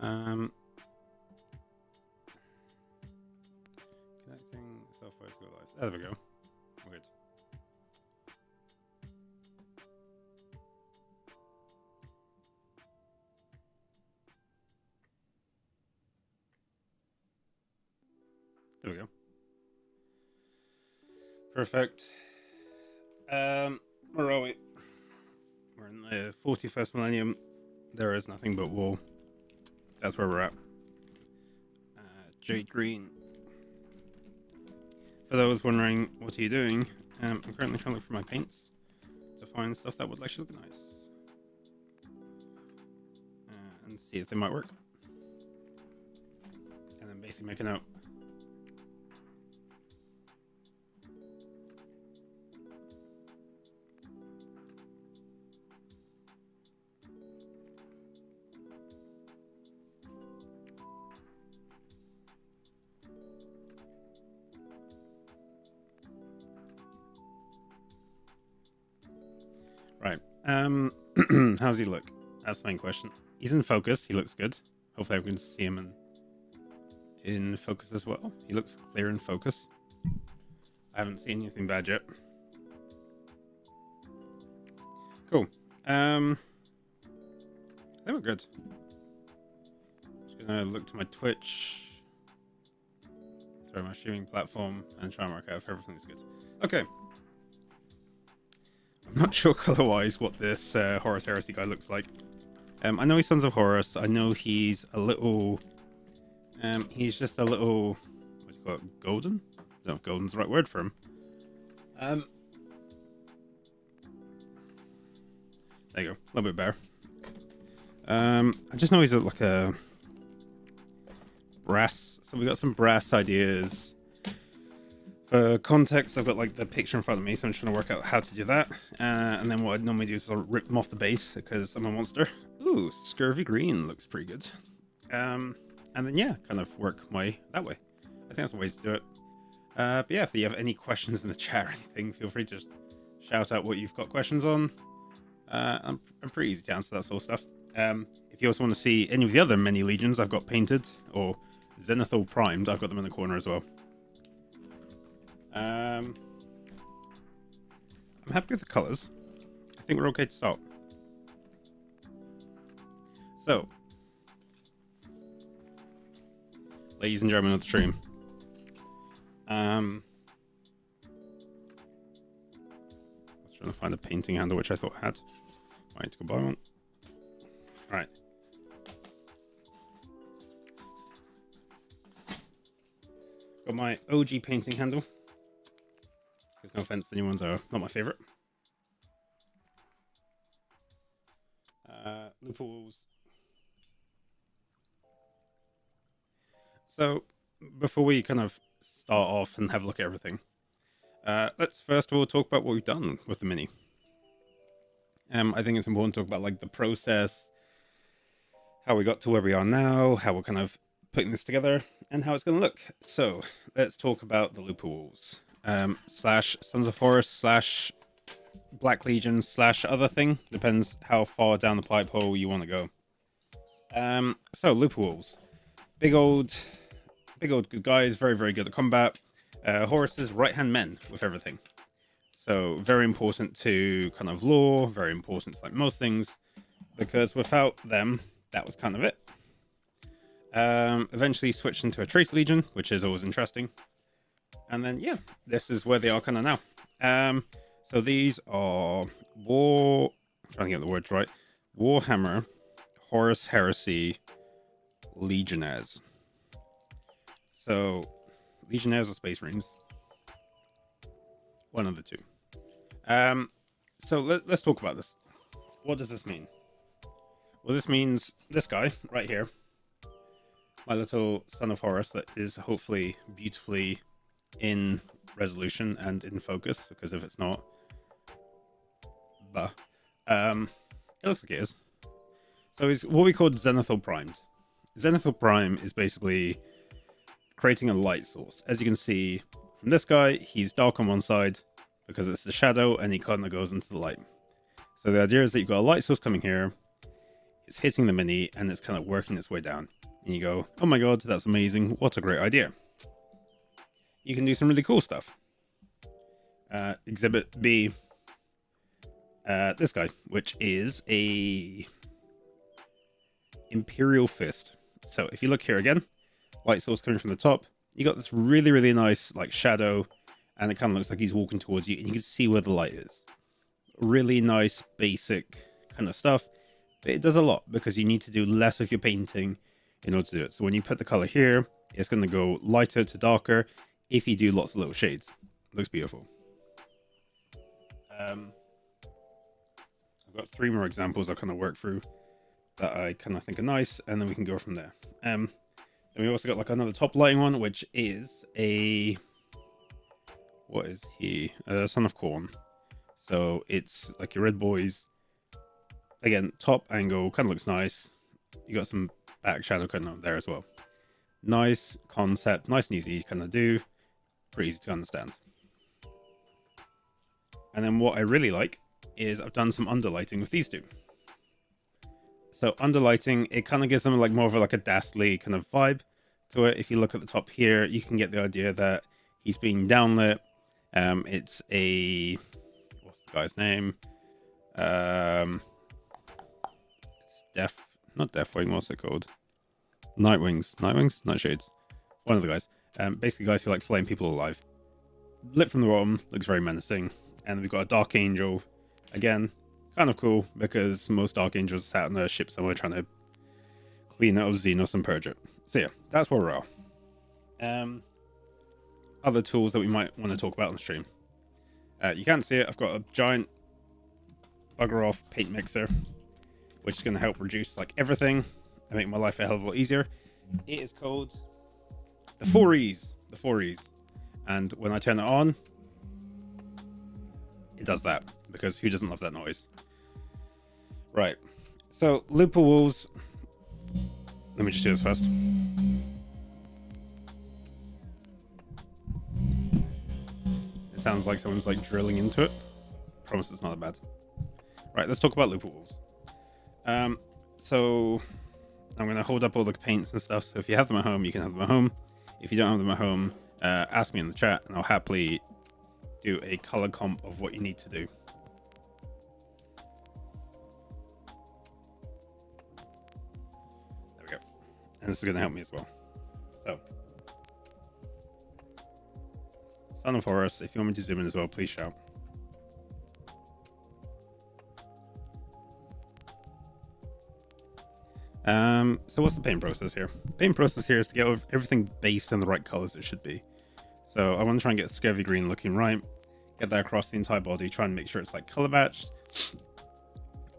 Um, Connecting software to go live. There we go. Weird. There we go. Perfect. Where are we? We're in the 41st millennium. There is nothing but war. That's where we're at. Jade Green. For those wondering, what are you doing? I'm currently trying to look for my paints to find stuff that would actually look nice. And see if they might work. And then basically make a note. Right. How's he look? That's the main question. He's in focus. He looks good. Hopefully I can see him in focus as well. He looks clear in focus. I haven't seen anything bad yet. Cool. I think we're good. Just gonna look to my Twitch. Sorry, my streaming platform and try and work out if everything's good. Okay. I'm not sure color-wise what this Horus Heresy guy looks like. I know he's Sons of Horus. I know he's a little... he's just a little... What do you call it? Golden? I don't know if golden's the right word for him. There you go. A little bit better. I just know he's like a... brass. So we got some brass ideas. For context, I've got like the picture in front of me, so I'm trying to work out how to do that. And then what I'd normally do is I'll rip them off the base because I'm a monster. Ooh, Scurvy Green looks pretty good. And then yeah, kind of work my way that way. I think that's the way to do it. But yeah, if you have any questions in the chat or anything, feel free to just shout out what you've got questions on. I'm pretty easy to answer that sort of stuff. If you also want to see any of the other mini legions I've got painted or Zenithal primed, I've got them in the corner as well. I'm happy with the colors. I think we're okay to start. So, ladies and gentlemen of the stream, I was trying to find a painting handle which I thought I had. I need to go buy one. All right. Got my OG painting handle. Because no offense, the new ones are not my favorite. Loopholes. So, before we kind of start off and have a look at everything, let's first of all talk about what we've done with the mini. I think it's important to talk about like the process, how we got to where we are now, how we're kind of putting this together, and how it's going to look. So, let's talk about the Loopholes. Slash Sons of Horus slash Black Legion slash other thing. Depends how far down the pipe hole you want to go. So Loopholes. Big old good guys, very, very good at combat. Horus's right-hand men with everything. So very important to kind of lore, very important to like most things, because without them, that was kind of it. Eventually switched into a Traitor Legion, which is always interesting. And then, yeah, this is where they are kind of now. So these are I'm trying to get the words right. Warhammer, Horus Heresy, Legionnaires. So, Legionnaires or Space Marines. One of the two. So let's talk about this. What does this mean? Well, this means this guy right here. My little Son of Horus that is hopefully beautifully in resolution and in focus, because if it's not, it looks like it is. So he's what we call Zenithal primed. Zenithal prime is basically creating a light source. As you can see from this guy, he's dark on one side because it's the shadow, and he kind of goes into the light. So the idea is that you've got a light source coming here. it's hitting the mini and it's kind of working its way down. And you go, oh my god, that's amazing. What a great idea. You can do some really cool stuff. Exhibit B, this guy, which is a Imperial Fist. So if you look here again, light source coming from the top, you got this really, really nice like shadow, and it kind of looks like he's walking towards you, and you can see where the light is. Really nice, basic kind of stuff, but it does a lot because you need to do less of your painting in order to do it. So when you put the color here, it's going to go lighter to darker if you do lots of little shades. It looks beautiful. I've got 3 more examples I'll kind of work through that I kind of think are nice, and then we can go from there. Then we also got like another top lighting one, which is a, what is he? Son of Corn. So it's like your red boys. Again, top angle, kind of looks nice. You got some back shadow kind of there as well. Nice concept, nice and easy to kind of do. Pretty easy to understand. And then what I really like is I've done some underlighting with these two. So underlighting, it kind of gives them like more of like a dastardly kind of vibe to it. If you look at the top here, you can get the idea that he's being downlit. It's a, what's the guy's name? It's not Deathwing, what's it called? Nightwings, Nightshades. One of the guys. Basically guys who like flame people alive. Lit from the bottom, looks very menacing. And we've got a Dark Angel. Again, kind of cool because most Dark Angels are sat on a ship somewhere trying to clean out of Xenos and purge it. So yeah, that's where we're at. Other tools that we might want to talk about on the stream. You can't see it. I've got a giant bugger off paint mixer, which is going to help reduce like everything and make my life a hell of a lot easier. It is called the 4Es. The 4Es. And when I turn it on, it does that, because who doesn't love that noise? Right. So, Looper Wolves. Let me just do this first. It sounds like someone's like drilling into it. Promise it's not that bad. Right, let's talk about Looper Wolves. So I'm going to hold up all the paints and stuff. So if you have them at home, you can have them at home. If you don't have them at home, ask me in the chat and I'll happily do a color comp of what you need to do. There we go. And this is going to help me as well. So, Son of Horus, if you want me to zoom in as well, please shout. So what's the paint process here? The paint process here is to get everything based in the right colors it should be. So I want to try and get Scurvy Green looking right, get that across the entire body, try and make sure it's like color matched,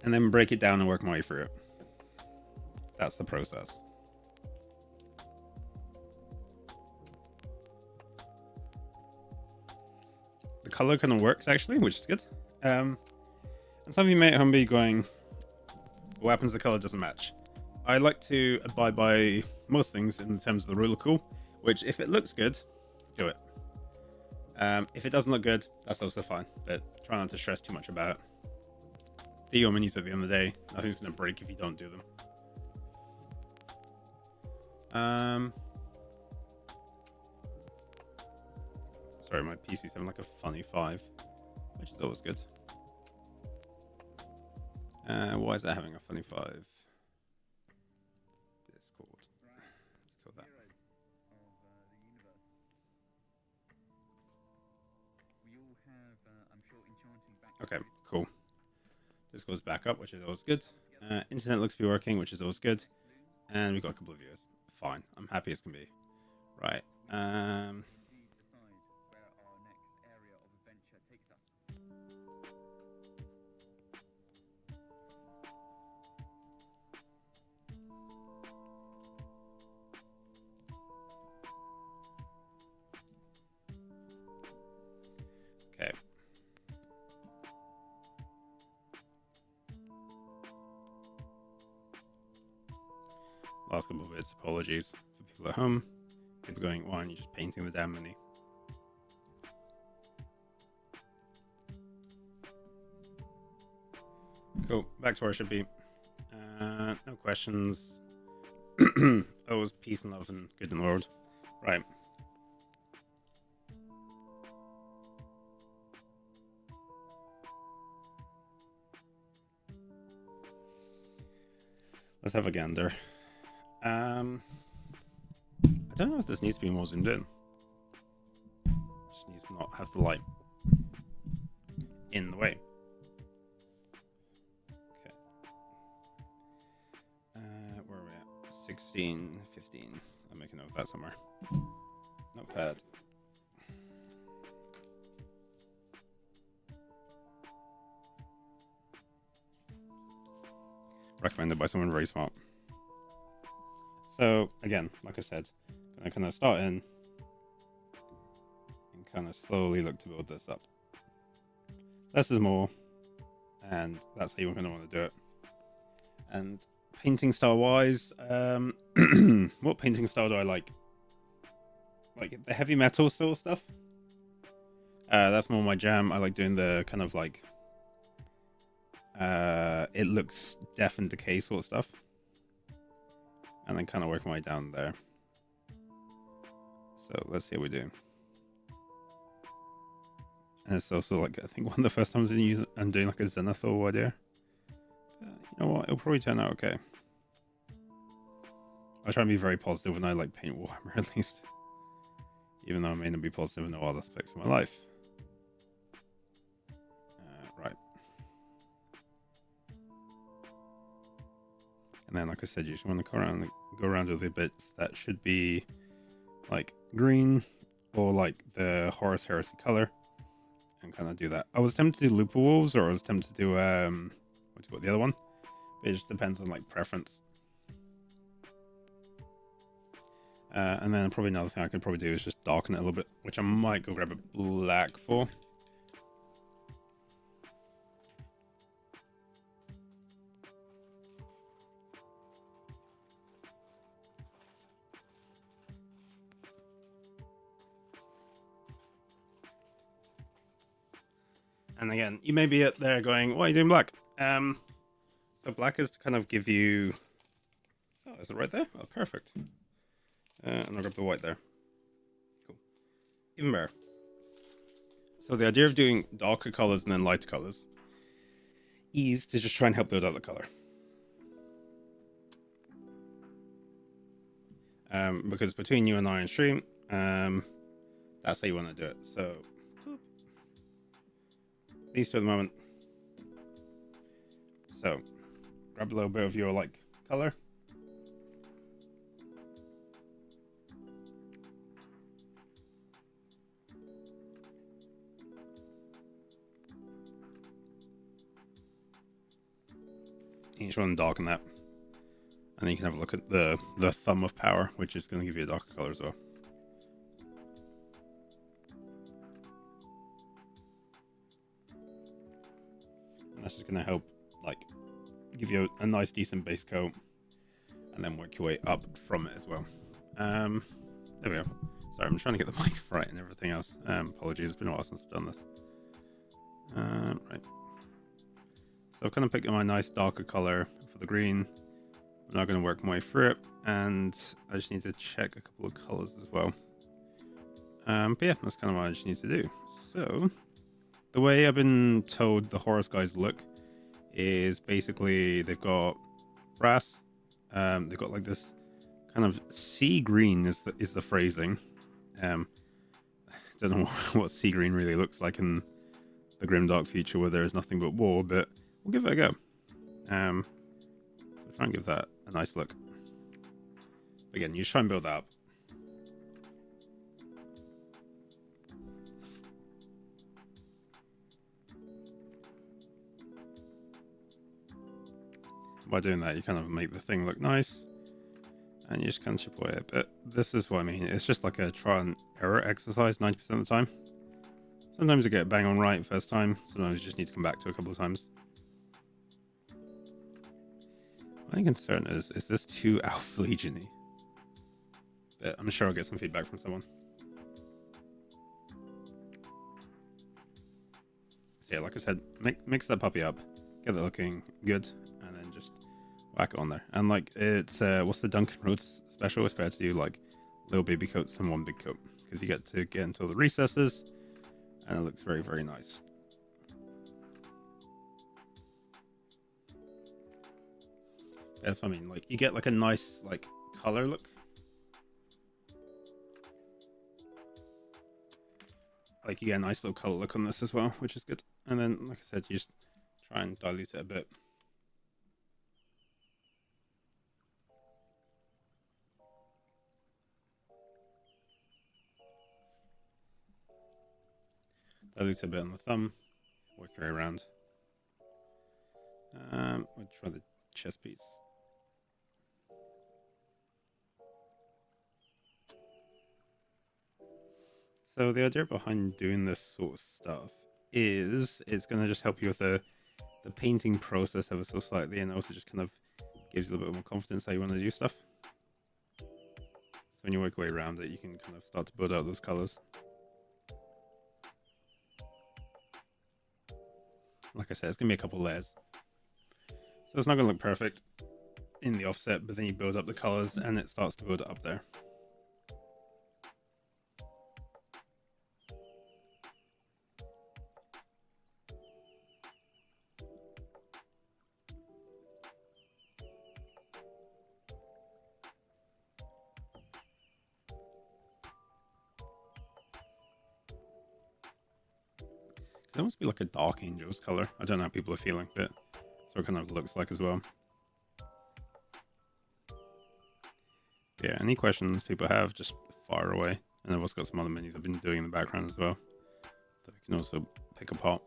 and then break it down and work my way through it. That's the process. The color kind of works actually, which is good. And some of you may at home be going, what happens if the color doesn't match? I like to abide by most things in terms of the rule of cool, which if it looks good, do it. If it doesn't look good, that's also fine, but try not to stress too much about it. They're your minis at the end of the day. Nothing's going to break if you don't do them. Sorry, my PC's having like a funny 5, which is always good. Why is that having a funny 5? Discord. Let's kill that. Okay, cool. This goes back up, which is always good. Internet looks to be working, which is always good. And we've got a couple of viewers. Fine. I'm happy as can be. Right. Okay. Last couple of bits. Apologies for people at home. People going, why aren't you just painting the damn mini? Cool. Back to where I should be. No questions. Always peace and love and good in the world. Right. Let's have a gander. I don't know if this needs to be more zoomed in. Just needs to not have the light in the way. Okay. Where are we at? 16, 15. I'll make a note of that somewhere. Notepad. Recommended by someone very smart. So again, like I said, gonna kind of start in and kind of slowly look to build this up. Less is more, and that's how you're gonna want to do it. And painting style wise, what painting style do I like? Like the heavy metal sort of stuff. That's more my jam. I like doing the kind of like it looks death and decay sort of stuff, and then kind of work my way down there. So let's see how we do. And it's also like I think one of the first times I'm doing like a Zenithal idea. You know what? It'll probably turn out okay. I try and be very positive when I like paint Warhammer at least, even though I may not be positive in all other aspects of my life. Right. And then, like I said, you just want to go around with the bits that should be like green or like the Horus Heresy color, and kind of do that. I was tempted to do Looper Wolves, or I was tempted to do what do you call the other one? It just depends on like preference. And then probably another thing I could probably do is just darken it a little bit, which I might go grab a black for. And again, you may be up there going, "Why are you doing black?" So black is to kind of give you. Oh, is it right there? Oh, perfect. And I'll grab the white there. Cool. Even better. So the idea of doing darker colors and then lighter colors is to just try and help build out the color. Because between you and I on stream, that's how you want to do it. So these two at the moment. So grab a little bit of your like color. You just want to darken that. And then you can have a look at the thumb of power, which is going to give you a darker color as well. And that's just going to help, like, give you a nice, decent base coat, and then work your way up from it as well. There we go. Sorry, I'm trying to get the mic right and everything else. Apologies, it's been a while since I've done this. Right. So I've kind of picked my nice darker color for the green. I'm not going to work my way through it, and I just need to check a couple of colors as well. But yeah, that's kind of what I just need to do. So the way I've been told the Horus guys look is basically they've got brass. They've got like this kind of sea green is the phrasing. Don't know what sea green really looks like in the grimdark future where there is nothing but war, but we'll give it a go. So try and give that a nice look. Again, you try and build that up. By doing that, you kind of make the thing look nice, and you just kind of chip away a bit. This is what I mean. It's just like a try and error exercise 90% of the time. Sometimes you get it bang on right first time. Sometimes you just need to come back to it a couple of times. My concern is this too Alpha Legion-y? But I'm sure I'll get some feedback from someone. So yeah, like I said, mix that puppy up, get it looking good, and then just whack it on there. And like it's what's the Duncan Roads special? It's better to do like little baby coats than one big coat, because you get to get into all the recesses, and it looks very, very nice. That's what I mean. Like you get like a nice like color look. Like you get a nice little color look on this as well, which is good. And then, like I said, you just try and dilute it a bit. Dilute it a bit on the thumb. Work your way around. We'll try the chest piece. So the idea behind doing this sort of stuff is it's going to just help you with the painting process ever so slightly, and also just kind of gives you a little bit more confidence how you want to do stuff. So when you work your way around it, you can kind of start to build out those colors. Like I said, it's going to be a couple layers. So it's not going to look perfect in the offset, but then you build up the colors and it starts to build it up there. It almost be like a Dark Angels color. I don't know how people are feeling, but so it kind of looks like as well. Yeah, any questions people have, just fire away. And I've also got some other minis I've been doing in the background as well that I can also pick apart.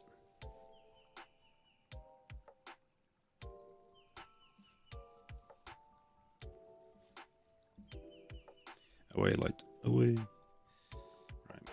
Away, light, away. Right.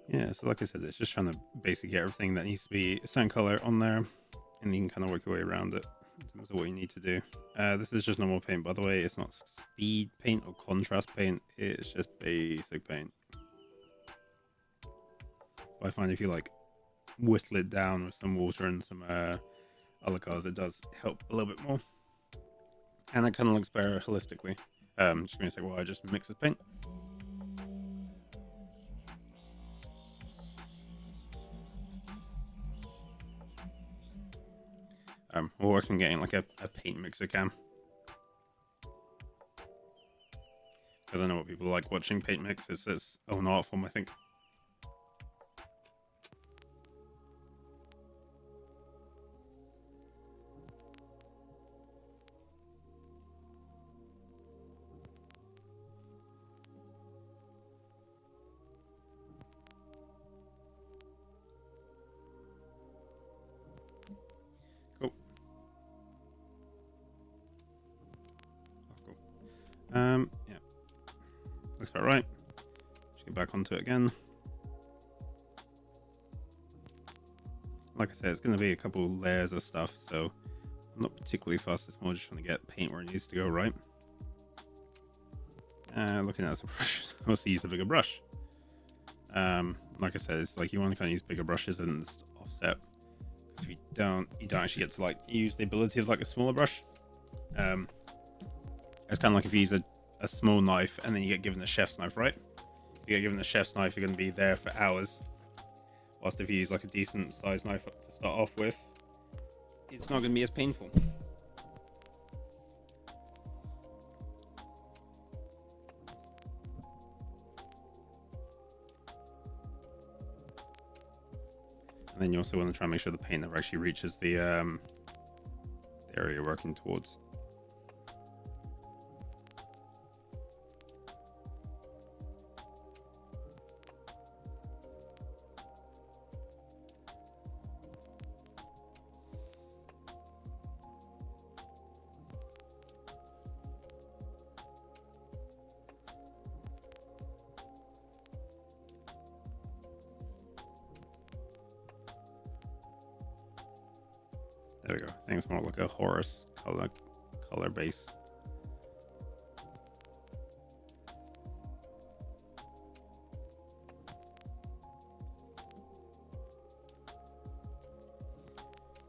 Yeah, so like I said, it's just trying to basically get everything that needs to be a certain color on there, and you can kind of work your way around it in terms of what you need to do. This is just normal paint, by the way. It's not speed paint or contrast paint. It's just basic paint. But I find if you like whittle it down with some water and some other colors, it does help a little bit more. And it kind of looks better holistically. Just gonna say, well, I just mix the paint. We're working getting like a paint mixer cam. Because I know what people like watching paint mix. It's its own art form, I think. Cool. Yeah. Looks about right. Just get back onto it again. Like I said, it's going to be a couple layers of stuff, so I'm not particularly fast. It's more just trying to get paint where it needs to go, right? Looking at some brush, also use a bigger brush. Like I said, it's like you want to kind of use bigger brushes and offset. If you don't actually get to like use the ability of like a smaller brush. It's kind of like if you use a small knife and then you get given a chef's knife, right? If you get given a chef's knife, you're going to be there for hours. Whilst if you use like a decent sized knife to start off with, it's not going to be as painful. And then you also want to try and make sure the paint never actually reaches the area you're working towards. There we go. I think it's more like a Horus color base.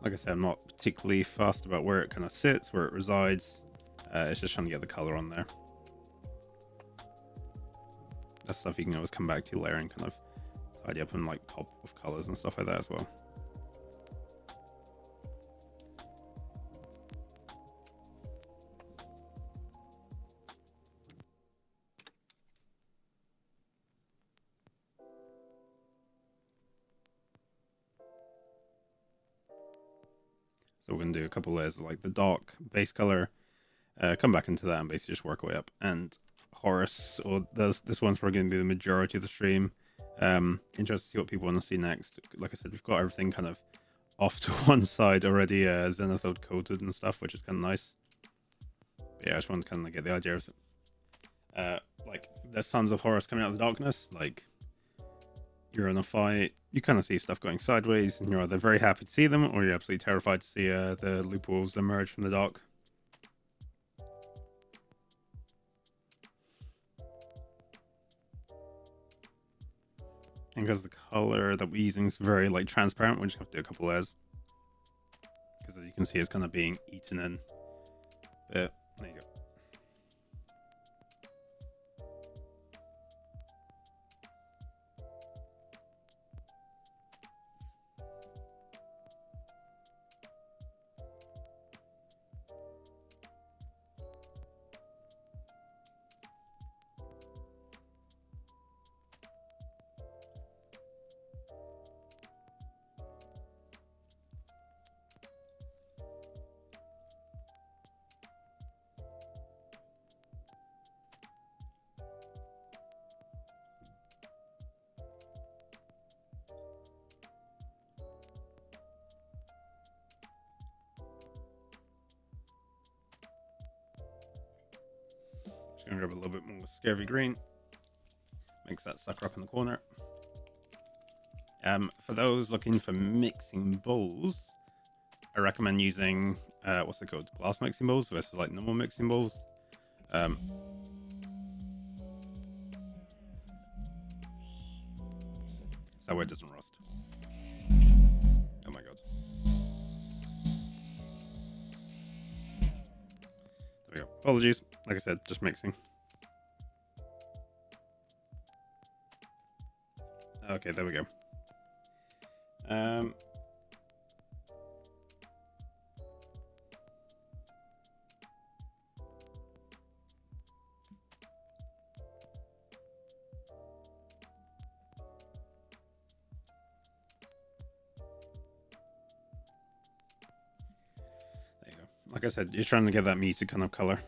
Like I said, I'm not particularly fussed about where it kind of sits, where it resides. It's just trying to get the color on there. That's stuff you can always come back to later and kind of tidy up and like pop with colors and stuff like that as well. So we're going to do a couple layers of like the dark base color, come back into that and basically just work our way up. And Horus, or this one's probably going to be the majority of the stream. Interested to see what people want to see next. Like I said, we've got everything kind of off to one side already, zenithal coated and stuff, which is kind of nice. But yeah, I just wanted to kind of get the idea of like the Sons of Horus coming out of the darkness. Like, you're in a fight, you kind of see stuff going sideways, and you're either very happy to see them, or you're absolutely terrified to see the loop wolves emerge from the dark. And because the color that we're using is very like transparent, we just have to do a couple layers. Because as you can see, it's kind of being eaten in. But there you go. Gonna grab a little bit more scurvy green. Mix that sucker up in the corner. For those looking for mixing bowls, I recommend using what's it called? Glass mixing bowls versus like normal mixing bowls. So that way it doesn't rust. Oh my god. There we go. Apologies. Like I said, just mixing. Okay, there we go. There you go. Like I said, you're trying to get that muted kind of color.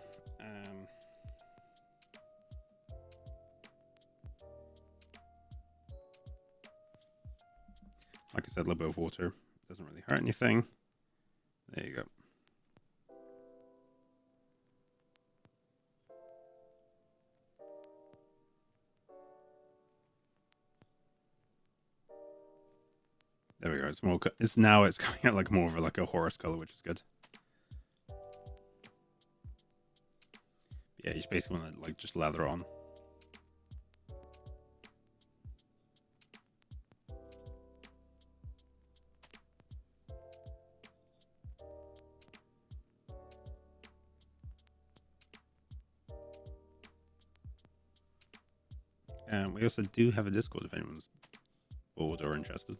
Like I said, a little bit of water doesn't really hurt anything. There you go. There we go. It's more. It's coming out like more of like a Horus color, which is good. Yeah, you just basically want to like just lather on. We also do have a Discord if anyone's bored or interested.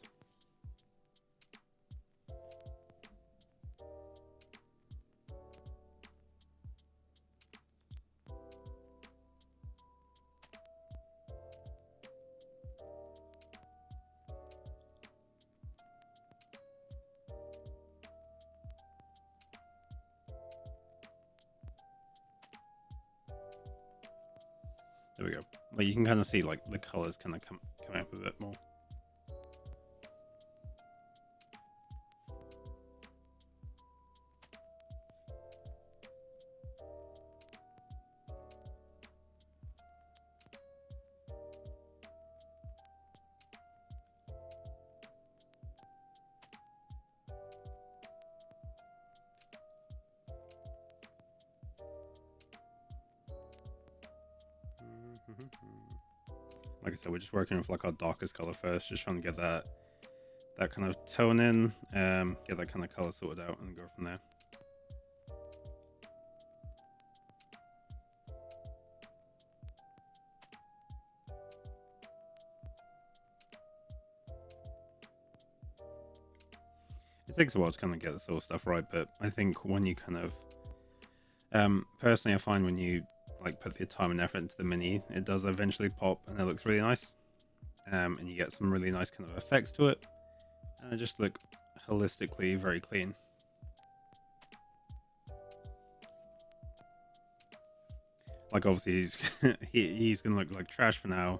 There we go. Like you can kind of see like the colors kind of come up a bit more. Like I said, we're just working with like our darkest color first, just trying to get that kind of tone in, get that kind of color sorted out, and go from there. It takes a while to kind of get this sort of stuff right, but I think when you kind of, personally, I find when you like put the time and effort into the mini, it does eventually pop and it looks really nice, and you get some really nice kind of effects to it, and it just look holistically very clean. Like obviously he's he's gonna look like trash for now,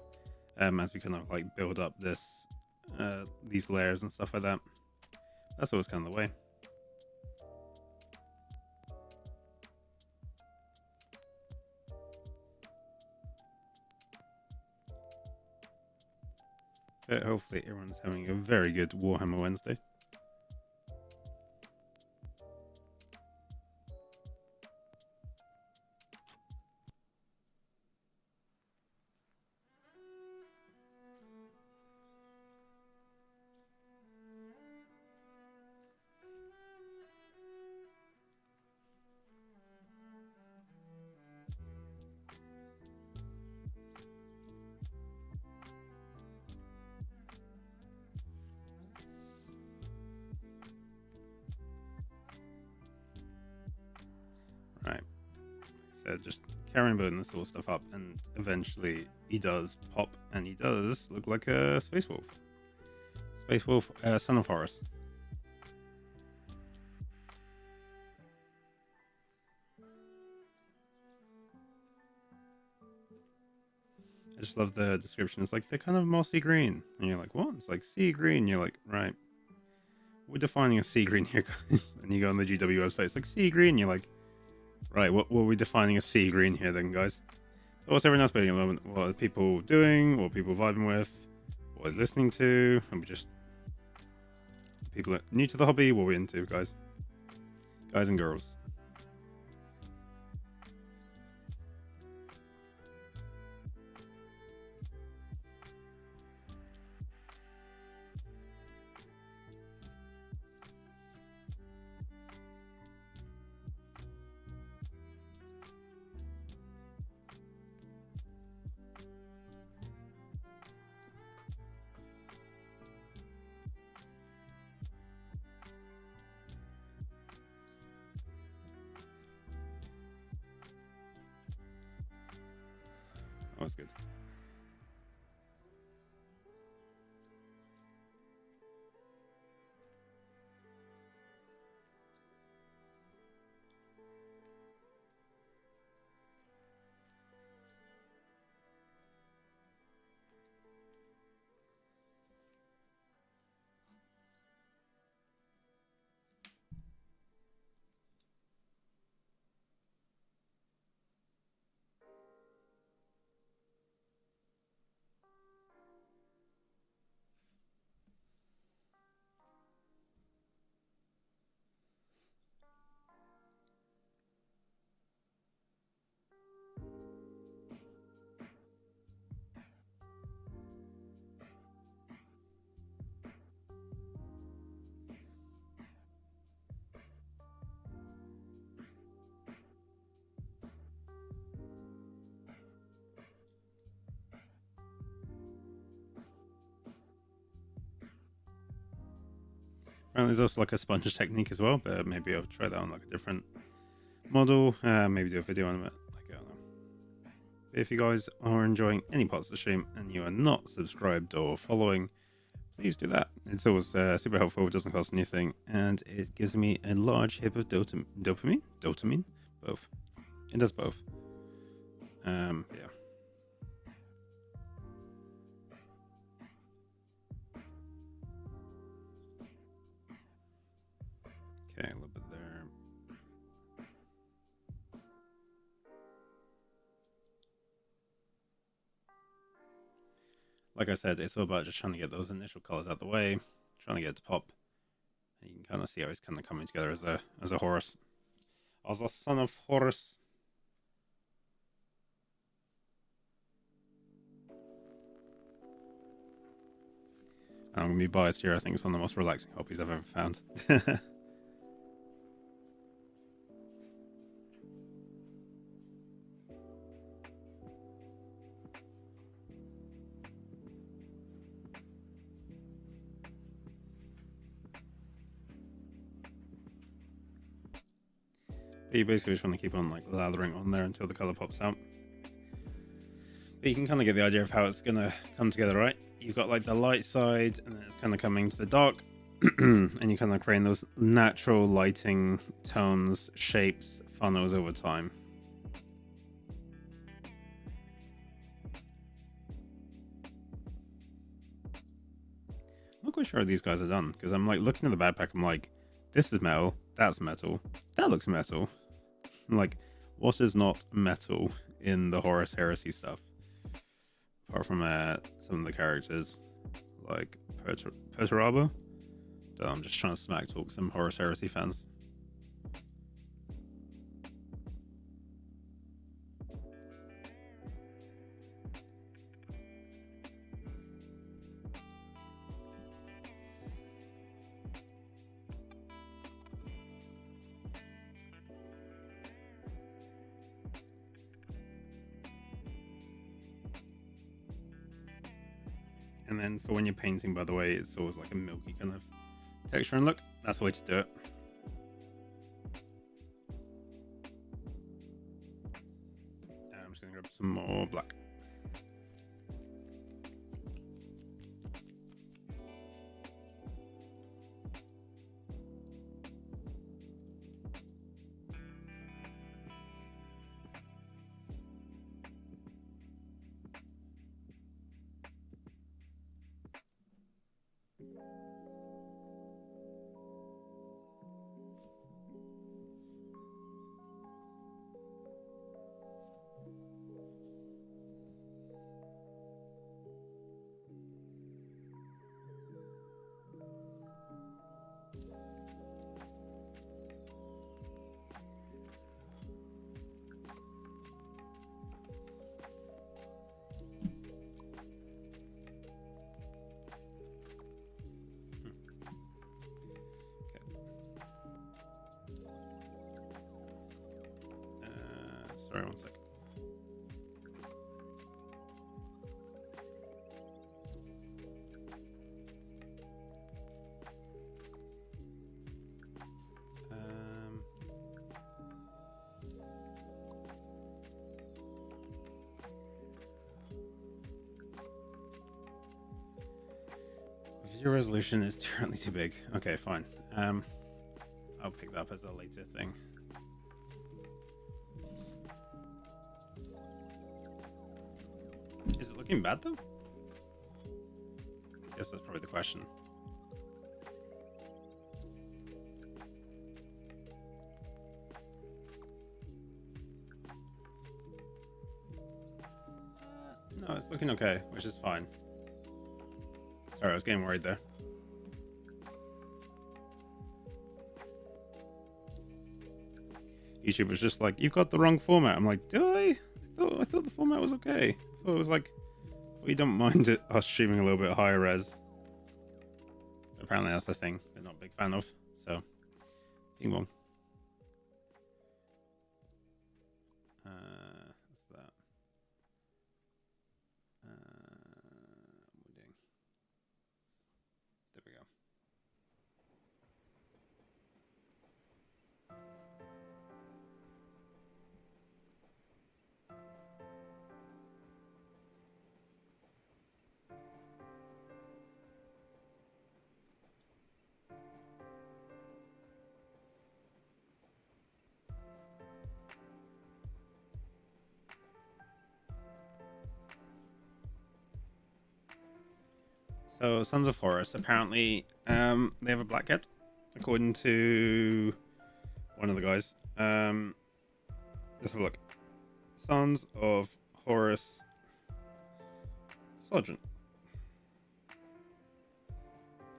as we kind of like build up this these layers and stuff like that. That's always kind of the way. But hopefully everyone's having a very good Warhammer Wednesday. Right. So just carrying building this sort of stuff up, and eventually he does pop, and he does look like a Space Wolf. Space Wolf, son of Horus. I just love the description. It's like they're kind of mossy green, and you're like, what? It's like sea green. You're like, right. We're defining a sea green here, guys. And you go on the GW website, it's like sea green. You're like, right, what were we defining as sea green here then, guys? What's everyone else building at the moment? What are people doing? What are people vibing with? What are they listening to? And we just... People are new to the hobby, what are we into, guys? Guys and girls. That was good. Apparently there's also like a sponge technique as well, but maybe I'll try that on like a different model. Maybe do a video on it. Like, I don't know. But if you guys are enjoying any parts of the stream and you are not subscribed or following, please do that. It's always super helpful. It doesn't cost anything, and it gives me a large hit of dopamine. Both. It does both. Yeah. like I said, it's all about just trying to get those initial colors out the way, trying to get it to pop. And you can kind of see how he's kind of coming together as a Horus, as a son of Horus. I'm gonna be biased here. I think it's one of the most relaxing hobbies I've ever found. You basically just want to keep on like lathering on there until the color pops out. But you can kind of get the idea of how it's gonna come together, right? You've got like the light side, and then it's kind of coming to the dark, and you're kind of creating those natural lighting tones, shapes, funnels over time. I'm not quite sure how these guys are done, because I'm like looking at the backpack, I'm like, this is metal, that's metal, that looks metal. I'm like, what is not metal in the Horus Heresy stuff? Apart from some of the characters, like Perturabo. So I'm just trying to smack talk some Horus Heresy fans. And then for when you're painting, by the way, it's always like a milky kind of texture and look. That's the way to do it. And I'm just going to grab some more black. Sorry, one sec. Video resolution is currently too big. Okay, fine. I'll pick that up as a later thing. Is it looking bad though? I guess that's probably the question. No, it's looking okay, which is fine. Sorry, I was getting worried there. YouTube was just like, "You've got the wrong format." I'm like, "Do I? I thought the format was okay. I thought it was like, we don't mind us streaming a little bit higher res." Apparently that's the thing they're not a big fan of. So, ping pong. What's that? What are we doing? There we go. So, Sons of Horus, apparently, they have a black cat, according to one of the guys. Let's have a look. Sons of Horus Sergeant.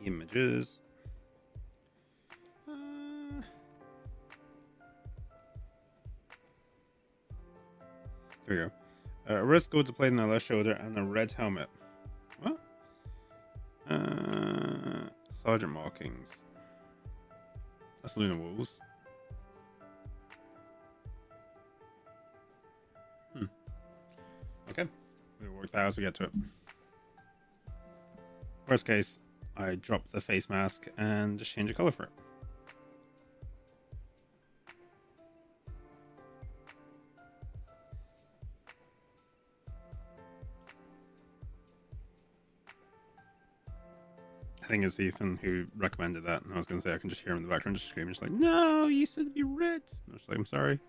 Images. Here we go. A red skull displayed on the left shoulder and a red helmet. What? Sergeant markings. That's lunar walls. Okay. We'll work that out as we get to it. Worst case, I drop the face mask and just change the color for it. I think it's Ethan who recommended that, and I was going to say I can just hear him in the background just screaming, just like, no, you said it'd be red. And I was like, I'm sorry.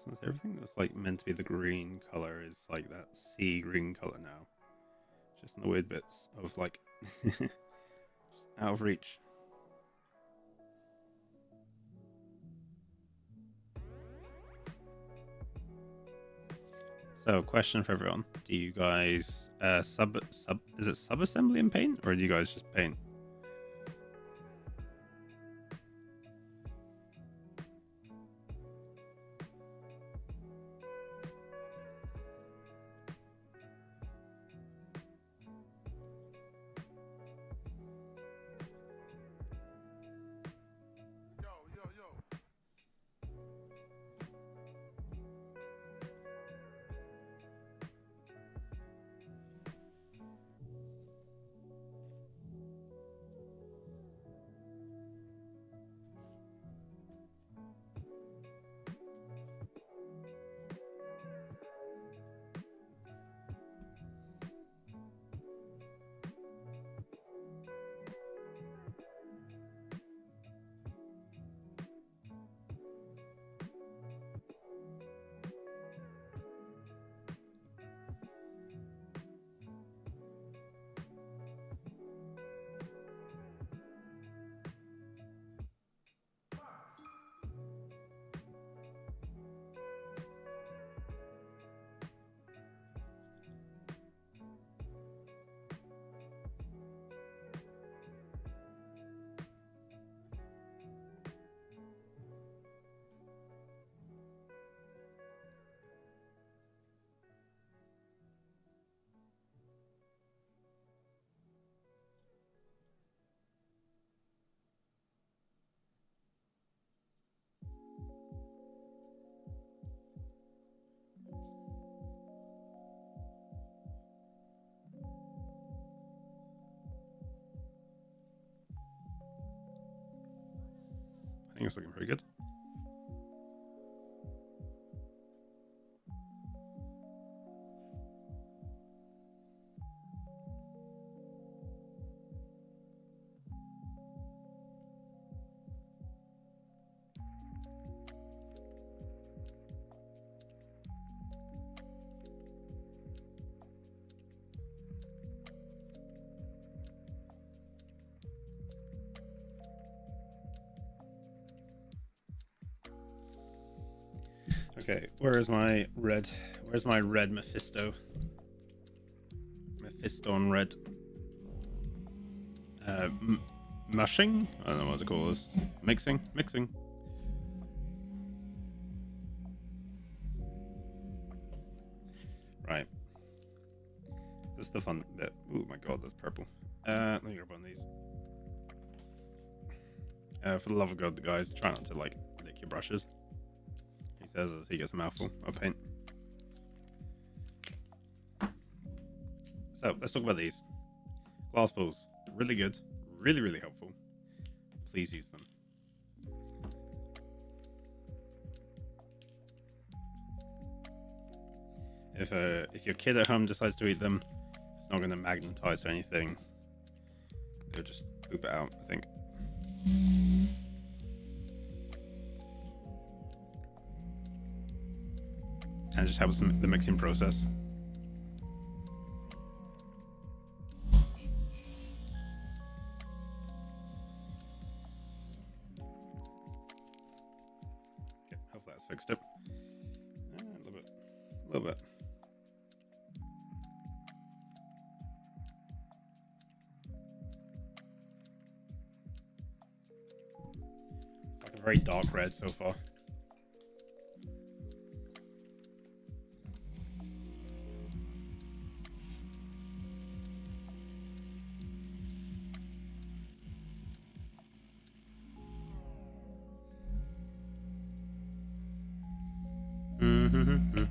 Since everything that's like meant to be the green color is like that sea green color now. Just in the weird bits of like just out of reach. So, question for everyone: do you guys is it sub assembly and paint, or do you guys just paint? I think it's looking pretty good. Okay, where's my red? Where's my red Mephisto? Mephisto on red. Mushing? I don't know what to call this. Mixing? Right. This is the fun bit. Oh my god, that's purple. Let me grab one of these. For the love of God, guys, try not to like lick your brushes. He says as he gets a mouthful of paint. So let's talk about these. Glass balls. Really good. Really, really helpful. Please use them. If your kid at home decides to eat them, it's not going to magnetize to anything. They'll just poop it out, I think. And it just helps the mixing process. Okay, hopefully that's fixed it. A little bit. A little bit. It's like a very dark red so far. Mm-hmm.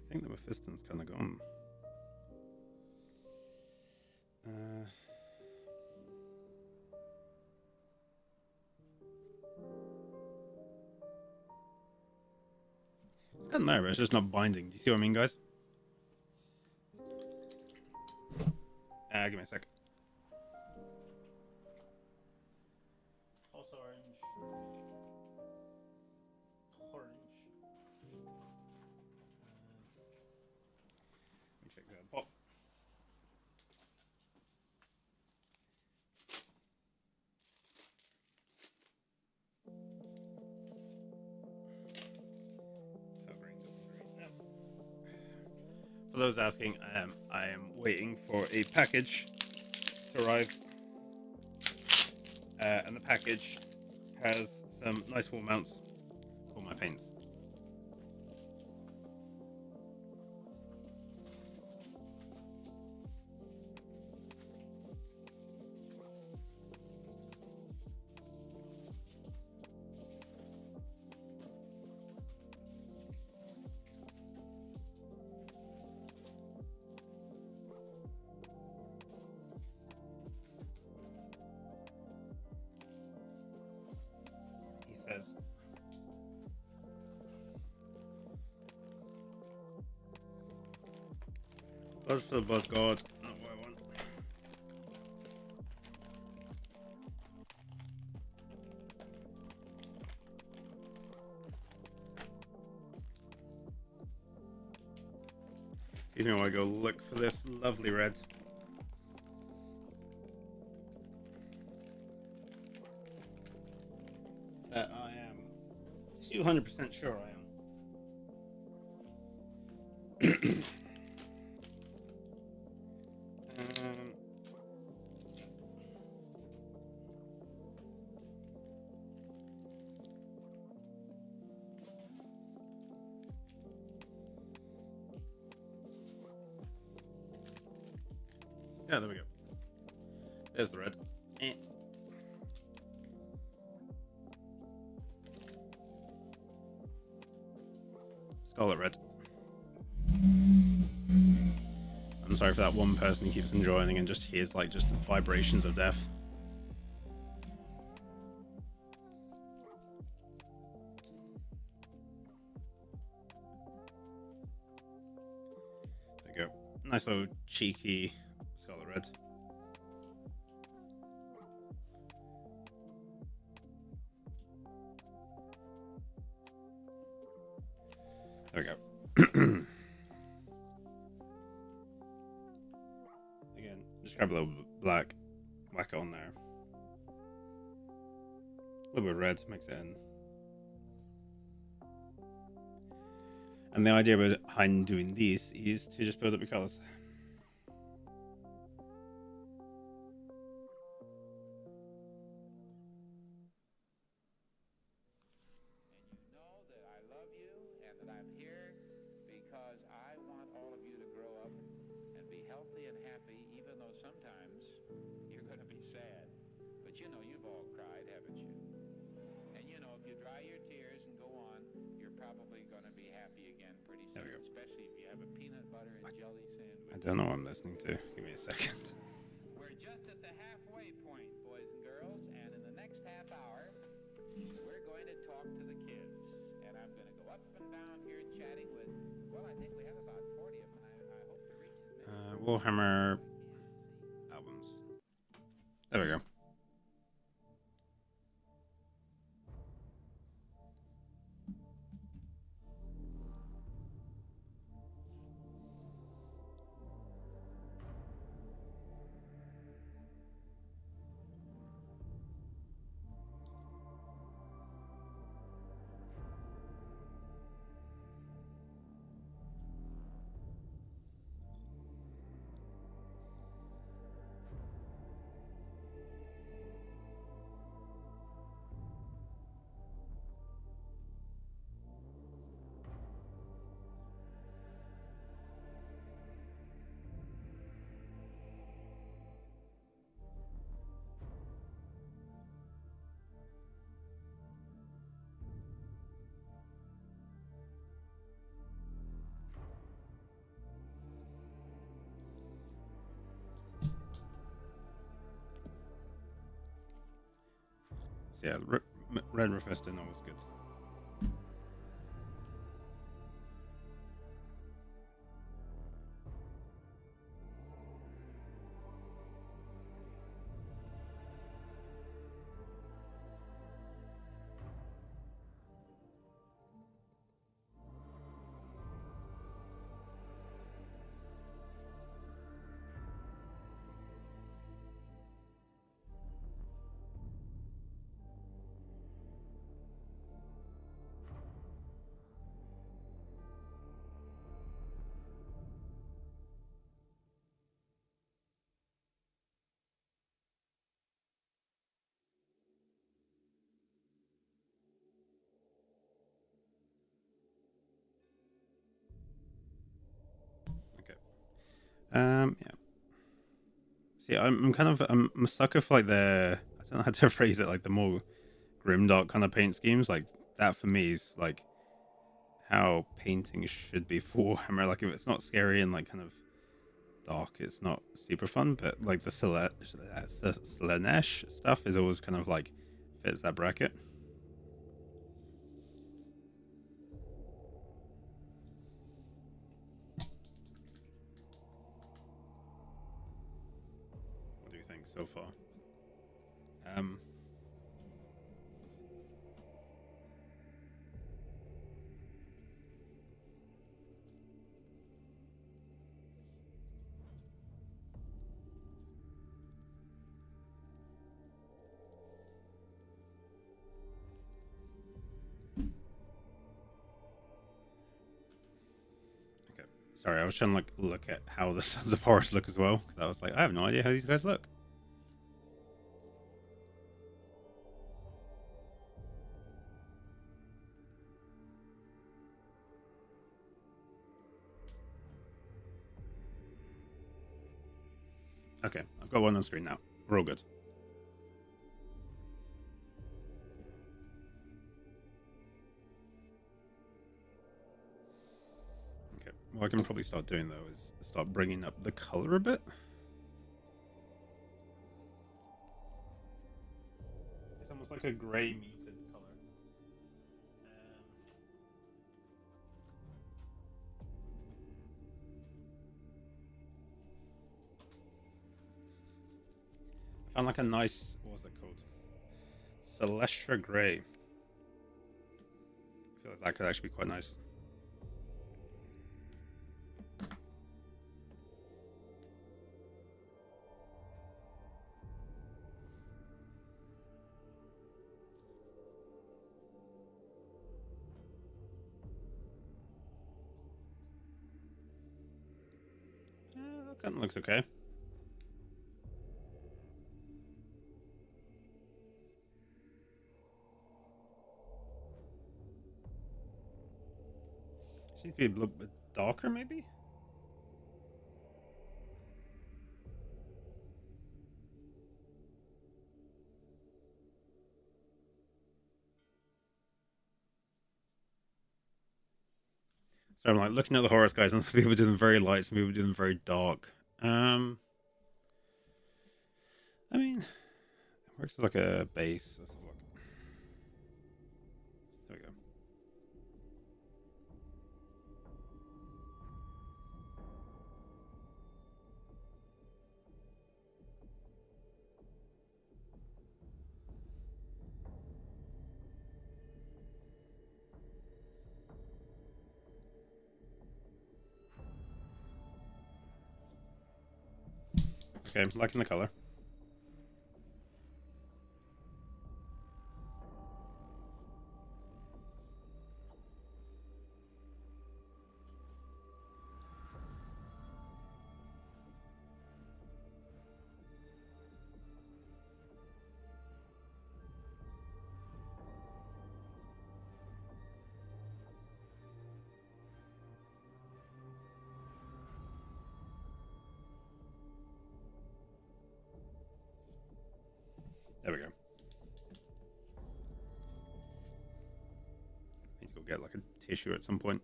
I think the Mephiston's kind of gone. It's gotten there, but it's just not binding. Do you see what I mean, guys? Give me a sec. Also orange. Orange. Let me check that pop. For those asking, I am waiting for a package to arrive, and the package has some nice wall mounts for my paints. He says, "Blood for the blood god, not what I want." Excuse me while I go look for this lovely red. That I am 200% sure I am. Yeah, there we go. There's the red. Scarlet red. I'm sorry for that one person who keeps enjoying and just hears like just vibrations of death. There you go. Nice little cheeky scarlet red. There we go. Again, just grab a little black, whack it on there. A little bit of red, mix it in. And the idea behind doing this is to just build up your colors. I don't know what I'm listening to. Give me a second. We're just at the halfway point, boys and girls, and in the next half hour, we're going to talk to the kids. And I'm going to go up and down here chatting with, well, I think we have about 40 of them, and I hope to reach as many. Warhammer albums. There we go. So yeah, Red Refest is always good. Okay. Yeah. See, I'm kind of I'm a sucker for like I don't know how to phrase it, like the more grimdark kind of paint schemes. Like that for me is like how painting should be for Warhammer. Like if it's not scary and like kind of dark, it's not super fun. But like the Slaanesh stuff is always kind of like fits that bracket. What do you think so far? Um, okay. Sorry, I was trying to like look at how the Sons of Horus look as well because I was like, I have no idea how these guys look. Okay, I've got one on screen now. We're all good. Okay, what I can probably start doing though is start bringing up the color a bit. It's almost like a grey muted color. I found like a nice, what was it called? Celestia Grey. I feel like that could actually be quite nice. That kind of looks okay. She needs to be a little bit darker, maybe? So I'm like looking at the Horus guys, and some people do them very light, some people do them very dark. I mean, it works as like a base. Let's have a look. There we go. Okay, I'm liking the color. There we go. Need to go get like a tissue at some point,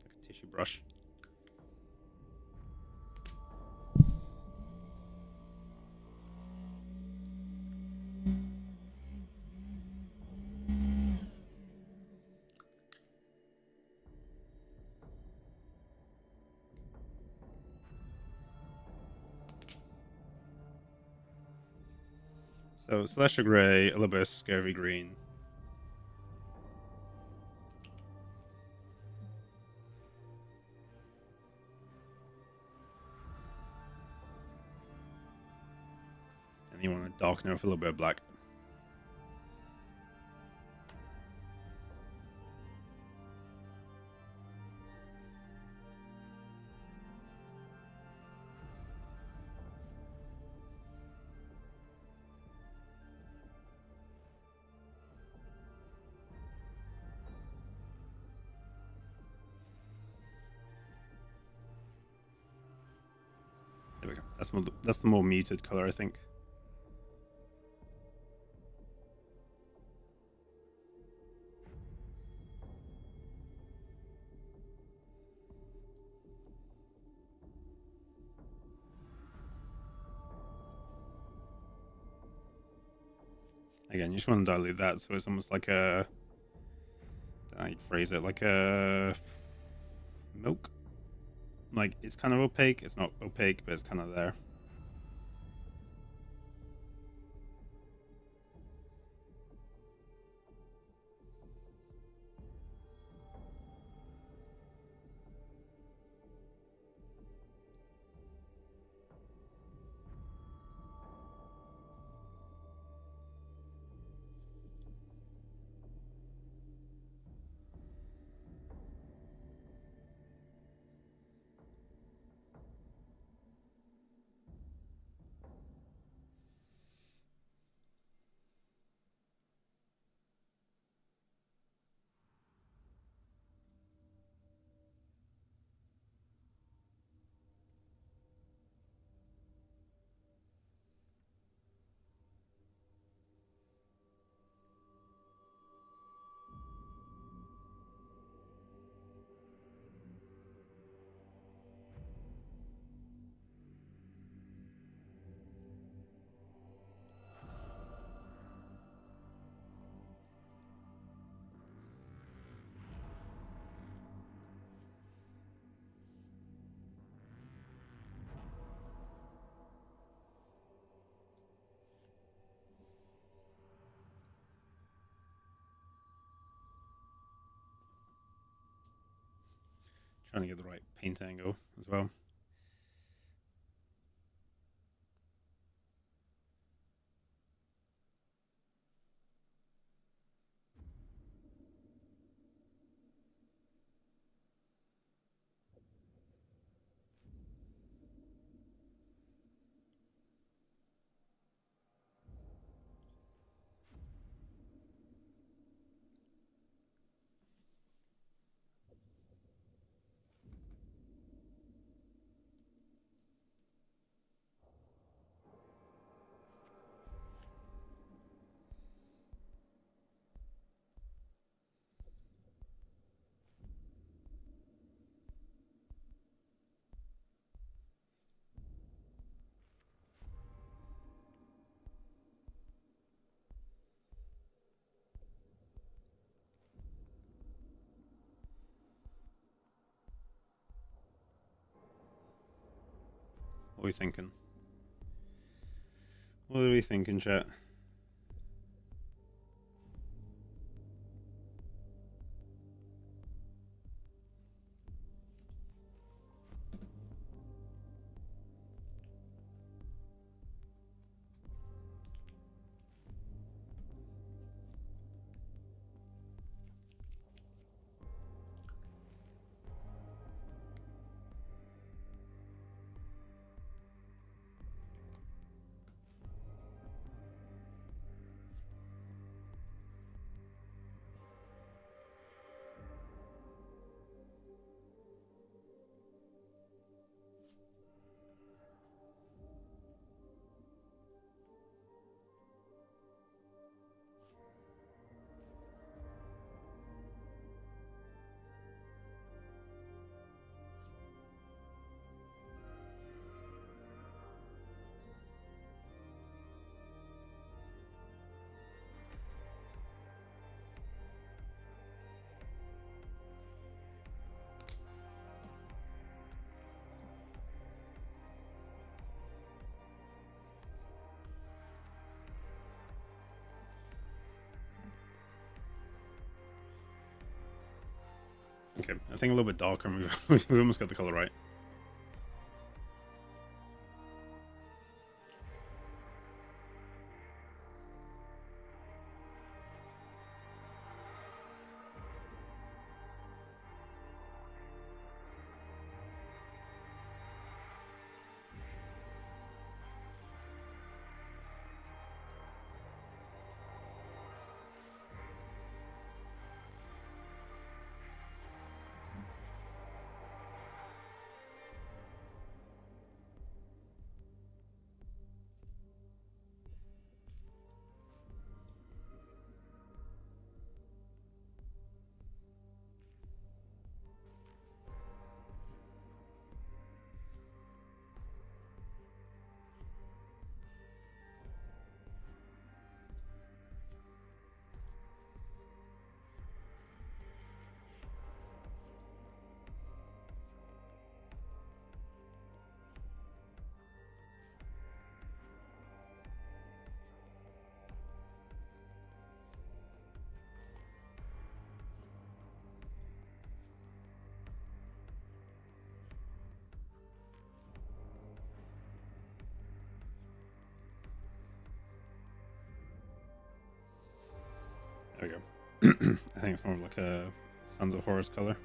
like a tissue brush. So Celestial Grey, a little bit of Scurvy Green. And you want to darken it with a little bit of black. There we go. That's the more muted color, I think. Again, you just want to dilute that so it's almost like a. I phrase it like a milk. Like it's kind of opaque. It's not opaque, but it's kind of there. Trying to get the right paint angle as well. What are we thinking? What are we thinking, chat? Okay, I think a little bit darker. We almost got the color right. There we go. I think it's more like a Sons of Horus color.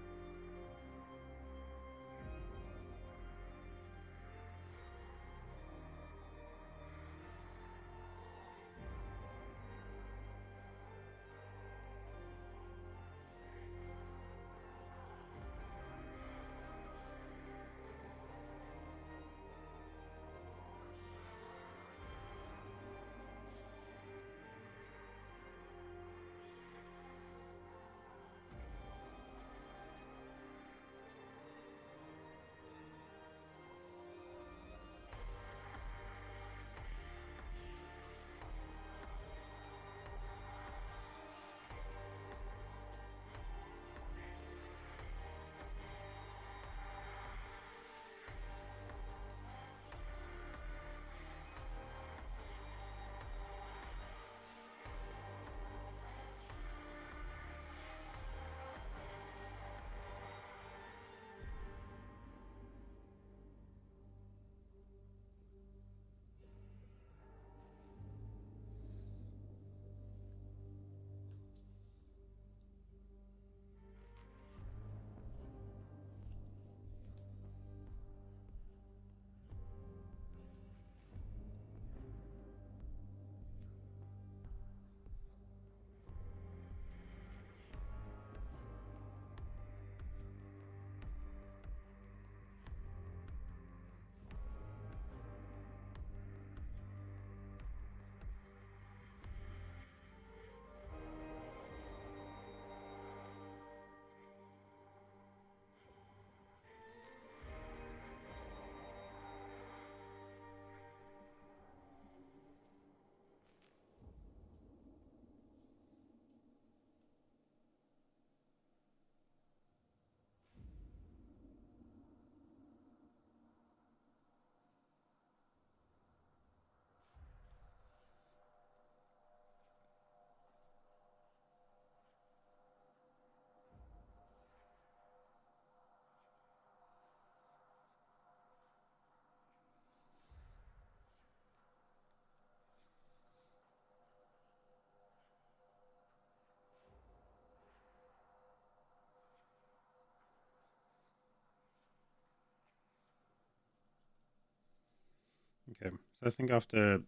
Okay, so I think after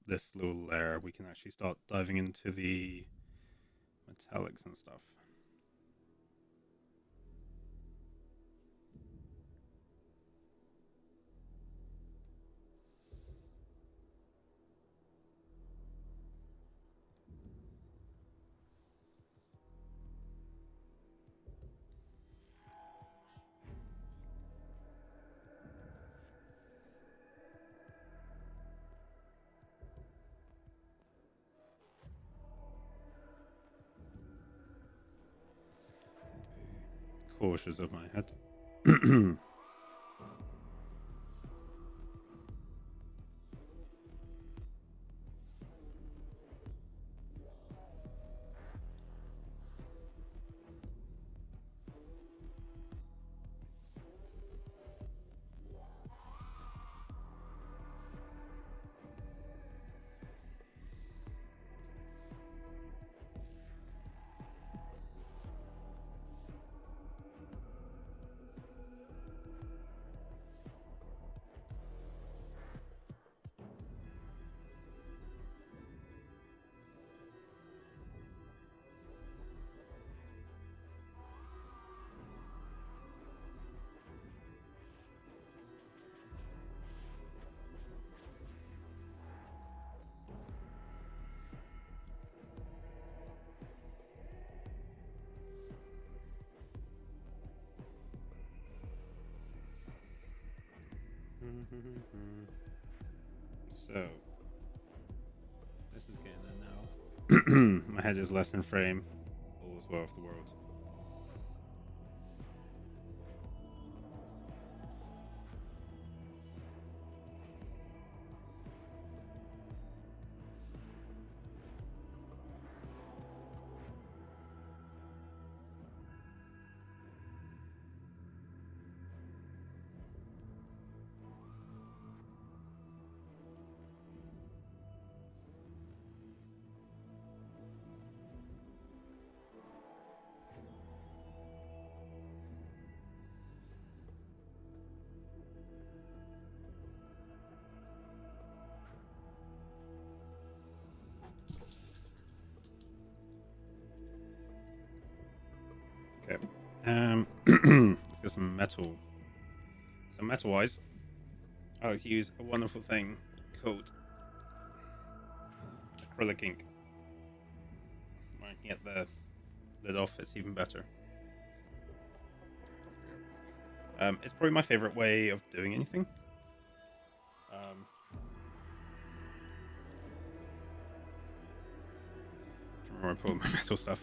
this little layer, we can actually start diving into the metallics and stuff. Cautious of my head. So, this is getting there now. My head is less in frame. All is well with the world. Okay. Let's get some metal. So metal-wise, I like to use a wonderful thing called acrylic ink. When I can get the lid off, it's even better. It's probably my favorite way of doing anything. I remember I put my metal stuff.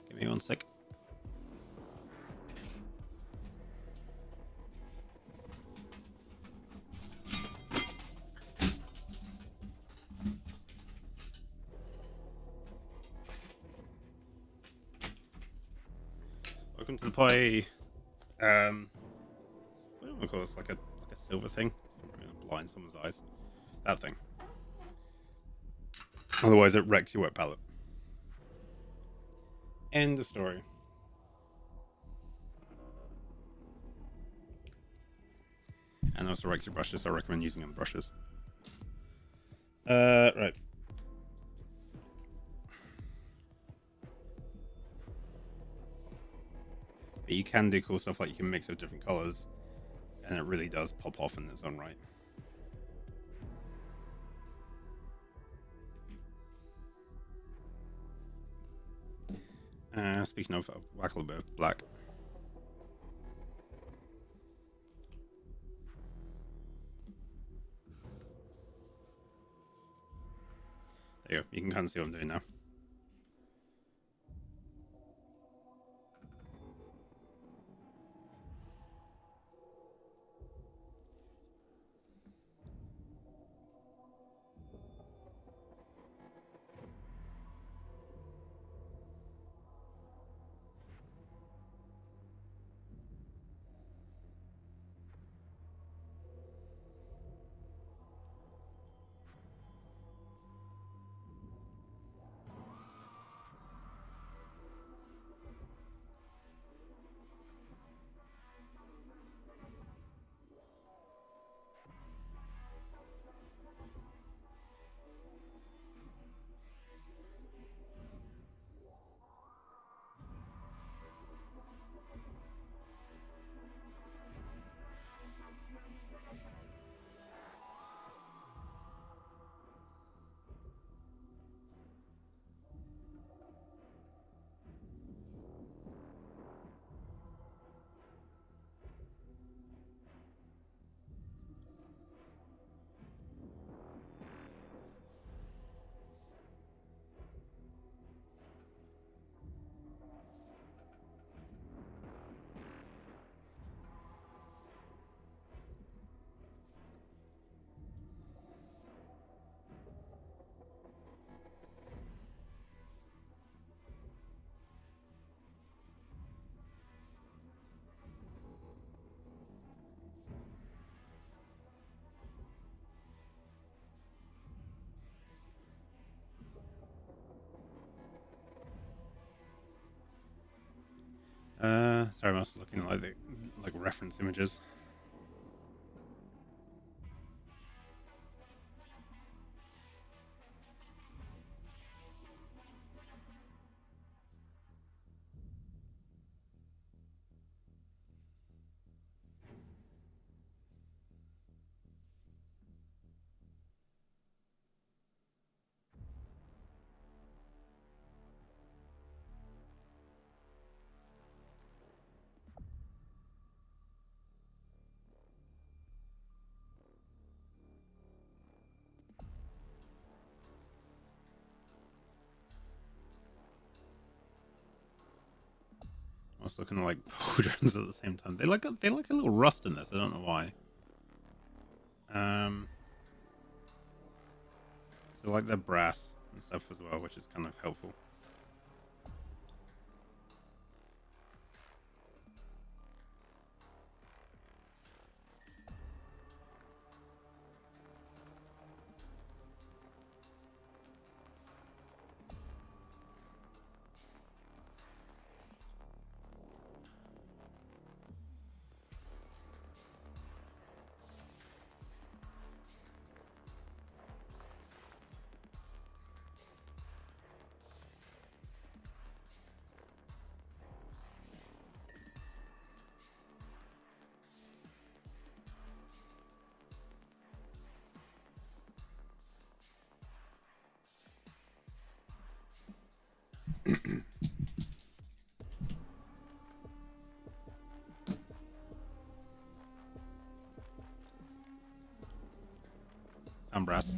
Give me one sec. Welcome to the pie. What do you want to call this? Like a silver thing? It's gonna blind someone's eyes. That thing. Otherwise, it wrecks your wet palette. End of story. And also wrecks your brushes, so I recommend using on brushes. Right. But you can do cool stuff like you can mix with different colors, and it really does pop off in its own right. Speaking of, I'll whack a little bit of black. There you go. You can kind of see what I'm doing now. Sorry, I'm also looking at like the reference images. I was looking at like Podrons at the same time. They like a little rust in this. I don't know why. So like they're brass and stuff as well, which is kind of helpful. And brass.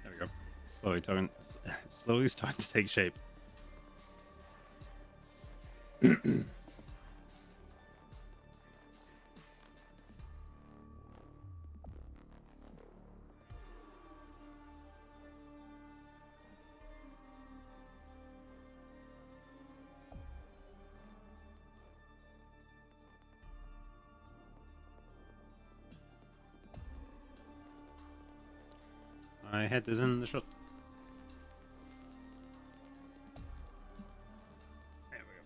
There we go. Slowly starting to take shape. My head is in the shot. There we go.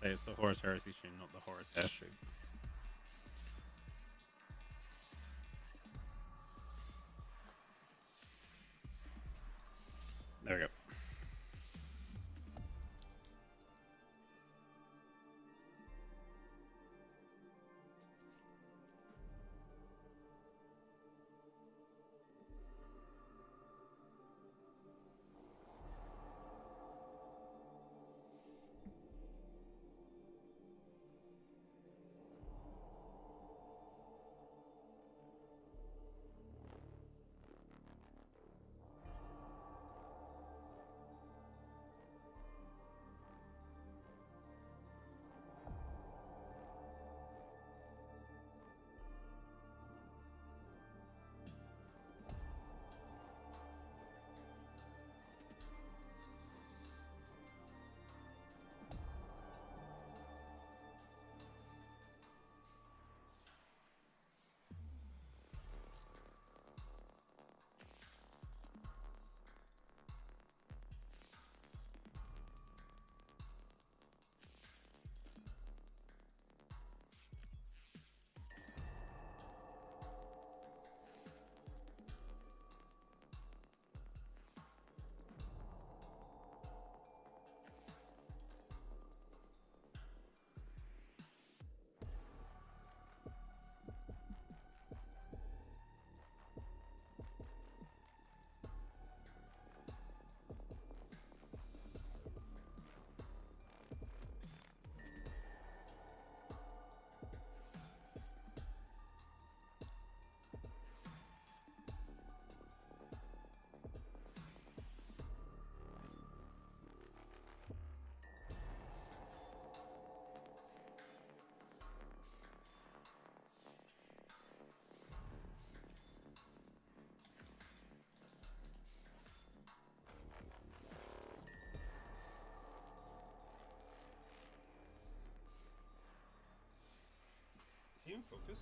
Say it's the Horus Heresy stream, not the Horus Hair stream. There we go. he in focus?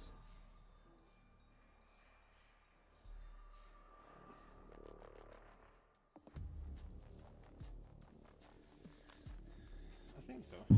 I think so.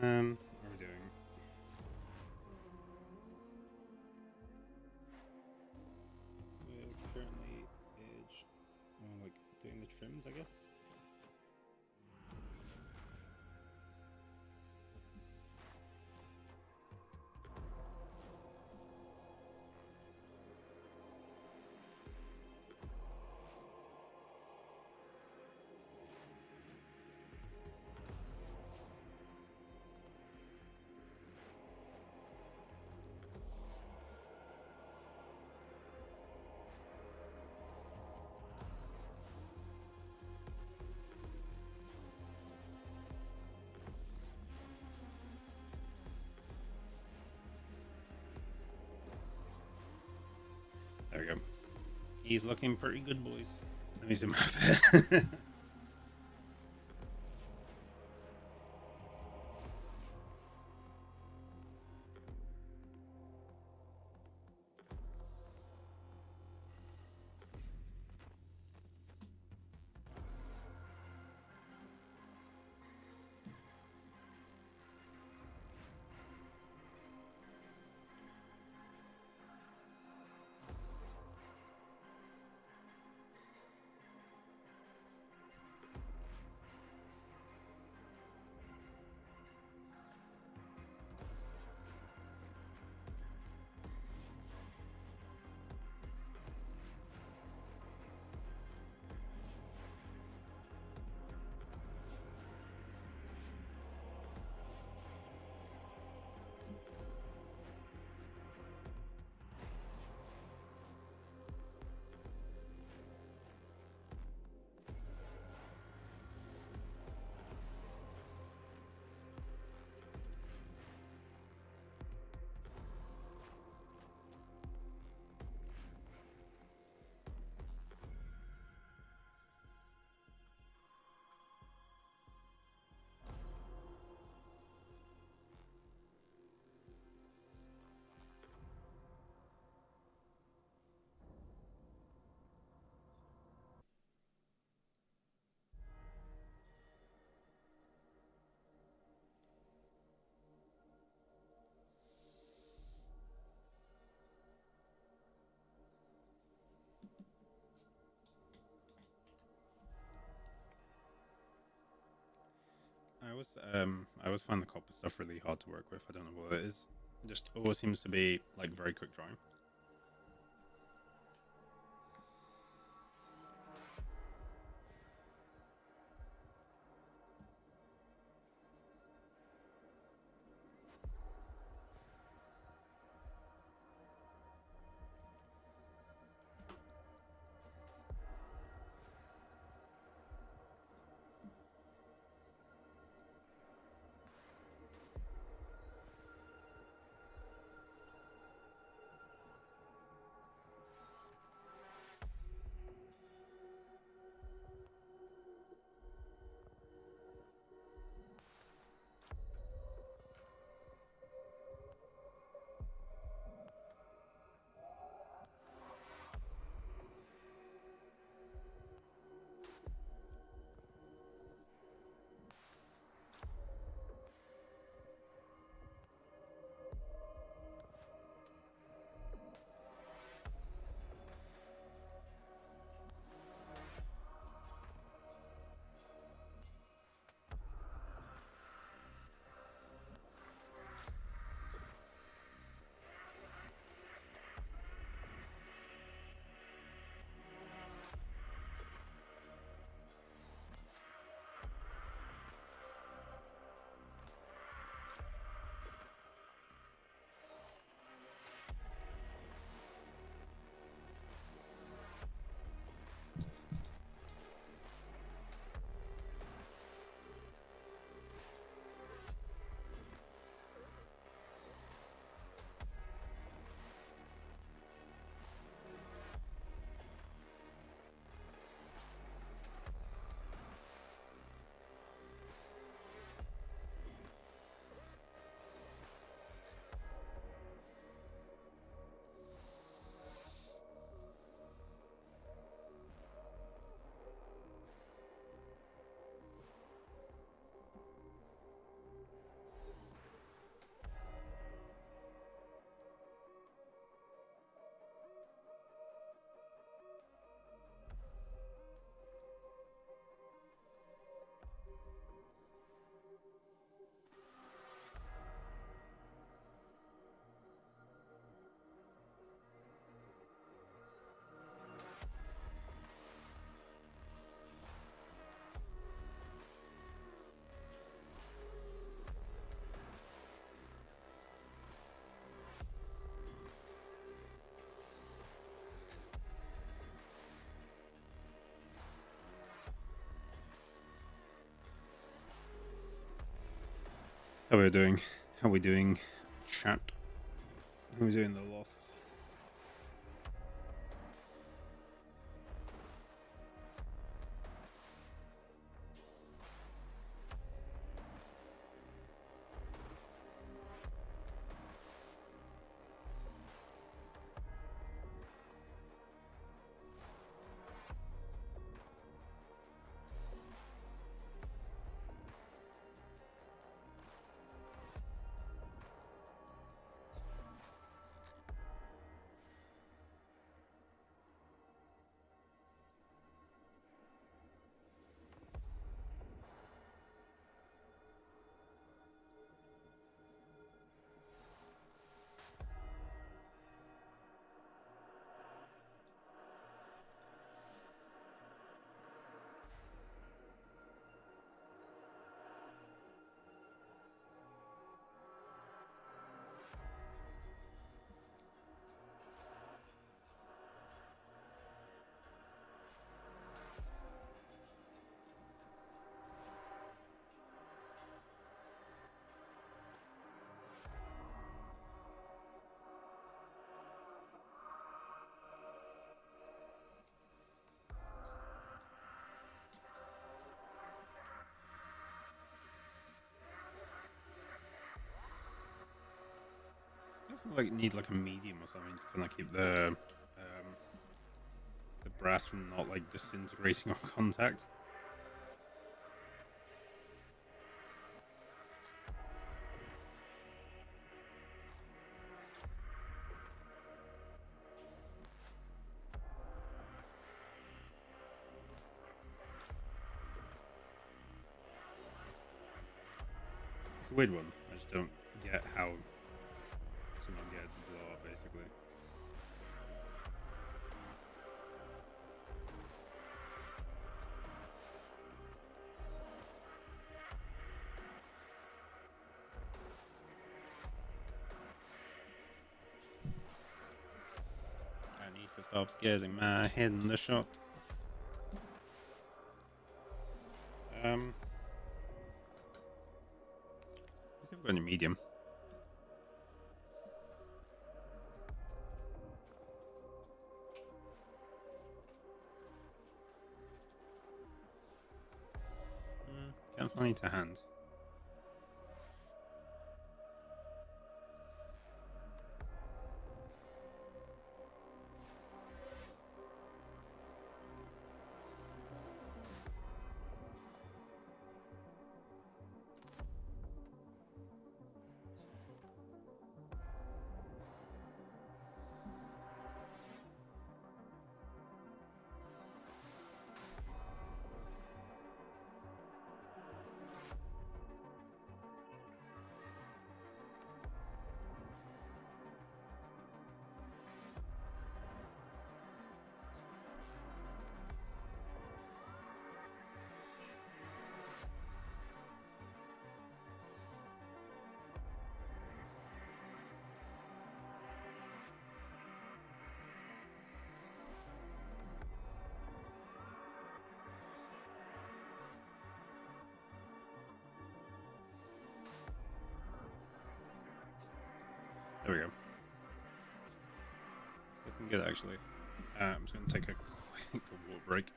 What are we doing? We're currently like doing the trims, I guess. There we go. He's looking pretty good, boys. Let me zoom out. I always find the copper stuff really hard to work with. I don't know what it is. It just always seems to be like very quick drying. How are we doing? How are we doing, chat? How are we doing the lost? Like need like a medium or something to kind of keep the brass from not like disintegrating on contact. a weird one. I just don't get how to not get it to blow up, basically. I need to stop getting my head in the shot. Let's see if we've got any medium. Can't find it to hand. There we go. It's looking good, actually. I'm just going to take a quick water break.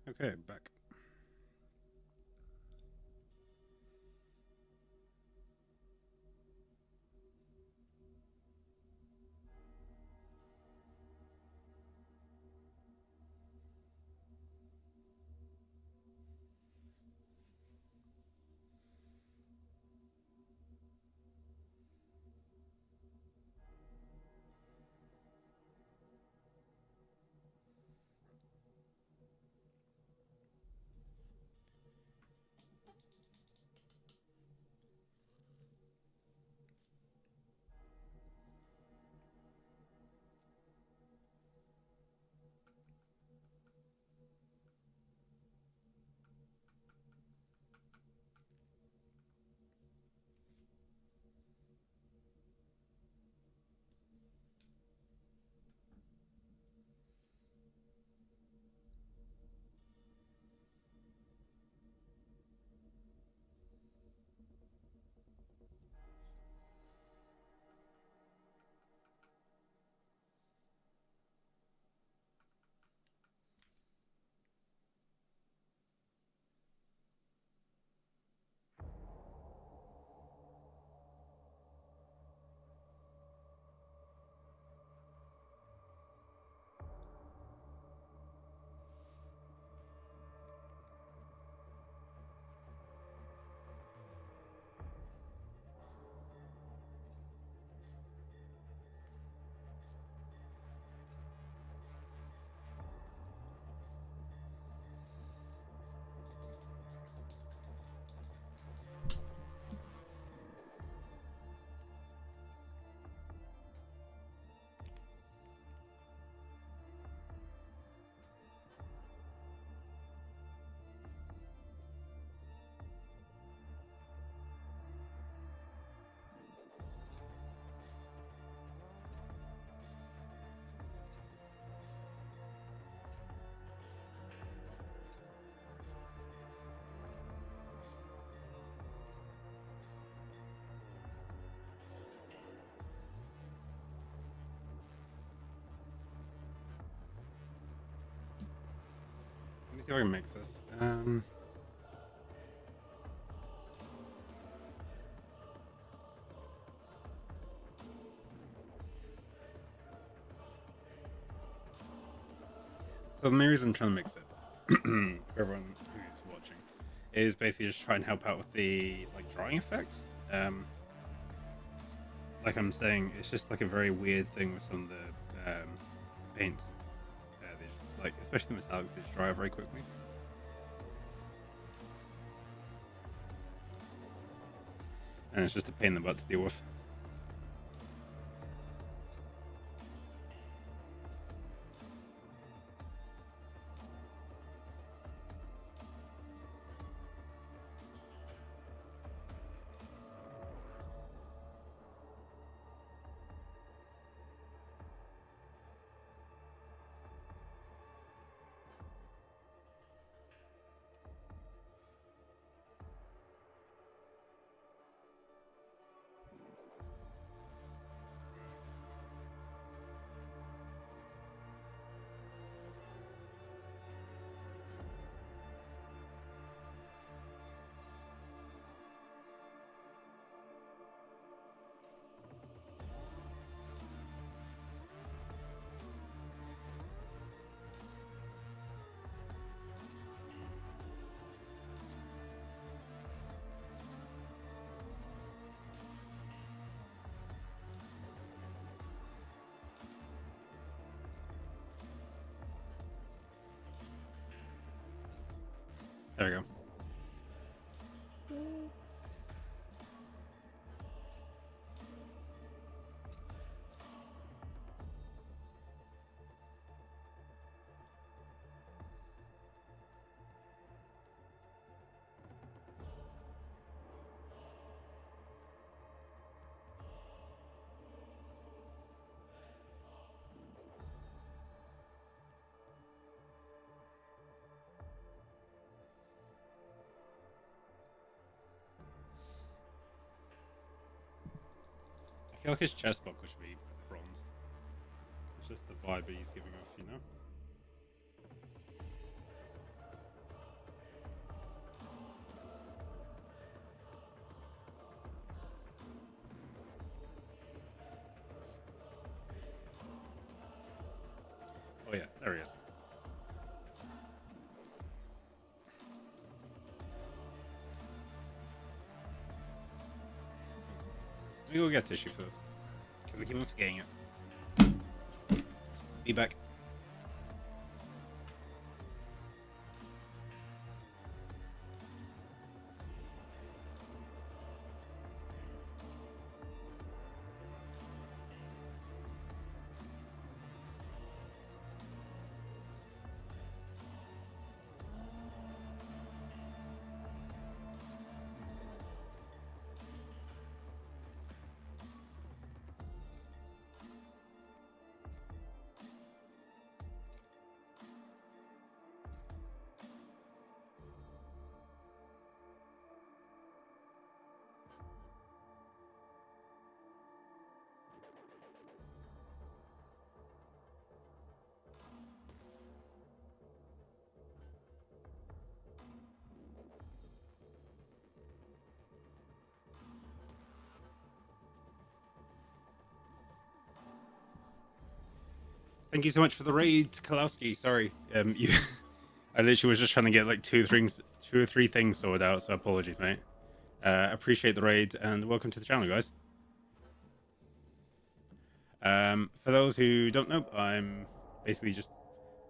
Okay, back. Let me see if I can mix this. So the main reason I'm trying to mix it, for everyone who's watching, is basically just try and help out with the like drying effect. Like I'm saying, it's just like a very weird thing with some of the paints. They just, like, especially the metallics, they just dry very quickly. And it's just a pain in the butt to deal with. There we go. I feel like his chest buckle should be bronze. It's just the vibe he's giving off, you know? Oh yeah, there he is. Let me go get tissue for this, because I keep on forgetting it. Be back. Thank you so much for the raid, Kalowski. Sorry, you. I literally was just trying to get like two or three things sorted out. So apologies, mate. Appreciate the raid and welcome to the channel, guys. For those who don't know, I'm basically just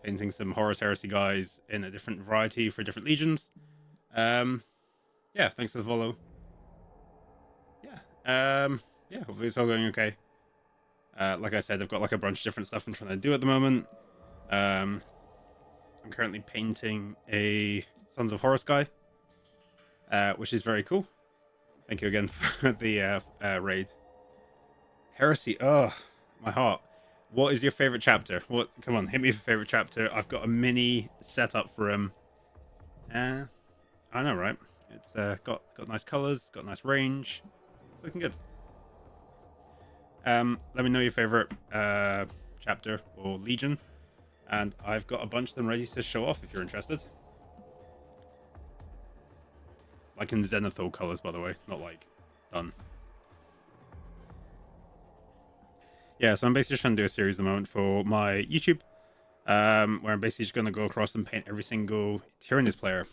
painting some Horus Heresy guys in a different variety for different legions. Yeah, thanks for the follow. Yeah, hopefully it's all going okay. Like I said, I've got like a bunch of different stuff I'm trying to do at the moment. I'm currently painting a Sons of Horus guy, which is very cool. Thank you again for the raid. Heresy, oh, my heart. What is your favorite chapter? What? Come on, hit me with your favorite chapter. I've got a mini setup for him. I know, right? It's got nice colors, got nice range. It's looking good. Let me know your favorite chapter or legion, and I've got a bunch of them ready to show off if you're interested. Like in Zenithal colors, by the way, not like done. Yeah, so I'm basically just trying to do a series at the moment for my YouTube. where I'm basically just gonna go across and paint every single Tyranids player.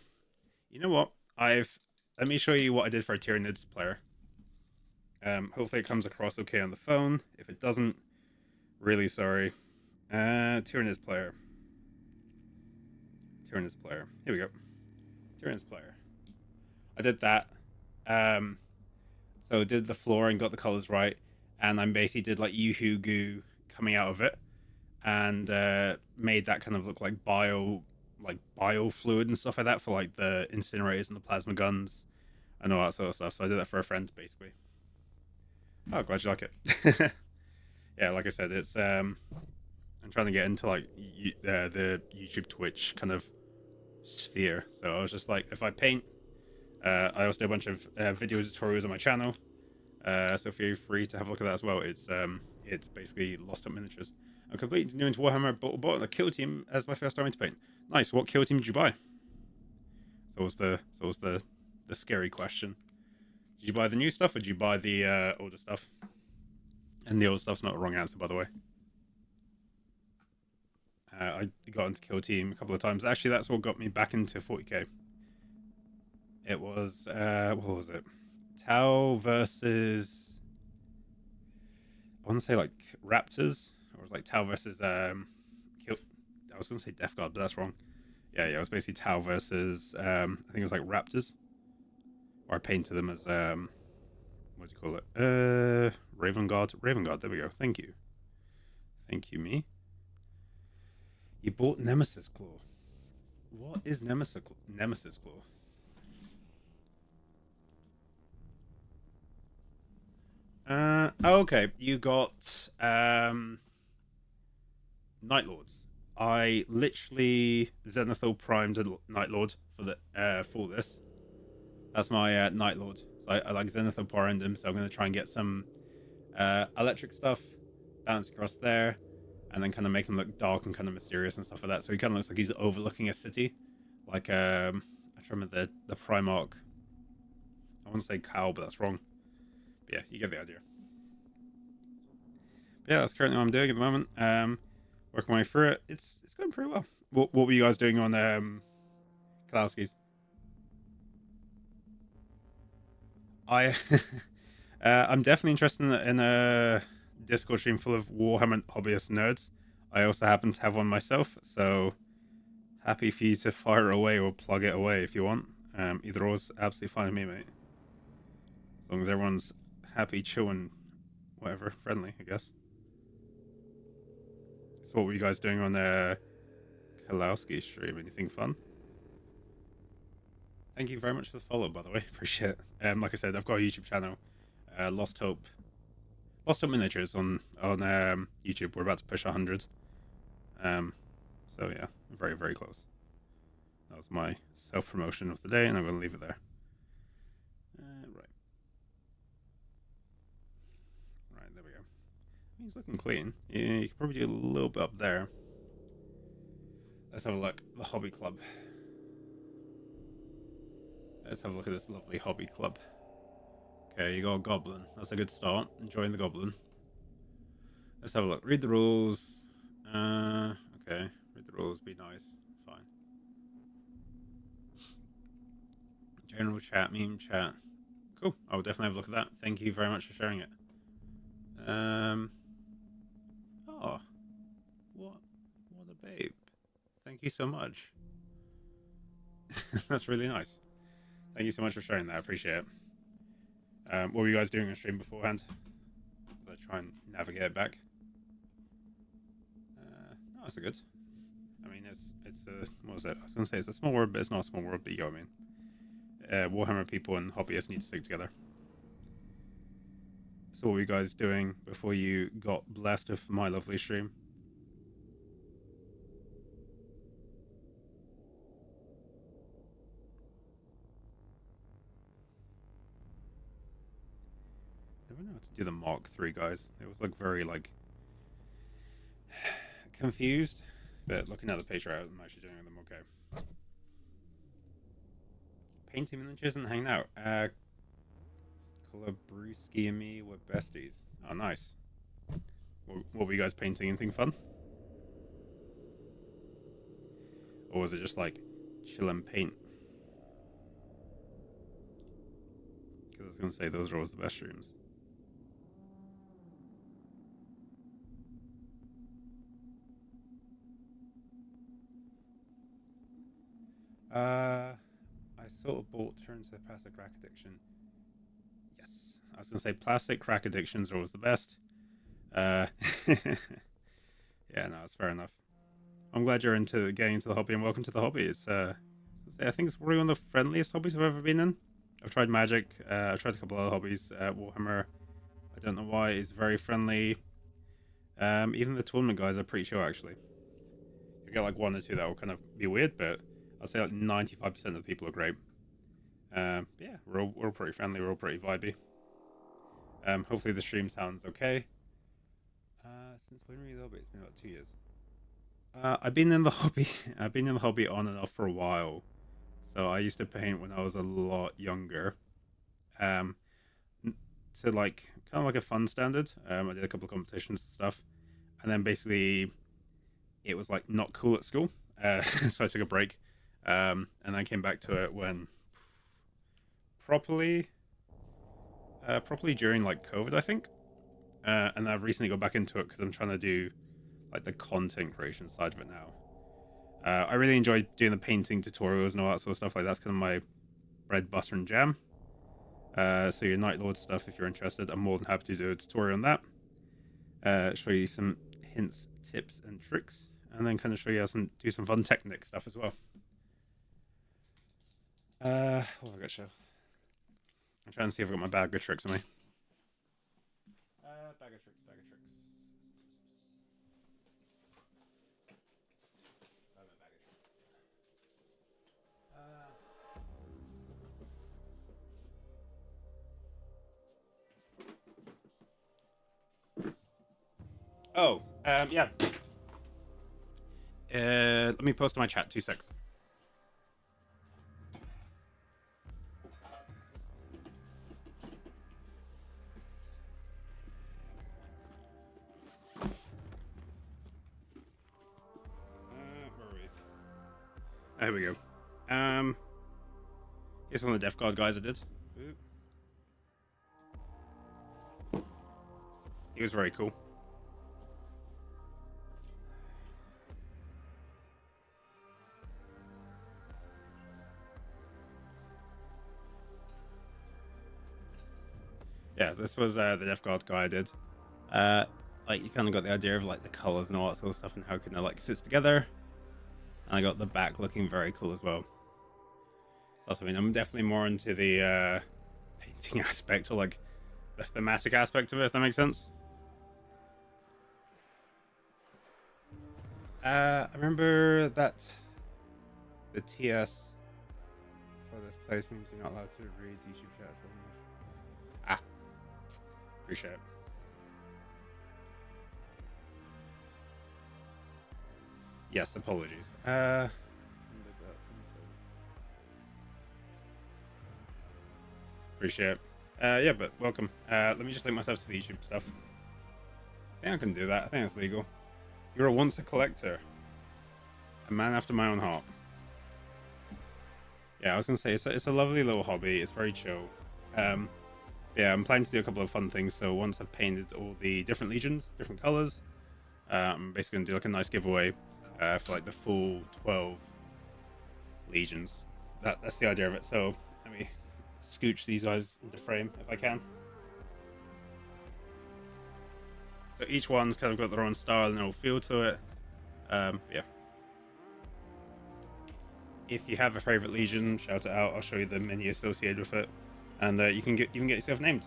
You know what? Let me show you what I did for a Tyranids player. Hopefully it comes across okay on the phone. If it doesn't, really sorry. Tyranids player. Tyranids player. Here we go. Tyranids player. I did that. Um, so did the floor and got the colors right, and I basically did like Yoo-hoo goo coming out of it, and made that kind of look like bio fluid and stuff like that for like the incinerators and the plasma guns and all that sort of stuff. So I did that for a friend basically. Oh, glad you like it. Yeah, like I said, it's I'm trying to get into like the YouTube Twitch kind of sphere. So I was just like, if I paint, I also do a bunch of video tutorials on my channel. So feel free to have a look at that as well. It's basically Lost Up Miniatures. I'm completely new into Warhammer, but bought a kill team as my first time to paint. Nice. What kill team did you buy? So was the scary question. Did you buy the new stuff or did you buy the older stuff? And the old stuff's not a wrong answer, by the way. I got into kill team a couple of times. Actually, that's what got me back into 40k. It was what was it? Tau versus I want to say like Raptors, or it was like Tau versus Kill. I was gonna say Death Guard, but that's wrong. Yeah, it was basically Tau versus I think it was like Raptors, or I painted them as what do you call it? Raven Guard. Raven Guard. There we go. Thank you. Thank you, me. You bought Nemesis Claw. What is Nemesis Claw? Okay. You got Night Lords. I literally Zenithal primed a Night Lord for this. That's my Night Lord. So I like Zenithal primed him. So I'm gonna try and get some electric stuff, bounce across there, and then kind of make him look dark and kind of mysterious and stuff like that. So he kind of looks like he's overlooking a city, like I remember the Primarch. I want to say cow, but that's wrong. But yeah, you get the idea. But yeah, that's currently what I'm doing at the moment. Working my way through it. It's going pretty well. What were you guys doing on Kalowski's? I I'm definitely interested in a Discord stream full of Warhammer hobbyist nerds. I also happen to have one myself, so happy for you to fire away or plug it away if you want. Either or is absolutely fine with me, mate. As long as everyone's happy, chill, and whatever, friendly, I guess. So, what were you guys doing on Kalowski stream? Anything fun? Thank you very much for the follow, by the way. Appreciate it. Like I said, I've got a YouTube channel, Lost Hope Miniatures on YouTube. We're about to push 100. So yeah, very very close. That was my self promotion of the day, and I'm going to leave it there. Right, there we go. He's looking clean. Yeah, you could probably do a little bit up there. Let's have a look. The Hobby Club. Let's have a look at this lovely Hobby Club. Okay, you got a Goblin. That's a good start. Enjoying the Goblin. Let's have a look. Read the rules. Okay. Read the rules. Be nice. Fine. General chat, meme chat. Cool. I will definitely have a look at that. Thank you very much for sharing it. Oh. What a babe. Thank you so much. That's really nice. Thank you so much for sharing that. I appreciate it. What were you guys doing on stream beforehand? As I try and navigate it back. No, that's a good. I mean, it's a what was it? I was gonna say it's a small world, but it's not a small world. But you know what I mean. Warhammer people and hobbyists need to stick together. So, what were you guys doing before you got blessed with my lovely stream? Never know how to do the Mark 3 guys. It was like very like confused, but looking at the page right, I'm actually doing them okay. Painting miniatures and hanging out. Brewski and me were besties. Oh, nice. What were you guys painting? Anything fun? or was it just like chill and paint? Because I was gonna say those are always the best streams. I sort of bought turn to the plastic crack addiction. Yes, I was gonna say plastic crack addictions are always the best. Uh, yeah, no, it's fair enough. I'm glad you're into getting into the hobby, and welcome to the hobby. I think it's probably one of the friendliest hobbies I've ever been in. I've tried Magic. I've tried a couple other hobbies. Warhammer, I don't know why, is very friendly. Even the tournament guys are pretty chill, actually. You get like one or two that will kind of be weird, but I'll say like 95% of the people are great. Yeah, we're all pretty friendly. We're all pretty vibey. Hopefully the stream sounds okay. Since when were you the hobby? It's been about 2 years. I've been in the hobby. I've been in the hobby on and off for a while. So I used to paint when I was a lot younger. To like kind of like a fun standard. I did a couple of competitions and stuff, and then basically it was like not cool at school. So I took a break, and I came back to it when properly during like COVID, I think. And I've recently got back into it because I'm trying to do like the content creation side of it now. I really enjoy doing the painting tutorials and all that sort of stuff. Like that's kind of my bread, butter, and jam. So your Night Lord stuff, if you're interested, I'm more than happy to do a tutorial on that. Show you some hints, tips, and tricks, and then kind of show you how to do some fun technique stuff as well. What have I got to show? I'm trying to see if I've got my bag of tricks on me. Bag of tricks. Yeah. Let me post in my chat. 2 secs. Where are we? There we go. Here's one of the Death Guard guys I did. He was very cool. Yeah, this was the Death Guard guy I did. Like you kind of got the idea of like the colors and all that sort of stuff and how it kind of like sits together. And I got the back looking very cool as well. That's what I mean. I'm definitely more into the painting aspect or like the thematic aspect of it, if that makes sense. I remember that the TS for this place means you're not allowed to read YouTube chats. Ah, appreciate it. Yes, apologies. Appreciate it. Yeah, but welcome. Let me just link myself to the YouTube stuff. I think I can do that. I think it's legal. You're a once a collector. A man after my own heart. Yeah, I was gonna say it's a lovely little hobby. It's very chill. Yeah, I'm planning to do a couple of fun things. So once I've painted all the different legions, different colors, I'm basically gonna do like a nice giveaway for like the full 12 legions. That's the idea of it. So let me scooch these guys into frame if I can. So each one's kind of got their own style and their own feel to it. Yeah. If you have a favorite legion, shout it out. I'll show you the mini associated with it, and you can get yourself named.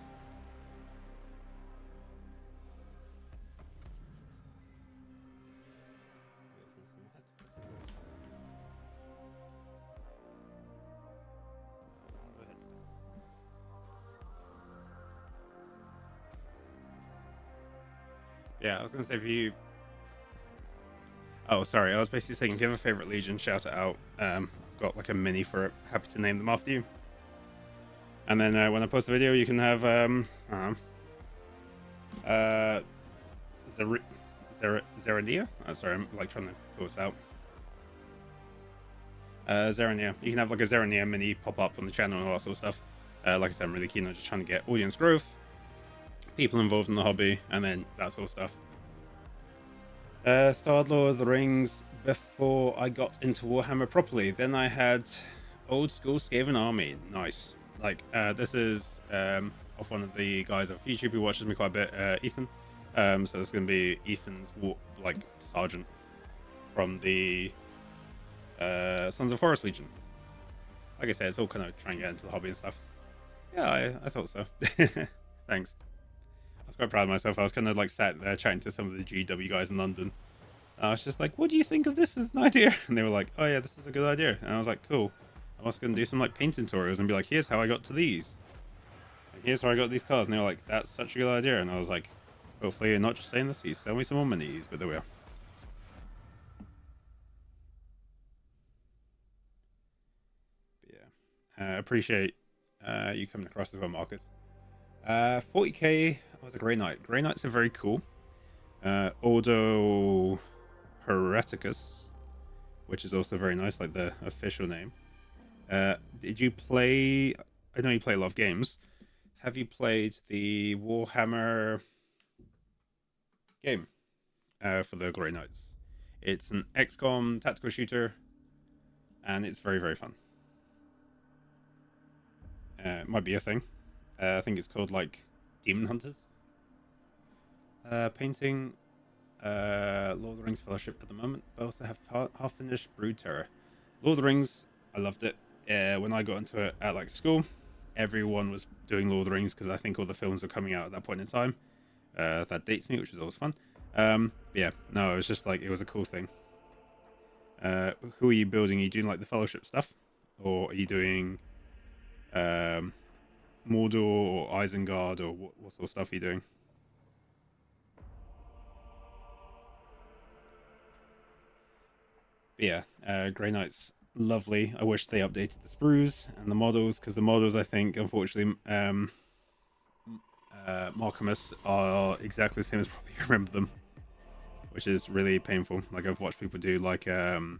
Yeah, I was gonna say if you. Oh, sorry. I was basically saying if you have a favorite legion, shout it out. I've got like a mini for it. Happy to name them after you. And then when I post the video, you can have Zerania. Oh, sorry, I'm like trying to sort this out. Zerania. You can have like a Zerania mini pop up on the channel and all that sort of stuff. Like I said, I'm really keen on just trying to get audience growth, people involved in the hobby, and then that sort of stuff. Started Lord of the Rings before I got into Warhammer properly. Then I had Old School Skaven Army. Nice. Like, this is of one of the guys on YouTube who watches me quite a bit, Ethan. So this is going to be Ethan's sergeant from the Sons of Horus Legion. Like I said, it's all kind of trying to get into the hobby and stuff. Yeah, I thought so. Thanks. I was quite proud of myself. I was kind of like sat there chatting to some of the GW guys in London. I was just like, what do you think of this as an idea? And they were like, oh yeah, this is a good idea. And I was like, cool. I'm also going to do some like painting tutorials and be like, here's how I got to these. And here's how I got these cars. And they were like, that's such a good idea. And I was like, hopefully you're not just saying this, you sell me some more minis. But there we are. But yeah, I appreciate you coming across as well, Marcus. 40k was a Grey Knight. Grey Knights are very cool. Ordo Hereticus, which is also very nice, like the official name. Did you play? I know you play a lot of games. Have you played the Warhammer game for the Grey Knights? It's an XCOM tactical shooter, and it's very, very fun. It might be a thing. I think it's called like Demon Hunters. Painting Lord of the Rings Fellowship at the moment, but I also have half finished Brood Terror. Lord of the Rings, I loved it. When I got into it at like school, everyone was doing Lord of the Rings because I think all the films were coming out at that point in time. That dates me, which is always fun. Yeah, no, it was just like, it was a cool thing. Who are you building? Are you doing like the Fellowship stuff? Or are you doing Mordor or Isengard, or what sort of stuff are you doing? But yeah, Grey Knight's lovely. I wish they updated the sprues and the models, because the models, I think, unfortunately, Markhamus are exactly the same as probably you remember them, which is really painful. Like, I've watched people do like Primaris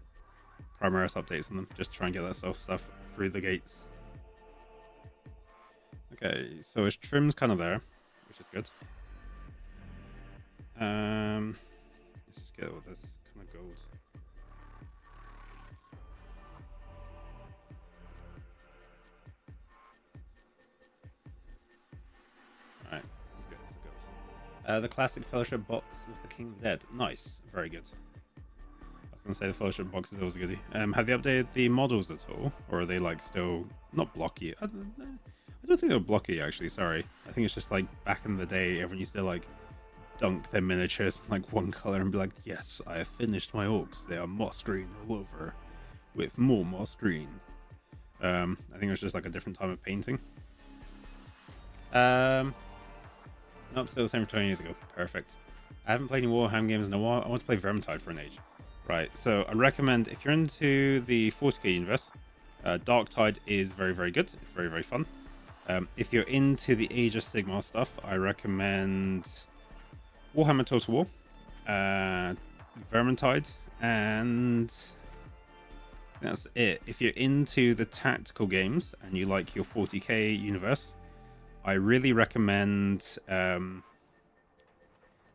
updates on them, just try and get that stuff through the gates. Okay, so his trim's kind of there, which is good. Let's just get all this kind of gold. Alright, let's get this gold. The classic Fellowship box with the King of the Dead. Nice, very good. I was going to say the Fellowship box is always a goodie. Have they updated the models at all? Or are they like still not blocky? I don't think they're blocky, actually, sorry. I think it's just like back in the day, everyone used to like dunk their miniatures in like one color and be like, yes, I have finished my orcs. They are moss green all over with more moss green. I think it was just like a different time of painting. Nope, still the same for 20 years ago. Perfect. I haven't played any Warhammer games in a while. I want to play Vermintide for an age. Right, so I recommend, if you're into the 40k universe, Darktide is very, very good. It's very, very fun. If you're into the Age of Sigmar stuff, I recommend Warhammer Total War, Vermintide, and that's it. If you're into the tactical games and you like your 40k universe, I really recommend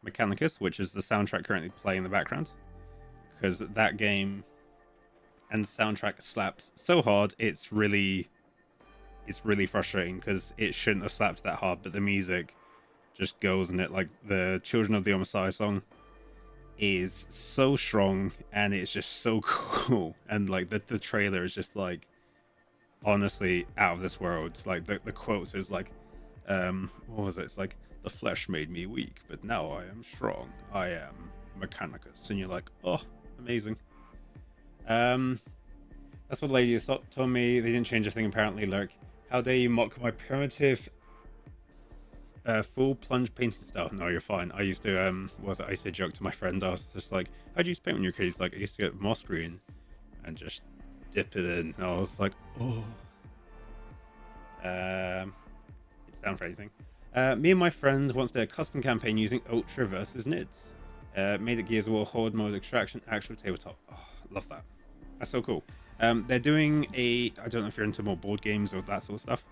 Mechanicus, which is the soundtrack currently playing in the background, because that game and soundtrack slaps so hard, it's really frustrating, because it shouldn't have slapped that hard, but the music just goes in it. Like, the Children of the Omissai song is so strong, and it's just so cool. And like the trailer is just like, honestly, out of this world. Like the quotes is like, what was it? It's like, the flesh made me weak, but now I am strong. I am Mechanicus. And you're like, oh, amazing. That's what Lady told me. They didn't change a thing, apparently. Lurk, how dare you mock my primitive full plunge painting style? No, you're fine. I used to I used to joke to my friend. I was just like, how do you paint when you're a kid? He's like, I used to get moss green and just dip it in. And I was like, oh. It's down for anything. Me and my friend once did a custom campaign using Ultra versus Nids. Made it Gears of War Horde mode extraction, actual tabletop. Oh, love that. That's so cool. They're doing I don't know if you're into more board games or that sort of stuff.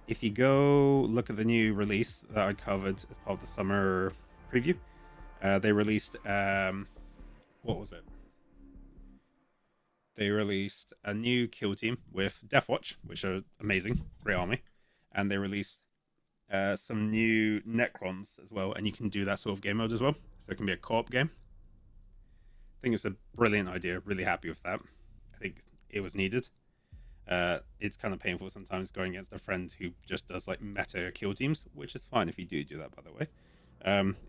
If you go look at the new release that I covered as part of the summer preview, they released what was it? They released a new kill team with Deathwatch, which are amazing, great army, and they released some new Necrons as well, and you can do that sort of game mode as well. So it can be a co-op game. I think it's a brilliant idea. Really happy with that. I think it was needed. It's kind of painful sometimes going against a friend who just does like meta kill teams, which is fine if you do that, by the way.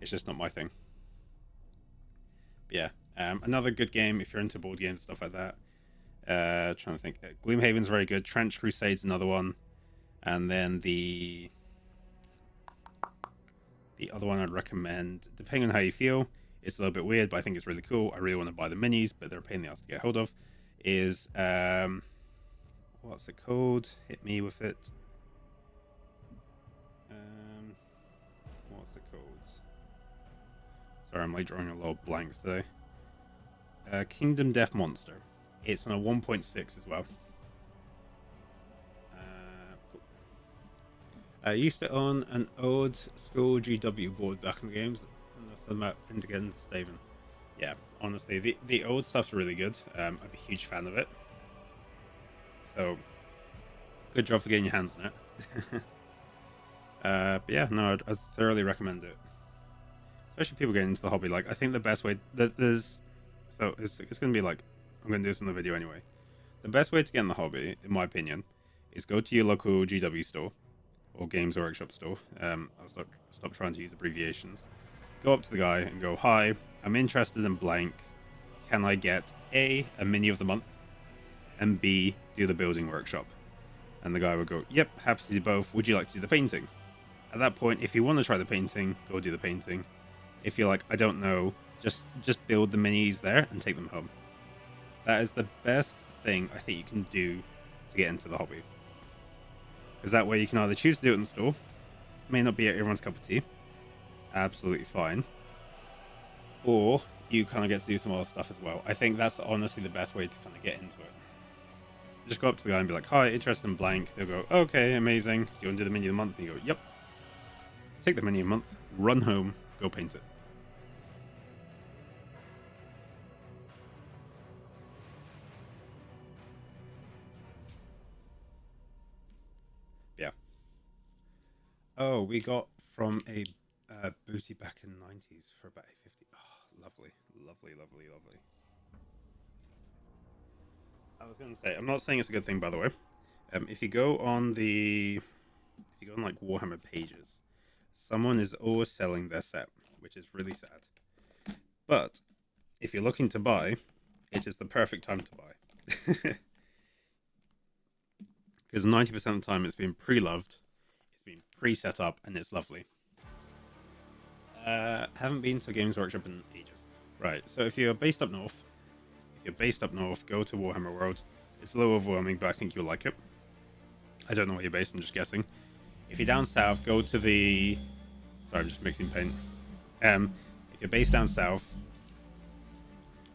It's just not my thing. But yeah, another good game if you're into board games, stuff like that. Trying to think. Gloomhaven's very good. Trench Crusade's another one. And then the other one I'd recommend, depending on how you feel, it's a little bit weird, but I think it's really cool. I really want to buy the minis, but they're a pain in the ass to get hold of. Is what's it called? Hit me with it. What's it called? Sorry, I'm like drawing a lot of blanks today. Kingdom Death Monster. It's on a 1.6 as well. Cool. I used to own an old school GW board back in the games, and that's the map against Staven. Yeah, honestly, the old stuff's really good. I'm a huge fan of it. So, good job for getting your hands on it. But yeah, no, I'd thoroughly recommend it. Especially people getting into the hobby. Like, I think the best way there's so it's going to be like, I'm going to do this in the video anyway. The best way to get in the hobby, in my opinion, is go to your local GW store or Games Workshop store. I'll stop trying to use abbreviations. Go up to the guy and go, "Hi, I'm interested in blank. Can I get a mini of the month, and B, do the building workshop?" And the guy would go, "Yep, happy to do both. Would you like to do the painting?" At that point, if you want to try the painting, go do the painting. If you're like, "I don't know," just build the minis there and take them home. That is the best thing I think you can do to get into the hobby. Because that way you can either choose to do it in the store, may not be everyone's cup of tea, absolutely fine, or you kind of get to do some other stuff as well. I think that's honestly the best way to kind of get into it. Just go up to the guy and be like, "Hi, interested in blank." They'll go, "Okay, amazing. Do you want to do the mini of the month?" And you go, "Yep." Take the mini of the month, run home, go paint it. Yeah. Oh, we got from a booty back in the 90s for about 850. Oh, lovely, lovely, lovely, lovely. I was going to say, I'm not saying it's a good thing, by the way. If you go on like Warhammer pages, someone is always selling their set, which is really sad. But if you're looking to buy, it is the perfect time to buy. Because 90% of the time it's been pre-loved, it's been pre-set up, and it's lovely. Haven't been to Games Workshop in ages. Right, so if you're based up north, go to Warhammer World. It's a little overwhelming, but I think you'll like it. I don't know where you're based, I'm just guessing. If you're down south, go to the... Sorry, I'm just mixing paint. If you're based down south,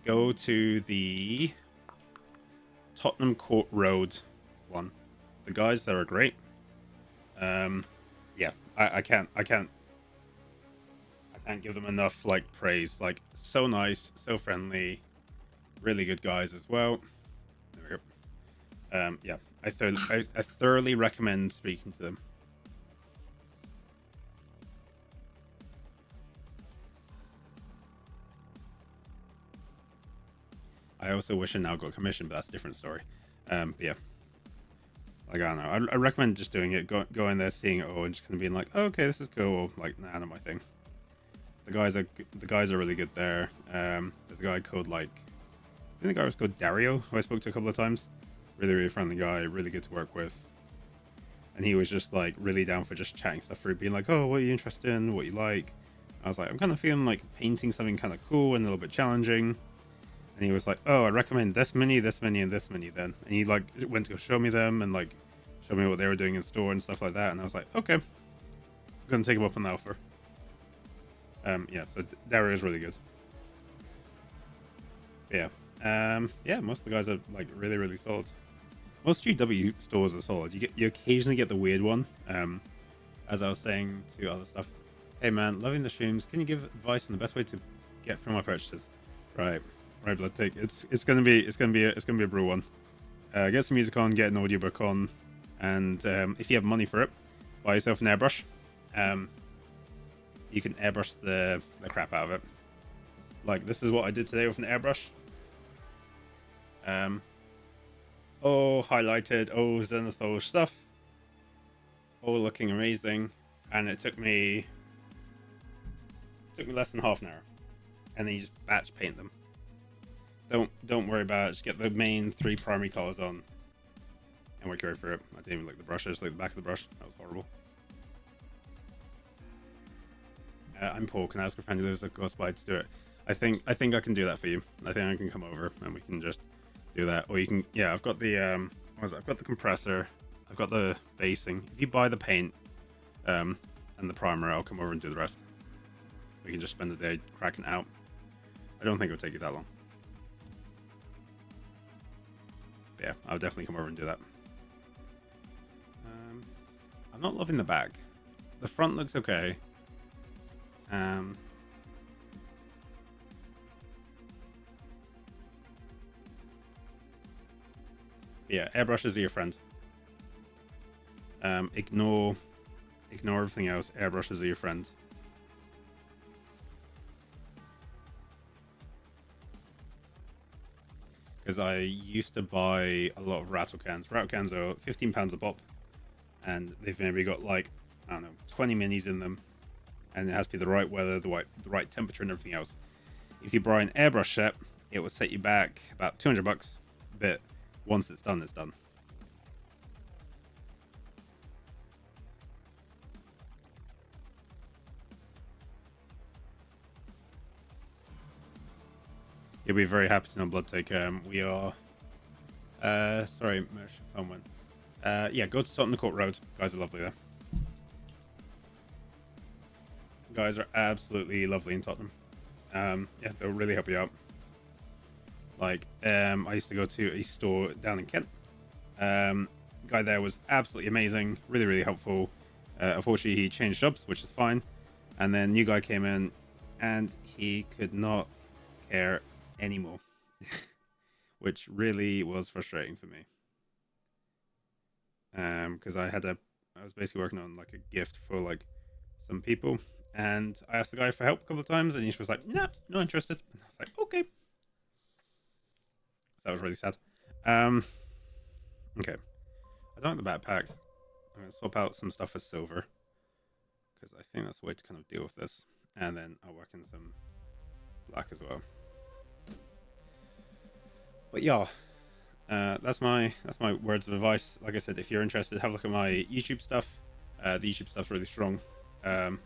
go to the Tottenham Court Road one. The guys there are great. Yeah, I can't give them enough like praise. Like, so nice, so friendly, really good guys as well. There we go. Yeah, I thoroughly recommend speaking to them. I also wish I now got commissioned, but that's a different story. But yeah, like, I don't know. I recommend just doing it, go in there, seeing it all, and just kind of being like, oh, okay, this is cool. Like, nah, not my thing. The guys are really good there. There's a guy called I think the guy was called Dario, who I spoke to a couple of times. Really, really friendly guy, really good to work with. And he was just like really down for just chatting stuff through, being like, oh, what are you interested in? What you like? I was like, I'm kind of feeling like painting something kind of cool and a little bit challenging. And he was like, oh, I recommend this mini, and this mini then. And he like went to go show me them and like show me what they were doing in store and stuff like that. And I was like, okay, I'm gonna take him up on the offer. Yeah, so Dario is really good. But yeah, Yeah, most of the guys are like really, really solid. Most GW stores are solid. You occasionally get the weird one. As I was saying to other stuff, hey man, loving the streams. Can you give advice on the best way to get through my purchases? Right, Blood Take. It's gonna be a brutal one. Get some music on, get an audiobook on, and if you have money for it, buy yourself an airbrush. You can airbrush the crap out of it. Like this is what I did today with an airbrush. All highlighted, all zenithal stuff, all looking amazing, and it took me less than half an hour, and then you just batch paint them. Don't worry about it. Just get the main 3 primary colors on, and work your way through it. I didn't even like the brush. I just like the back of the brush. That was horrible. I'm Paul. Can I ask a friend who lives at Ghost Blade to do it? I think I can do that for you. I think I can come over and we can just do that. Or you can, yeah, I've got the I've got the compressor, I've got the basing. If you buy the paint and the primer, I'll come over and do the rest. We can just spend the day cracking it out. I don't think it would take you that long. But yeah, I'll definitely come over and do that. I'm not loving the back. The front looks okay. Yeah, airbrushes are your friend. Ignore everything else. Airbrushes are your friend. Because I used to buy a lot of rattle cans. Rattle cans are £15 a pop, and they've maybe got like, I don't know, 20 minis in them, and it has to be the right weather, the right temperature, and everything else. If you buy an airbrush set, it will set you back about $200, but once it's done, it's done. You'll be very happy to know, Bloodtake. We are. Sorry, phone went. Yeah, go to Tottenham Court Road. Guys are lovely there. Guys are absolutely lovely in Tottenham. Yeah, they'll really help you out. Like, I used to go to a store down in Kent. Guy there was absolutely amazing, really, really helpful. Unfortunately, he changed jobs, which is fine. And then new guy came in, and he could not care anymore, which really was frustrating for me. Because I was basically working on like a gift for like some people, and I asked the guy for help a couple of times, and he was like, "No, not interested." And I was like, "Okay." So that was really sad. Okay. I don't like the backpack. I'm gonna swap out some stuff for silver, because I think that's the way to kind of deal with this. And then I'll work in some black as well. But yeah, that's my words of advice. Like I said, if you're interested, have a look at my YouTube stuff. The YouTube stuff's really strong. In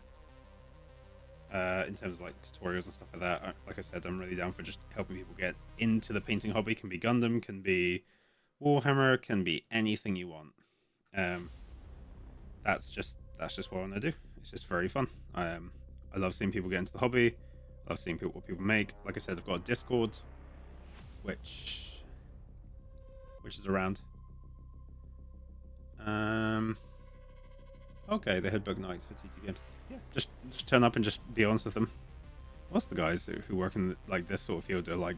terms of like tutorials and stuff like that. Like I said, I'm really down for just helping people get into the painting hobby. Can be Gundam, can be Warhammer, can be anything you want. That's just what I want to do. It's just very fun. I love seeing people get into the hobby. I love seeing what people make. Like I said, I've got a Discord, which is around. Okay, they had bug nights for TT games. Yeah, just turn up and just be honest with them. Most of the guys who work in like this sort of field are like,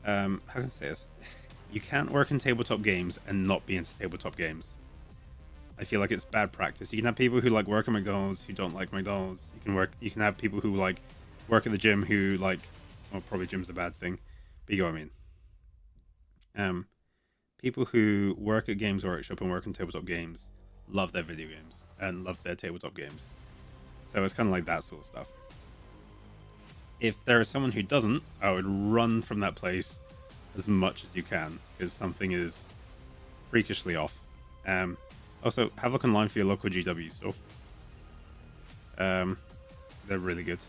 how can I say this? You can't work in tabletop games and not be into tabletop games. I feel like it's bad practice. You can have people who like work at McDonald's who don't like McDonald's. You can have people who like work at the gym who like, well, probably gym's a bad thing, but you know what I mean. People who work at Games Workshop and work in tabletop games love their video games and love their tabletop games. So it's kind of like that sort of stuff. If there is someone who doesn't, I would run from that place as much as you can, because something is freakishly off. Also, have a look online for your local GW store. They're really good.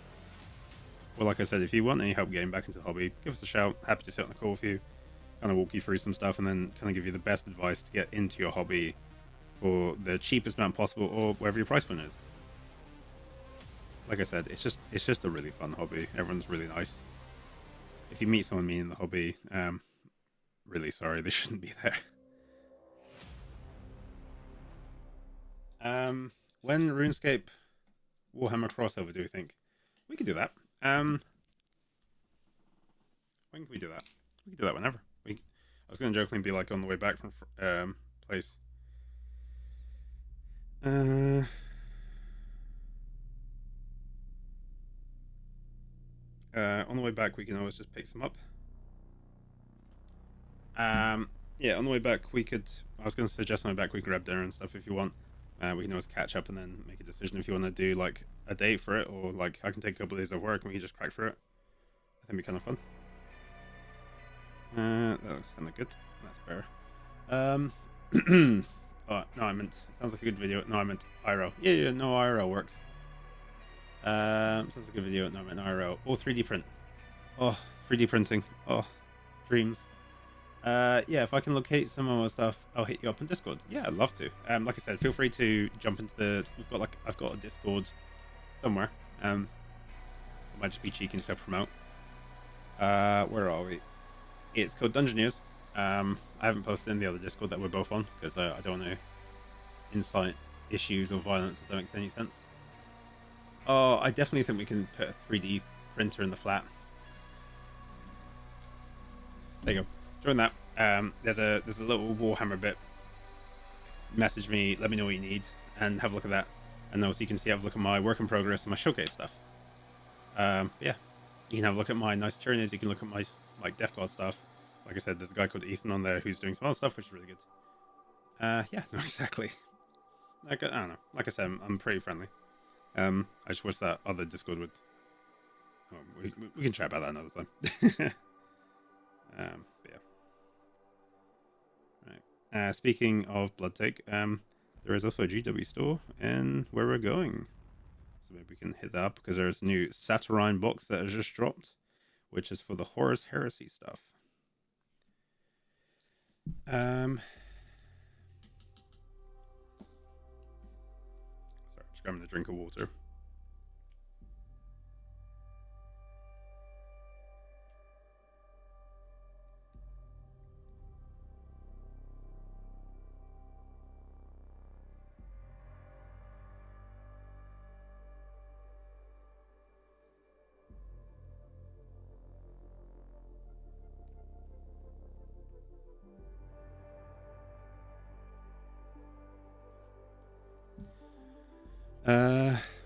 Well, like I said, if you want any help getting back into the hobby, give us a shout. Happy to sit on the call with you, kind of walk you through some stuff, and then kind of give you the best advice to get into your hobby for the cheapest amount possible, or wherever your price point is. Like I said, it's just a really fun hobby. Everyone's really nice. if you meet someone me in the hobby, really sorry, they shouldn't be there. When RuneScape Warhammer crossover, do you think we could do that? When can we do that? We can do that whenever. I was going to jokingly be like on the way back from place. On the way back, we can always just pick some up. Yeah, on the way back, we could. I was going to suggest on the way back we could grab dinner and stuff if you want. We can always catch up and then make a decision if you want to do like a date for it, or like I can take a couple of days of work and we can just crack through it. I think it'd be kind of fun. That looks kind of good. That's better. Oh no, I meant. It sounds like a good video. No, I meant IRL. Yeah, no, IRL works. Sounds like a good video. No, I meant IRL. Oh, 3D print. Oh, 3D printing. Oh, dreams. Yeah, if I can locate some of my stuff, I'll hit you up on Discord. Yeah, I'd love to. Like I said, feel free to jump into the. I've got a Discord somewhere. I might just be cheeky and self-promote. Where are we? It's called Dungeoneers. I haven't posted in the other Discord that we're both on because I don't want to incite issues or violence, if that makes any sense. Oh, I definitely think we can put a 3D printer in the flat. There you go. Join that. There's a little Warhammer bit. Message me, let me know what you need, and have a look at that. And also you can have a look at my work in progress and my showcase stuff. Yeah, you can have a look at my nice Tyranids. You can look at my like Death Guard stuff. Like I said, there's a guy called Ethan on there who's doing some other stuff, which is really good. Yeah, no, exactly. Like, I don't know. Like I said, I'm pretty friendly. I just wish that other Discord would. Oh, we can chat about that another time. But yeah. Right. Speaking of Bloodtake, there is also a GW store in where we're going. So maybe we can hit that up because there's a new Saturnine box that has just dropped, which is for the Horus Heresy stuff. Sorry, just grabbing a drink of water.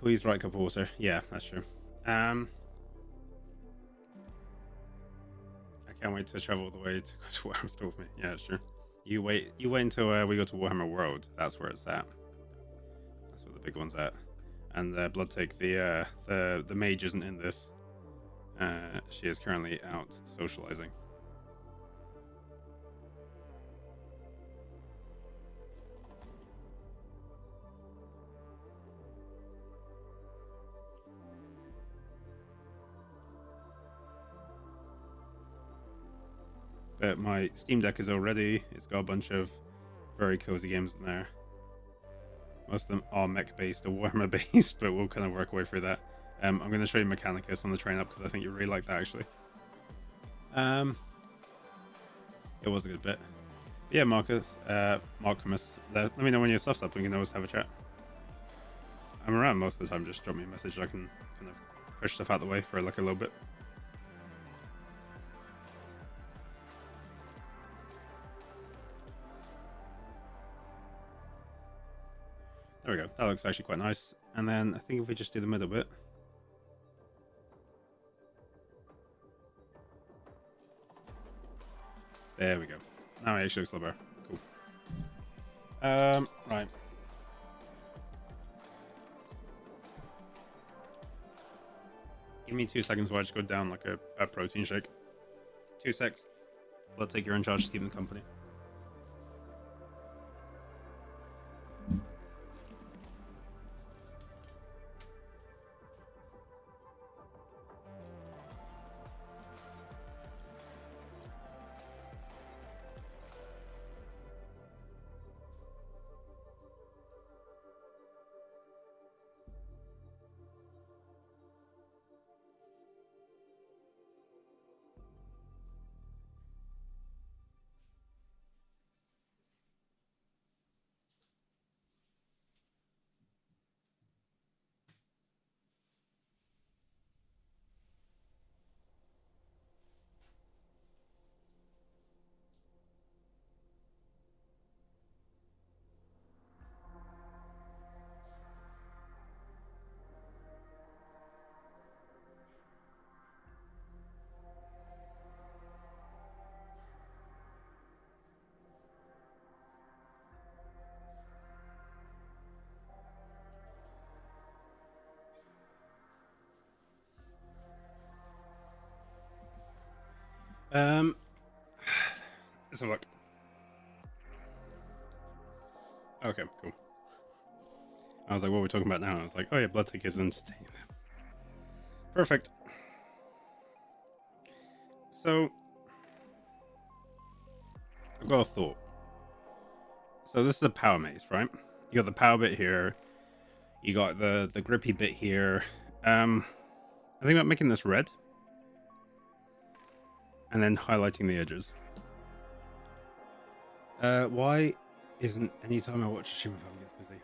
Please write a cup of water. Yeah, that's true. I can't wait to travel all the way to go to Warhammer Store with me. Yeah, that's true. You wait until we go to Warhammer World. That's where it's at. That's where the big one's at. And Bloodtake, the mage isn't in this. She is currently out socializing. But my Steam Deck is all ready. It's got a bunch of very cozy games in there. Most of them are mech based or Warhammer based, but we'll kind of work our way through that. I'm going to show you Mechanicus on the train up because I think you really like that actually. It was a good bit. But yeah, Marcus, Marcus, let me know when your stuff's up. We can always have a chat. I'm around most of the time. Just drop me a message. I can kind of push stuff out the way for like a little bit. There we go. That looks actually quite nice. And then I think if we just do the middle bit. There we go. Now it actually looks a little better. Cool. Right. Give me 2 seconds while I just go down like a protein shake. 2 secs. Let's take your in charge to keep them company. Um, let's have a look. Okay, cool. I was like, what are we talking about now? I was like, oh yeah, Bloodtake is entertaining. Perfect. So, I've got a thought. So this is a power mace, right? You got the power bit here. You got the grippy bit here. I think about making this red. And then highlighting the edges. Why isn't any time I watch a stream if gets busy?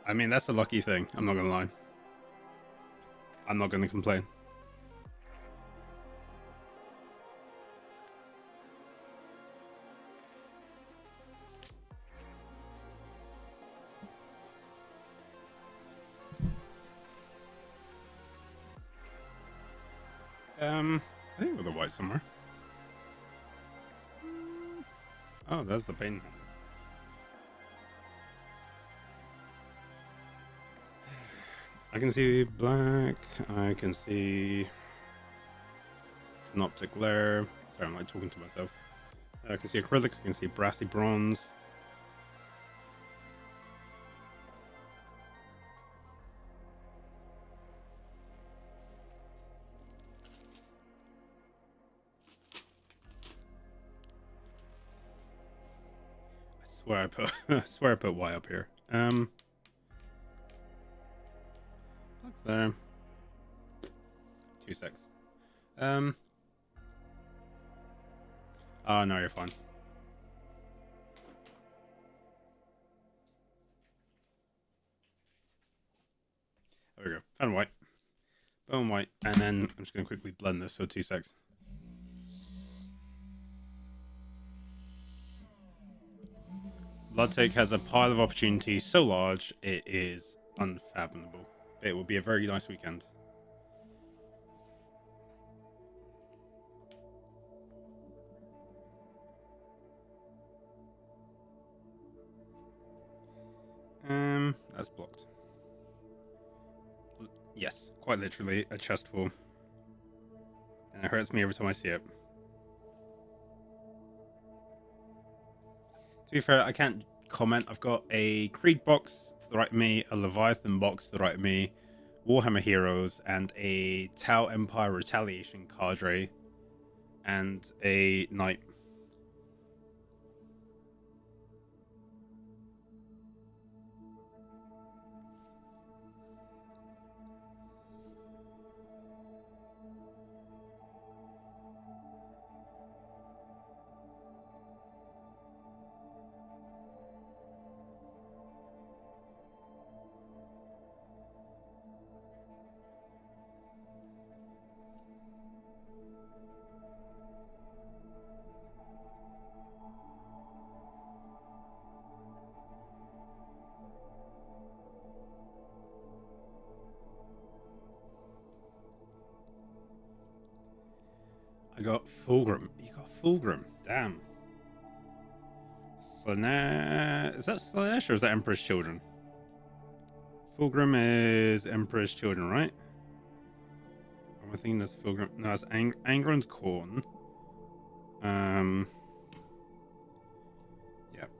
I mean, that's a lucky thing. I'm not gonna lie. I'm not gonna complain. I think with the white somewhere. Oh, that's the paint. I can see black. I can see an optic glare. Sorry, I'm like talking to myself. I can see acrylic. I can see brassy bronze. I swear I put Y up here. Black's there. 2 secs. Oh no, you're fine. There we go. Found white. Bone white. And then I'm just gonna quickly blend this, so 2 secs. Bloodtake has a pile of opportunities so large it is unfathomable. It will be a very nice weekend. That's blocked. Yes, quite literally a chest full. And it hurts me every time I see it. To be fair, I can't comment. I've got a Creed box to the right of me, a Leviathan box to the right of me, Warhammer Heroes, and a Tau Empire Retaliation cadre, and a Knight. I got Fulgrim. You got Fulgrim. Damn. Slanesh. Is that Slanesh or is that Emperor's Children? Fulgrim is Emperor's Children, right? Am I thinking that's Fulgrim? No, it's Angron's Corn. Yep.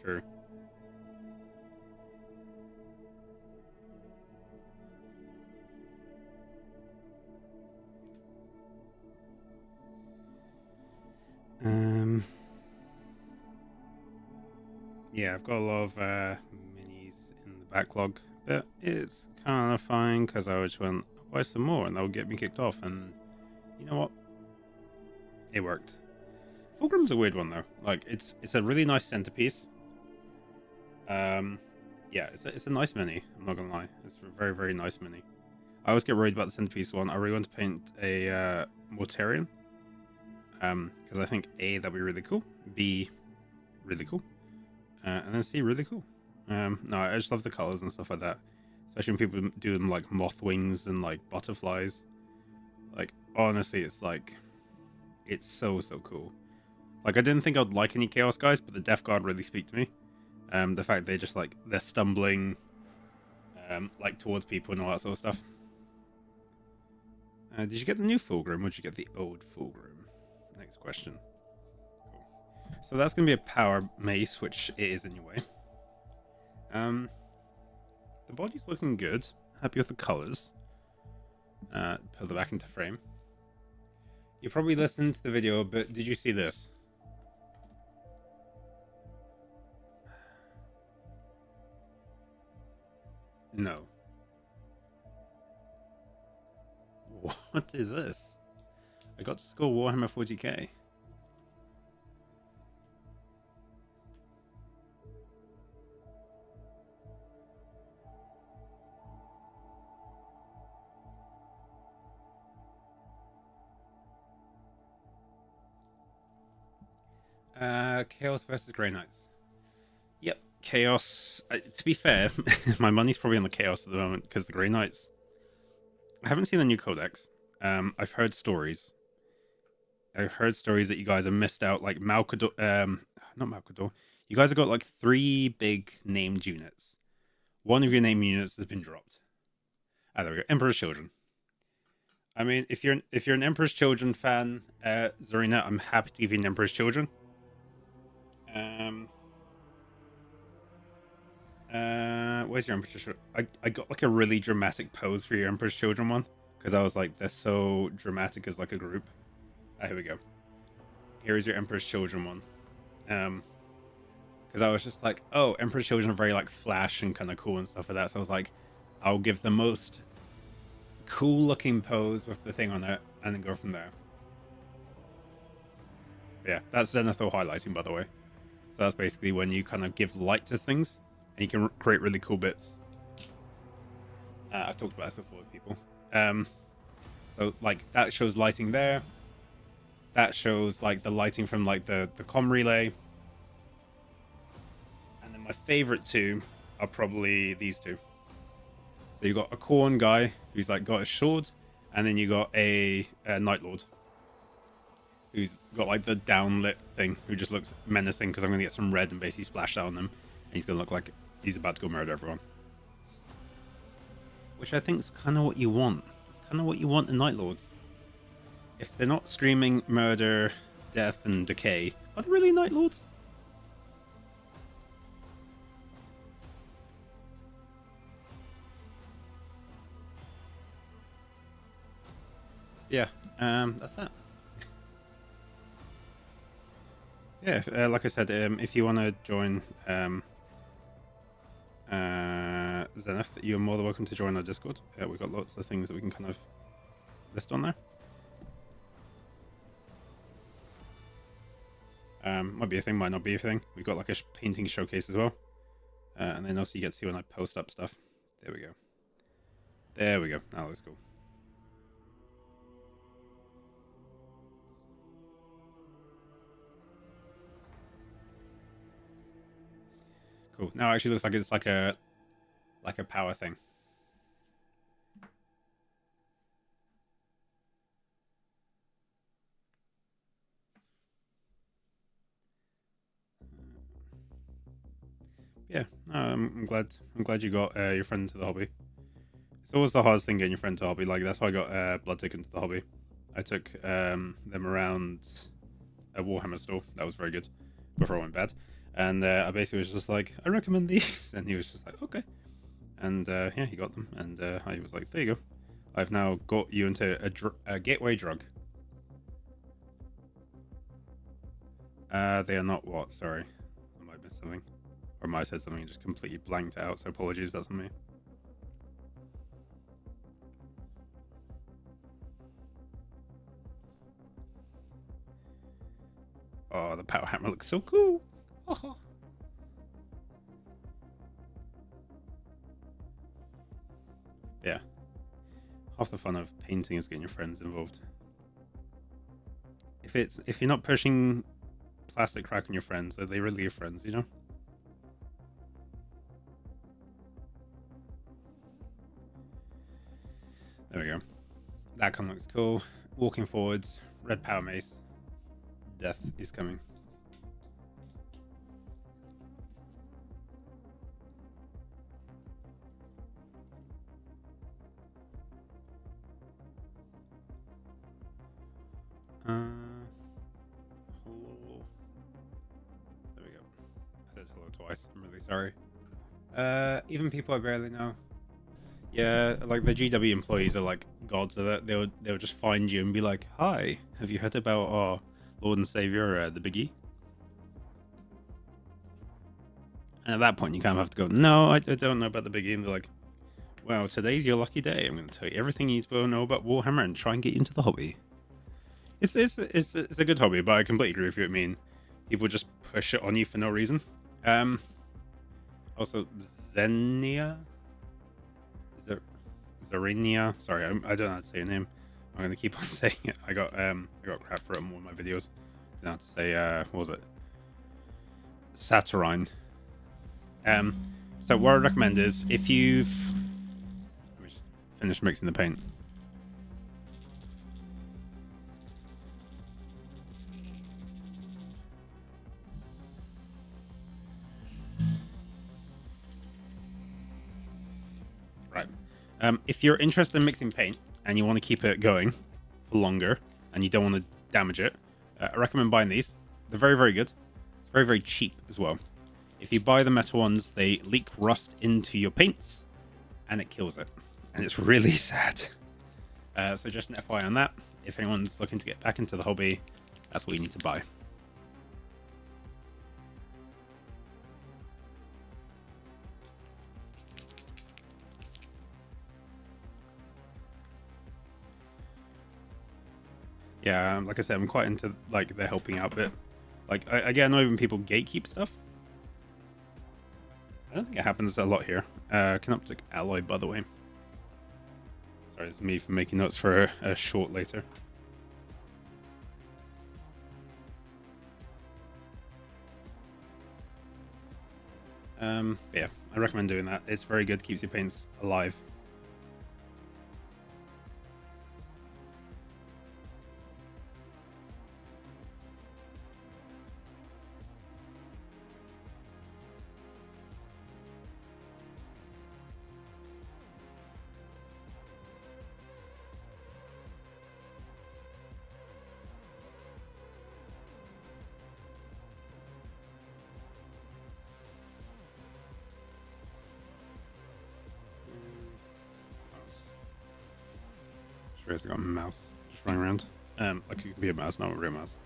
Sure. Yeah, I've got a lot of minis in the backlog, but it's kind of fine because I just went buy some more and that would get me kicked off, and you know what? It worked. Fulgrim's a weird one though. Like it's a really nice centerpiece. Yeah, it's a nice mini. I'm not gonna lie, it's a very very nice mini. I always get worried about the centerpiece one. I really want to paint a Mortarion, because I think A, that'd be really cool. B, really cool. And then C, really cool. No, I just love the colors and stuff like that. Especially when people do them like moth wings and like butterflies. Like honestly, it's It's so cool. Like, I didn't think I'd like any Chaos guys, but the Death Guard really speak to me. The fact they just, like, they're stumbling, like, towards people and all that sort of stuff. Did you get the new Fulgrim, or did you get the old Fulgrim? Next question. Cool. So that's going to be a power mace, which it is anyway. The body's looking good. Happy with the colors. Put it back into frame. You probably listened to the video, but did you see this? No. What is this? I got to score Warhammer 40k. Chaos versus Grey Knights. Yep, Chaos. To be fair, my money's probably on the Chaos at the moment because the Grey Knights. I haven't seen the new Codex. I've heard stories. I've heard stories that you guys have missed out, like Malcador. Not Malcador. You guys have got like 3 big named units. One of your named units has been dropped. Ah, there we go. Emperor's Children. I mean, if you're an Emperor's Children fan, Zarina, I'm happy to give you an Emperor's Children. Where's your Emperor's Children? I got like a really dramatic pose for your Emperor's Children one because I was like, they're so dramatic as like a group. Here we go. Here is your Emperor's Children one. Because I was just like, oh, Emperor's Children are very like flash and kind of cool and stuff like that. So I was like, I'll give the most cool looking pose with the thing on it and then go from there. Yeah, that's Zenithal highlighting, by the way. So that's basically when you kind of give light to things and you can create really cool bits. I've talked about this before with people. So like that shows lighting there. That shows like the lighting from like the comm relay. And then my favorite 2 are probably these 2. So you got a Khorne guy who's like got a sword, and then you got a Night Lord who's got like the downlit thing, who just looks menacing because I'm gonna get some red and basically splash that on him, and he's gonna look like he's about to go murder everyone. Which I think is kind of what you want. It's kind of what you want in Night Lords. If they're not screaming murder, death, and decay, are they really Night Lords? Yeah, that's that. Yeah, like I said, if you want to join Zenith, you're more than welcome to join our Discord. We've got lots of things that we can kind of list on there. Might be a thing, might not be a thing. We've got like a painting showcase as well. And then also you get to see when I post up stuff. There we go. There we go. That looks cool. Cool. Now it actually looks like it's like a power thing. Yeah, I'm glad you got your friend into the hobby. It's always the hardest thing getting your friend to hobby. Like that's why I got Bloodtick into the hobby. I took them around a Warhammer store. That was very good before I went bad. And I basically was just like, I recommend these, and he was just like, okay. And yeah, he got them, and I was like, there you go. I've now got you into a gateway drug. They are not what? Sorry, I might miss something. Or I might have said something and just completely blanked out, so apologies, that's on me. Oh, the power hammer looks so cool. Oh. Yeah. Half the fun of painting is getting your friends involved. If you're not pushing plastic crack on your friends, are they really your friends, you know? There we go. That kind of looks cool. Walking forwards, red power mace. death is coming. Hello. There we go. I said hello twice. I'm really sorry. Even people I barely know. Yeah, like the GW employees are like gods of it. They'll just find you and be like, "Hi, have you heard about our Lord and Savior, the Biggie?" And at that point, you kind of have to go, "No, I don't know about the Biggie." And they're like, "Well, today's your lucky day. I'm going to tell you everything you need to know about Warhammer and try and get you into the hobby." It's a good hobby, but I completely agree with you. I mean, people just push it on you for no reason. Also, Xenia. Zarinia. Sorry, I don't know how to say your name. I'm gonna keep on saying it. I got crap for it in one of my videos. I don't know how to say what was it? Saturnine. So what I recommend is if you've let me just finish mixing the paint. Right. If you're interested in mixing paint and you want to keep it going for longer and you don't want to damage it, I recommend buying these. They're very, very good. It's very, very cheap as well. If you buy the metal ones, they leak rust into your paints and it kills it. And it's really sad. So just an FYI on that. If anyone's looking to get back into the hobby, that's what you need to buy. Yeah, like I said, I'm quite into like the helping out bit. Like I get annoyed when people gatekeep stuff. I don't think it happens a lot here. Canoptic alloy, by the way. Sorry, it's me for making notes for a short later. Yeah, I recommend doing that. It's very good, keeps your paints alive. Just got a mouse just running around. Like it could be a mouse, not a real mouse.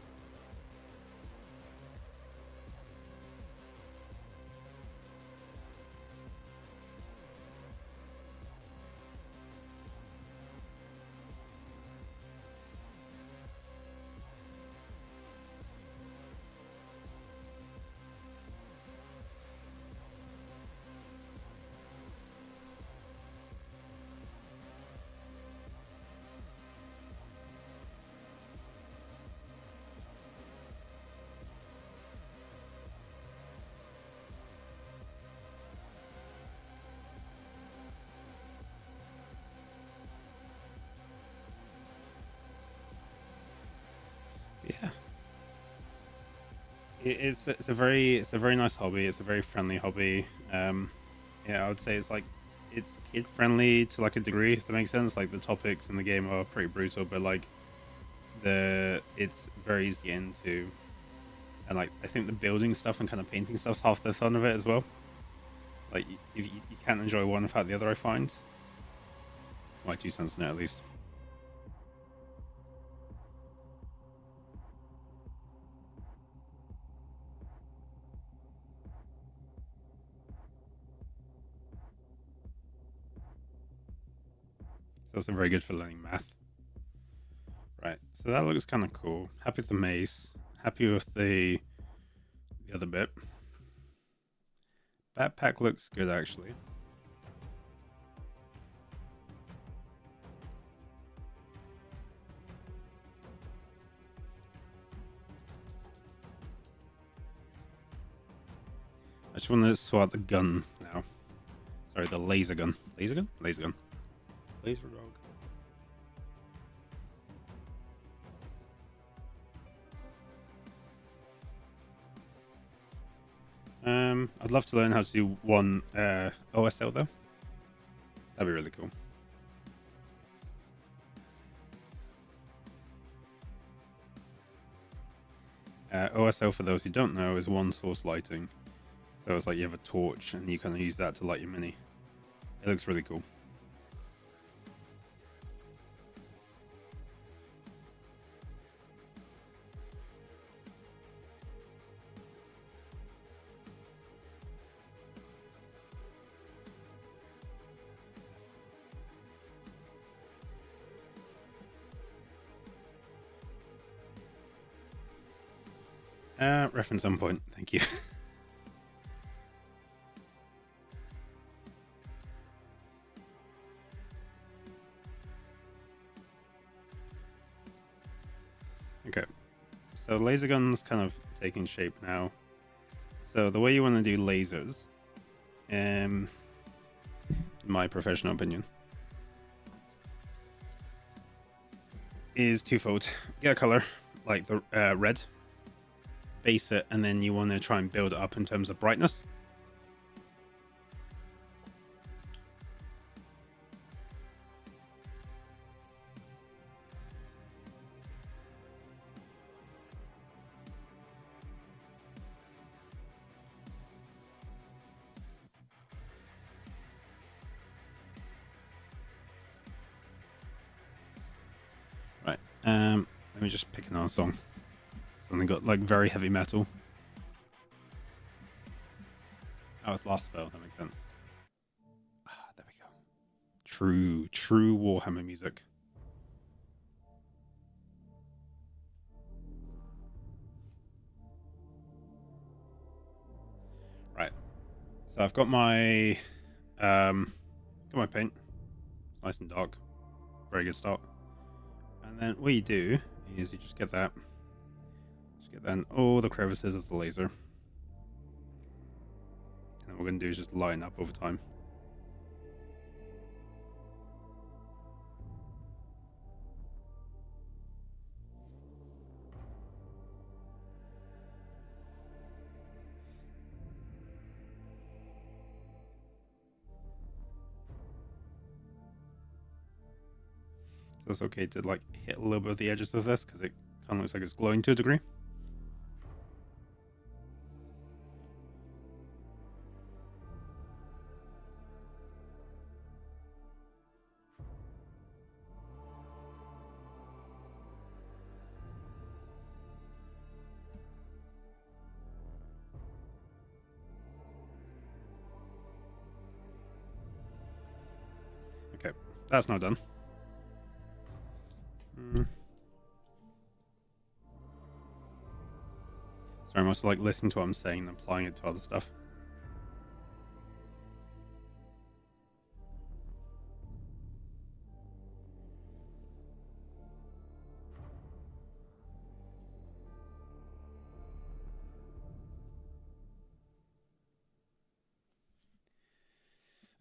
Yeah, it's a very nice hobby. It's a very friendly hobby. Yeah, I would say it's kid friendly to like a degree, if that makes sense. Like the topics in the game are pretty brutal, but like it's very easy to get into, and like I think the building stuff and kind of painting stuff's half the fun of it as well. Like you can't enjoy one without the other. I find. It's my 2 cents on it, at least. It's also very good for learning math. Right, so that looks kind of cool. Happy with the mace. Happy with the other bit. Backpack looks good, actually. I just want to swap the gun now. Sorry, the laser gun. Laser gun? Laser gun. Laser dog. I'd love to learn how to do one OSL though. That'd be really cool. OSL, for those who don't know, is one source lighting. So it's like you have a torch and you kind of use that to light your mini. It looks really cool. Reference on point. Thank you. Okay. So laser gun's kind of taking shape now. So the way you want to do lasers, in my professional opinion, is twofold. Get a color, like the red, base it, and then you want to try and build it up in terms of brightness. Right. Let me just pick another song. Something got like very heavy metal. Oh, it's Last Spell. That makes sense. Ah, there we go. True Warhammer music. Right. So I've got my paint. It's nice and dark. Very good start. And then what you do is you just get that. Just get that in all the crevices of the laser. And then what we're going to do is just line up over time. So it's okay to like hit a little bit of the edges of this because it kind of looks like it's glowing to a degree. Okay, that's now done. Sorry, I'm also like listening to what I'm saying and applying it to other stuff.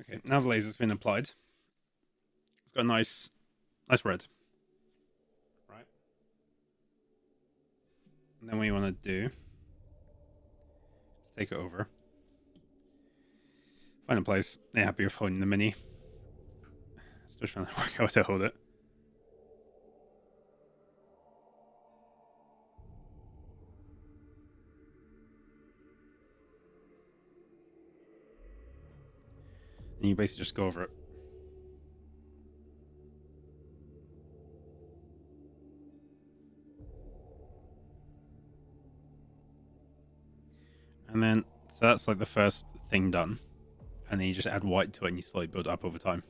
Okay, now the laser's been applied. It's got a nice red. Right. And then what you want to do is take it over. Find a place. They're happy with holding the mini. Still trying to work out how to hold it. And you basically just go over it. And then, so that's like the first thing done. And then you just add white to it and you slowly build up over time.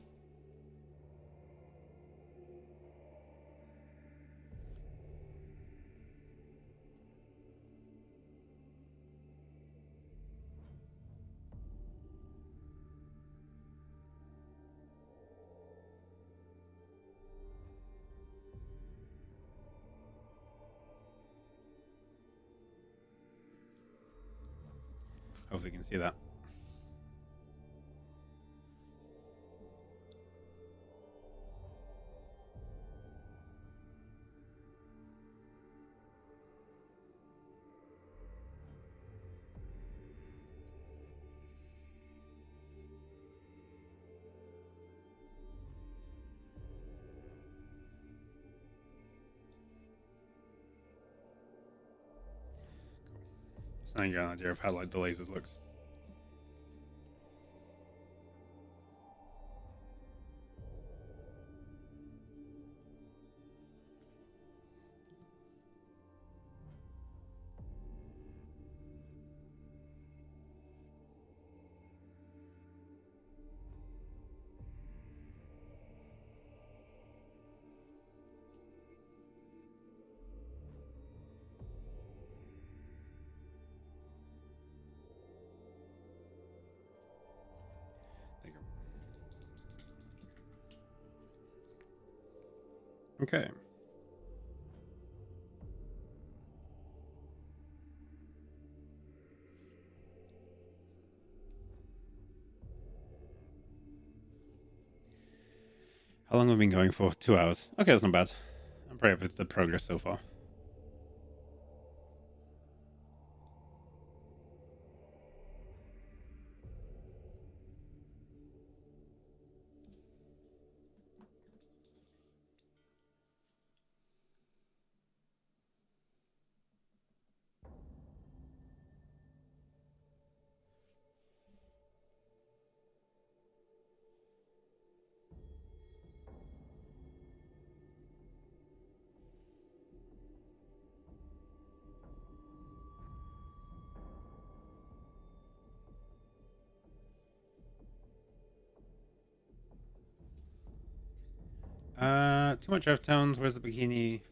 Hopefully you can see that. So now you got an idea of how like the lasers looks. There you go. Okay. How long have we been going for? 2 hours. Okay, that's not bad. I'm pretty happy with the progress so far. Too much F tones. Where's the bikini?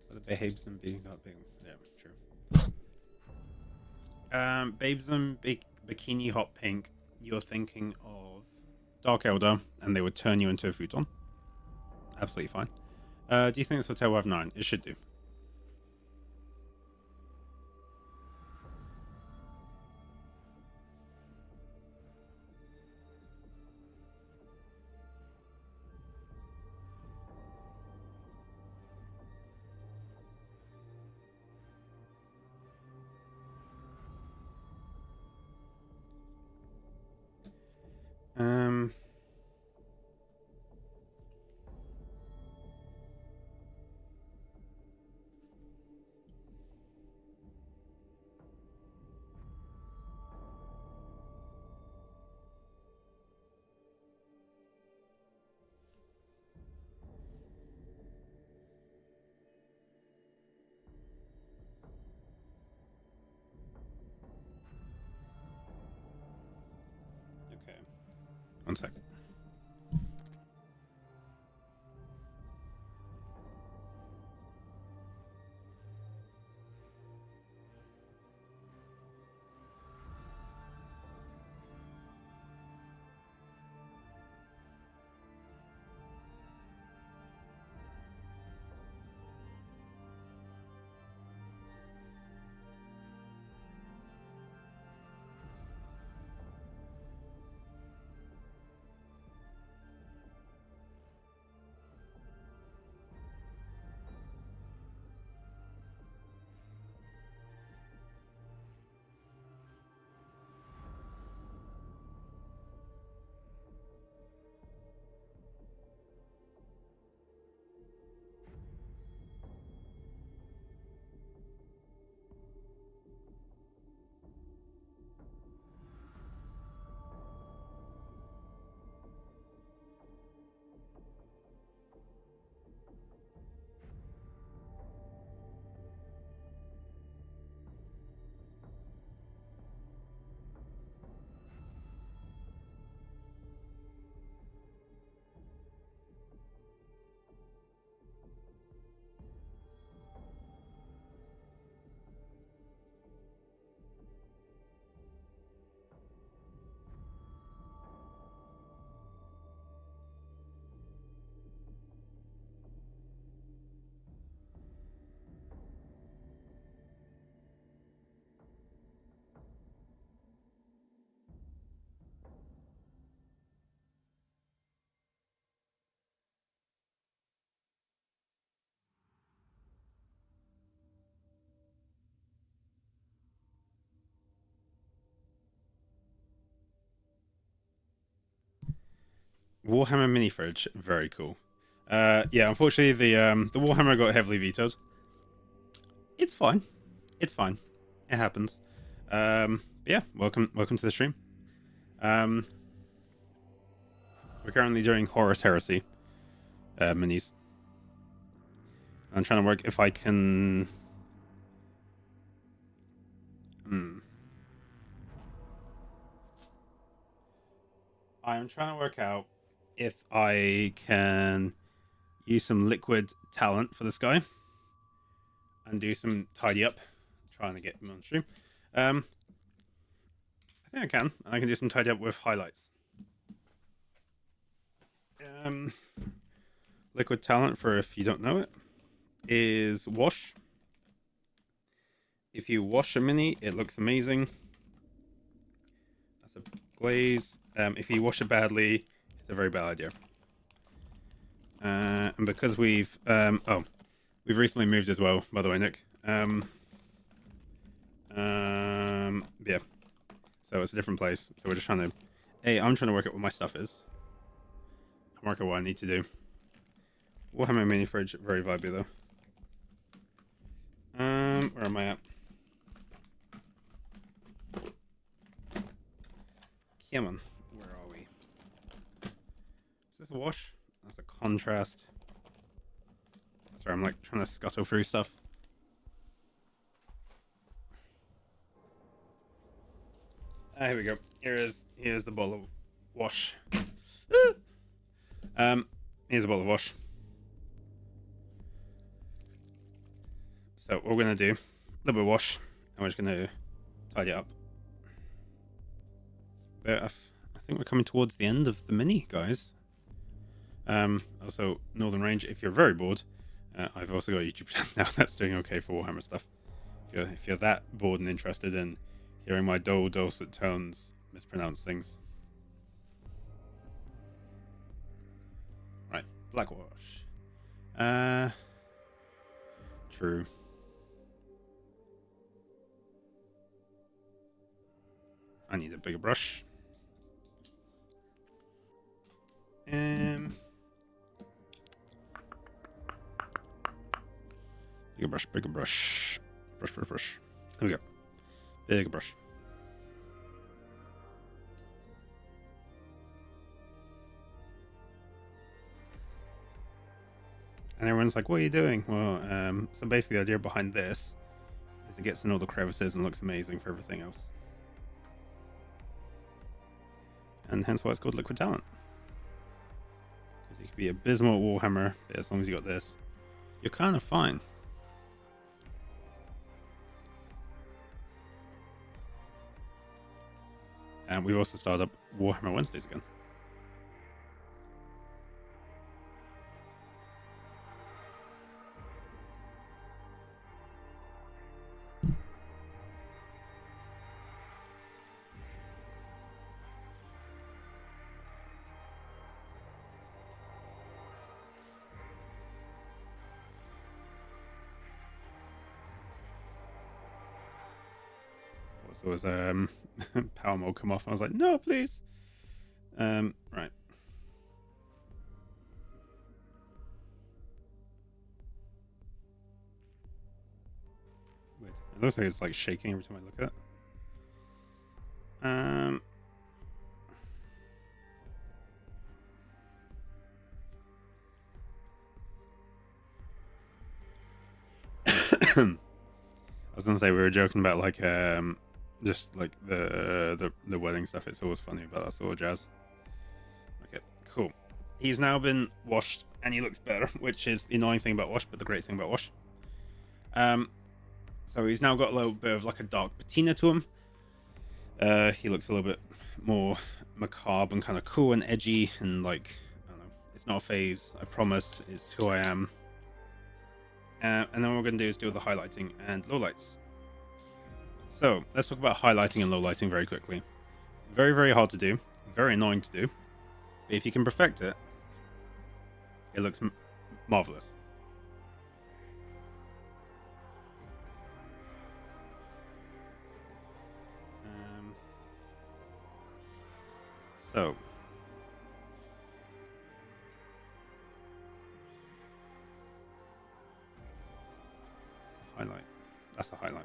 Where the babes and being got big. Yeah, true. Babes and bikini hot pink. You're thinking of Dark Elder, and they would turn you into a futon. Absolutely fine. Do you think this hotel will have 9? It should do. Um. Okay. 1 second. Warhammer mini fridge, very cool. Yeah, unfortunately the Warhammer got heavily vetoed. It's fine. It's fine. It happens. Yeah, welcome to the stream. We're currently doing Horus Heresy minis. I'm trying to work if I can. I'm trying to work out if I can use some liquid talent for this guy and do some tidy up, trying to get him on stream. I think I can. I can do some tidy up with highlights. Liquid talent, for if you don't know it, is wash. If you wash a mini, it looks amazing. That's a glaze. If you wash it badly, it's a very bad idea. And because we've recently moved as well, by the way, Nick. Yeah. So it's a different place. So we're just trying to. I'm trying to work out what my stuff is. I'm working out what I need to do. We'll have my mini fridge, very vibey though. Where am I at? Come on. Where are we? Is this a wash? That's a contrast. Sorry, I'm like trying to scuttle through stuff. Here we go. Here's the bottle of wash. Here's a bottle of wash. So what we're gonna do, a little bit of wash, and we're just gonna tidy it up. But I think we're coming towards the end of the mini, guys. Also, Northern Range, if you're very bored, I've also got a YouTube channel now that's doing okay for Warhammer stuff. If you're that bored and interested in hearing my dulcet tones mispronounce things. Right, black wash. True. I need a bigger brush. Bigger brush, bigger brush. Brush. There we go. Bigger brush. And everyone's like, what are you doing? Well, so basically the idea behind this is it gets in all the crevices and looks amazing for everything else. And hence why it's called Liquid Talent. Because you could be abysmal at Warhammer, but as long as you got this, you're kind of fine. And we've also started up Warhammer Wednesdays again. So was power mode come off. I was like, no, please. Right. Weird. It looks like it's like shaking every time I look at it. I was gonna say we were joking about like just like the wedding stuff. It's always funny about that sort of jazz. Okay, cool. He's now been washed and he looks better, which is the annoying thing about wash, but the great thing about wash. So he's now got a little bit of like a dark patina to him. He looks a little bit more macabre and kind of cool and edgy and like, I don't know, it's not a phase, I promise, it's who I am. And then what we're going to do is do the highlighting and lowlights. So let's talk about highlighting and lowlighting very quickly. Very, very hard to do, very annoying to do, but if you can perfect it, it looks marvelous. So highlight. That's a highlight.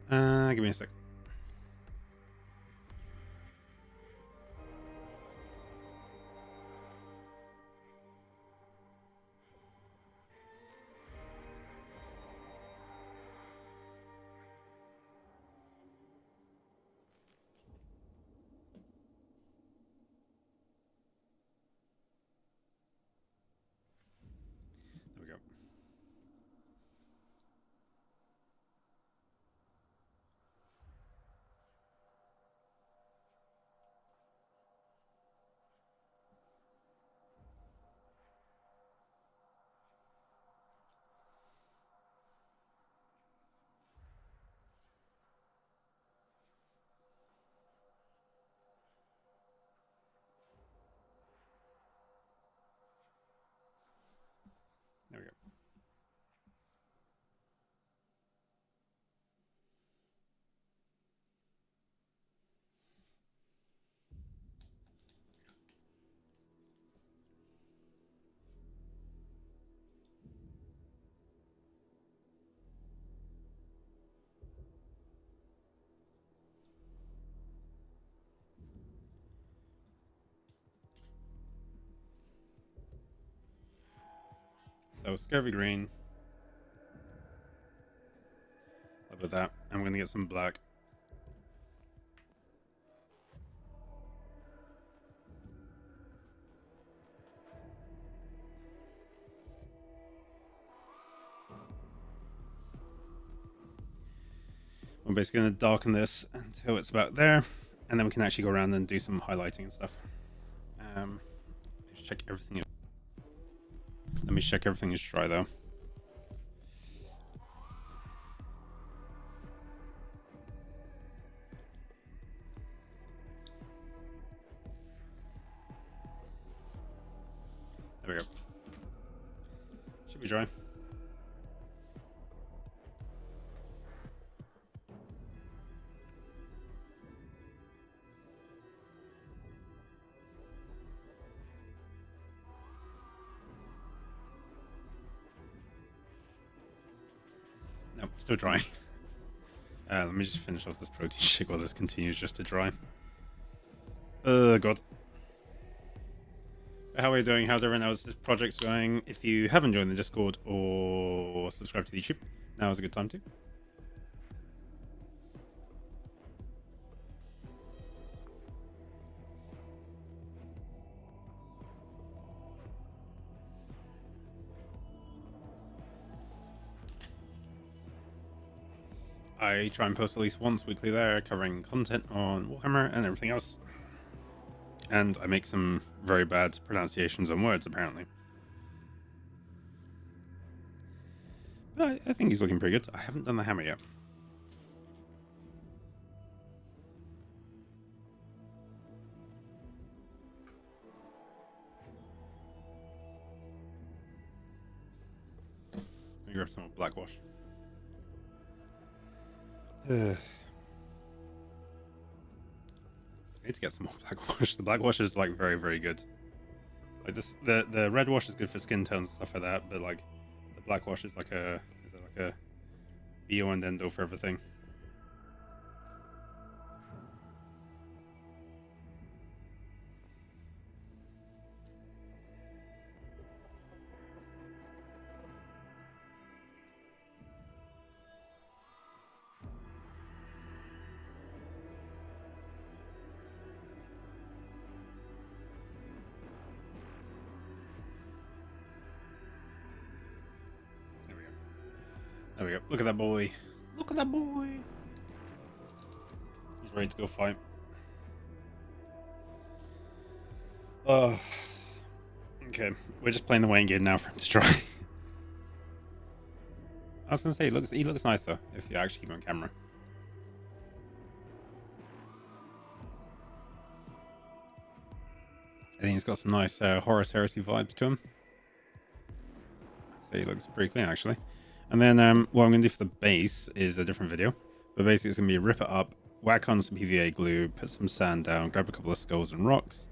Give me a sec. There we go. There we go. So scurvy green. A little bit of that. I'm gonna get some black. I'm basically going to darken this until it's about there, and then we can actually go around and do some highlighting and stuff. Just check everything. Let me check everything is dry though. There we go. Should be dry. Nope, still dry. Let me just finish off this protein shake while this continues just to dry. God. How are you doing? How's everyone else? This project's going. If you haven't joined the Discord or subscribed to the YouTube, now is a good time to. I try and post at least once weekly there, covering content on Warhammer and everything else. And I make some very bad pronunciations on words, apparently. But I think he's looking pretty good. I haven't done the hammer yet. Let me grab some more black wash. I need to get some more black wash. The black wash is like very, very good. Like this, the red wash is good for skin tones and stuff like that, but like the black wash is like a bio and endo for everything. There we go. Look at that boy. Look at that boy. He's ready to go fight. Okay. We're just playing the waiting game now for him to try. I was gonna say he looks nice though, if you actually keep him on camera. I think he's got some nice Horus Heresy vibes to him. So he looks pretty clean actually. And then what I'm going to do for the base is a different video. But basically it's going to be rip it up, whack on some PVA glue, put some sand down, grab a couple of skulls and rocks,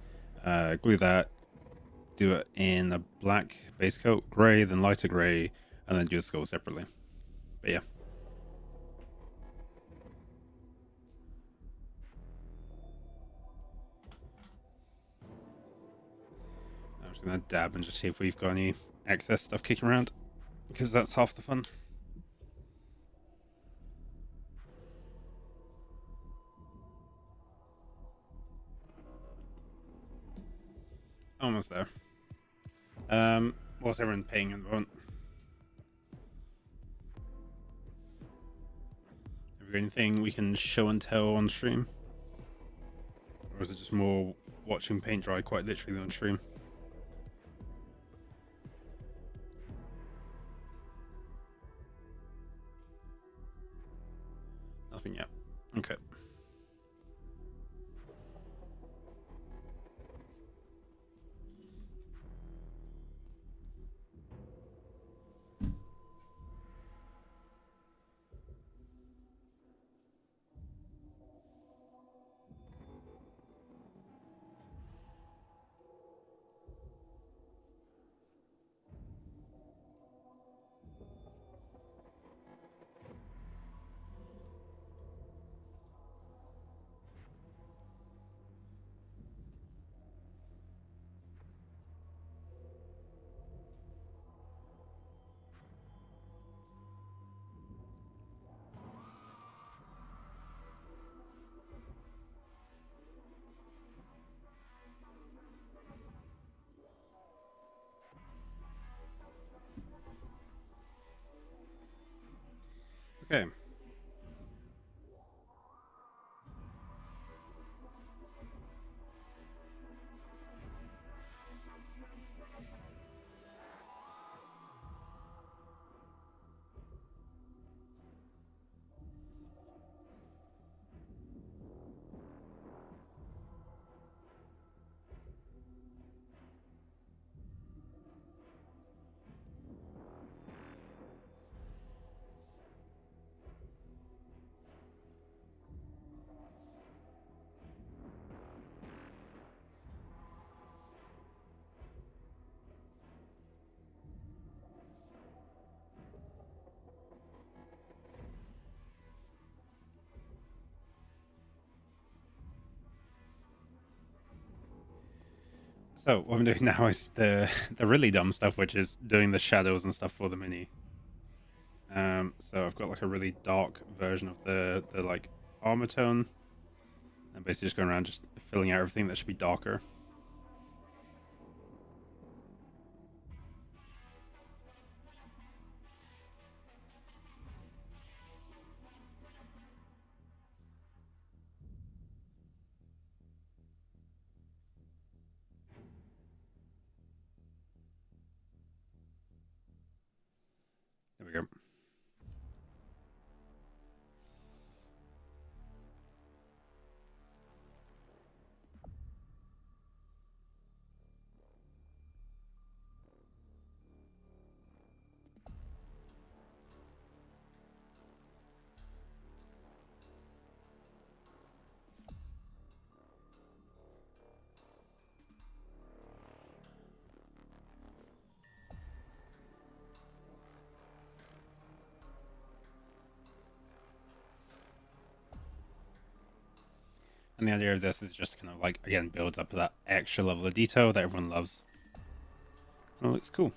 glue that, do it in a black base coat, grey, then lighter grey, and then do the skull separately. But yeah. Just gonna dab and just see if we've got any excess stuff kicking around, because that's half the fun. Almost there. What's everyone paying at the moment? Have we got anything we can show and tell on stream? Or is it just more watching paint dry quite literally on stream? Nothing yet. Okay. Okay. So what I'm doing now is the really dumb stuff, which is doing the shadows and stuff for the mini. So I've got like a really dark version of the like armor tone, and basically just going around just filling out everything that should be darker. There we go. And the idea of this is just kind of like, again, builds up that extra level of detail that everyone loves. And it looks cool.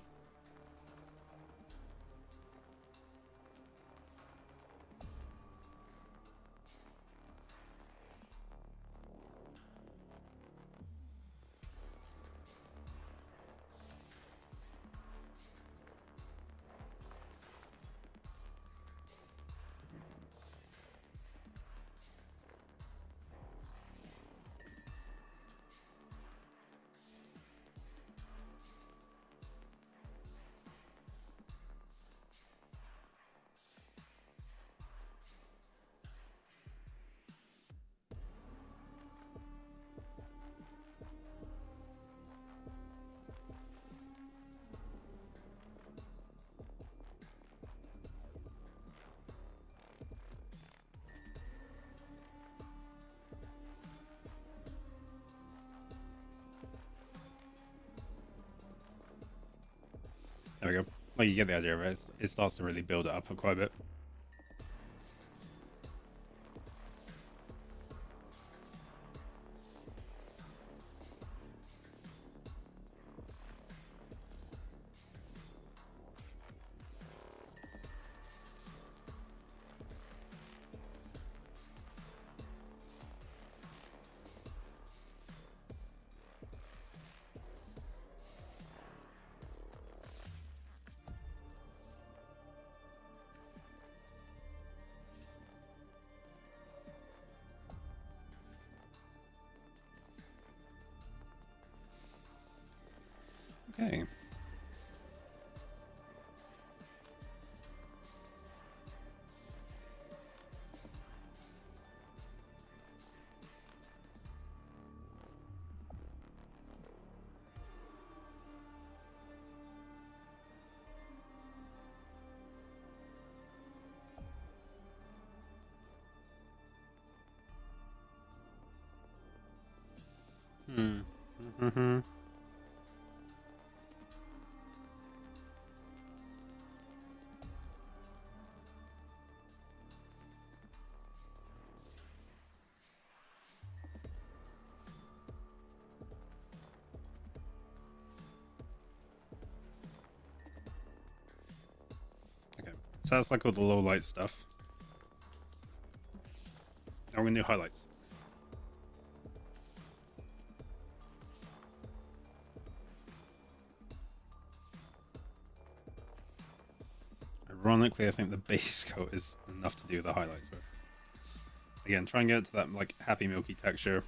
There we go. Like, you get the idea of it. It starts to really build it up quite a bit. Okay. Hmm. Mm-hmm. Okay. So that's like all the low light stuff. Now we're gonna do highlights. Ironically, I think the base coat is enough to do the highlights with. Again, try and get it to that like happy milky texture.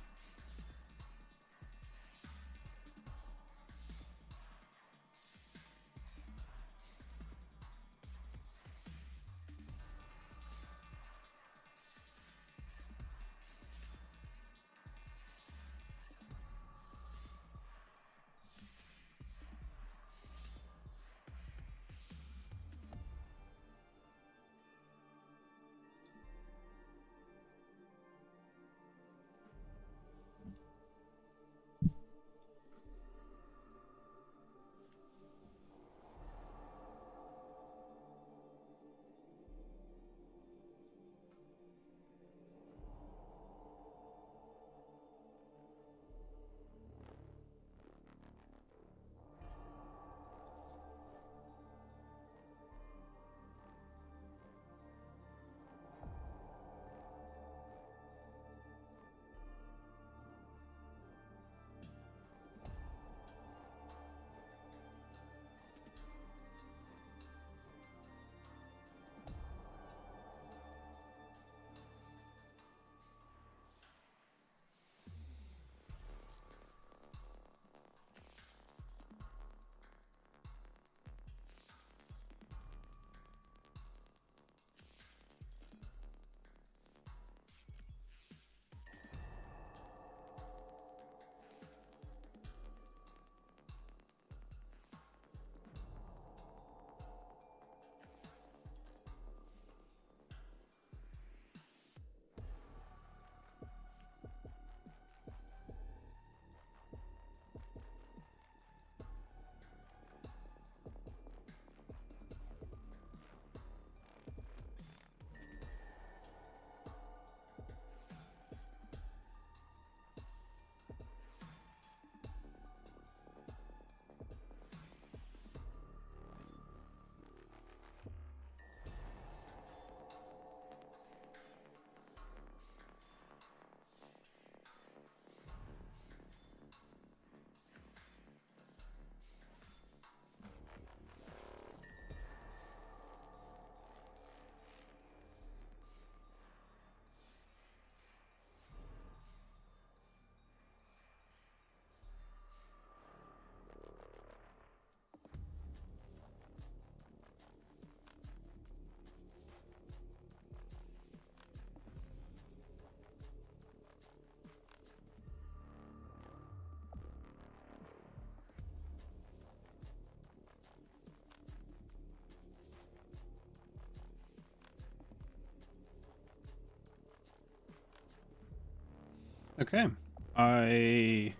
Okay. I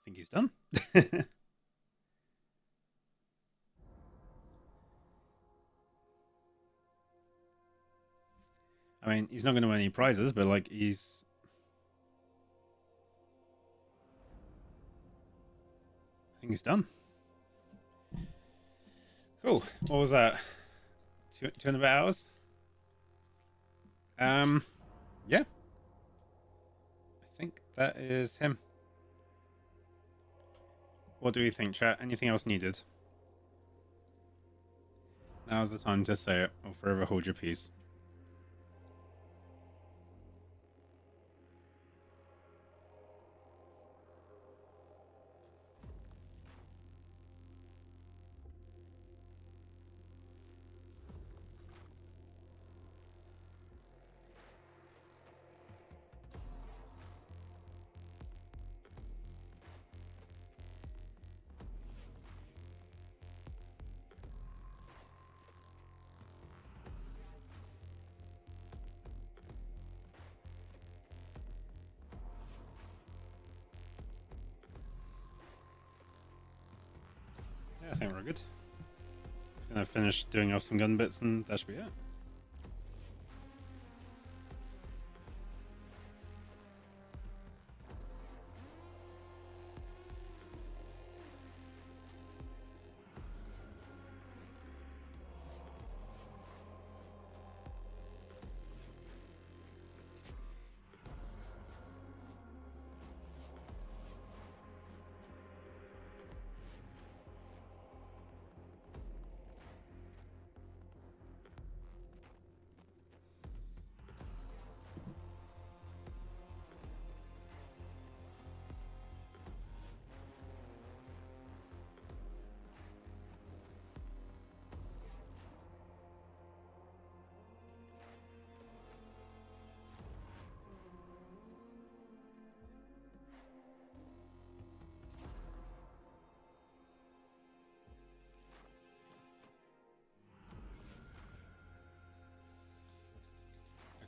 think he's done. I mean, he's not going to win any prizes, but like he's. I think he's done. Cool. What was that? 200 hours. Yeah. I think that is him. What do we think, chat? Anything else needed? Now's the time to say it, or forever hold your peace. think we're good. Gonna finish doing off some gun bits and that should be it.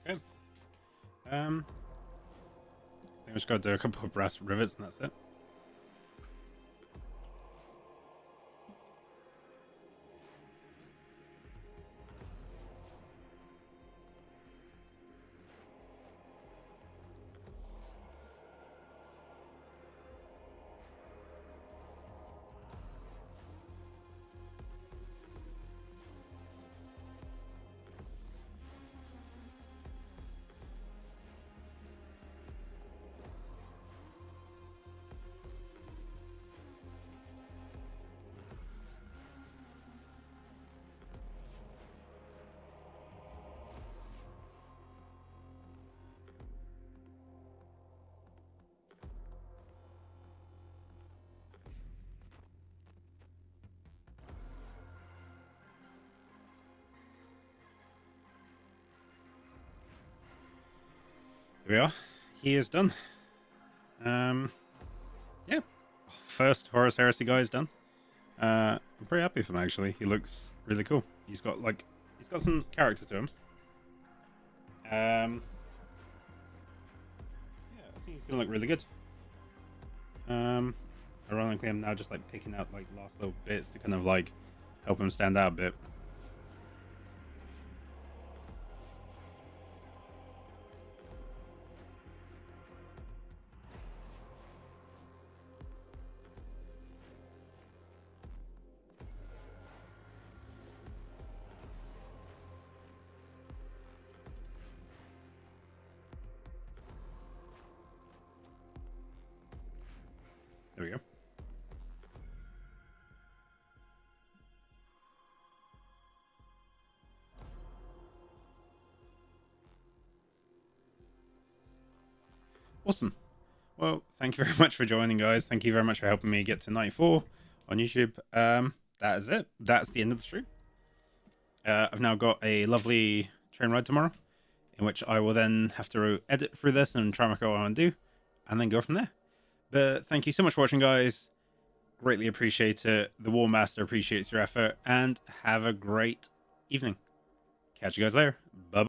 Okay. I think we just got to do a couple of brass rivets and that's it. Here we are. He is done. Yeah. First Horus Heresy guy is done. I'm pretty happy with him actually. He looks really cool. He's got some character to him. Yeah, I think he's gonna look really good. Ironically, I'm now just like picking out like last little bits to kind of like help him stand out a bit. There we go. Awesome. Well, thank you very much for joining, guys. Thank you very much for helping me get to 94 on YouTube. That is it. That's the end of the stream. I've now got a lovely train ride tomorrow, in which I will then have to edit through this and try and work out what I want to do, and then go from there. But thank you so much for watching, guys. Greatly appreciate it. The War Master appreciates your effort, and have a great evening. Catch you guys later.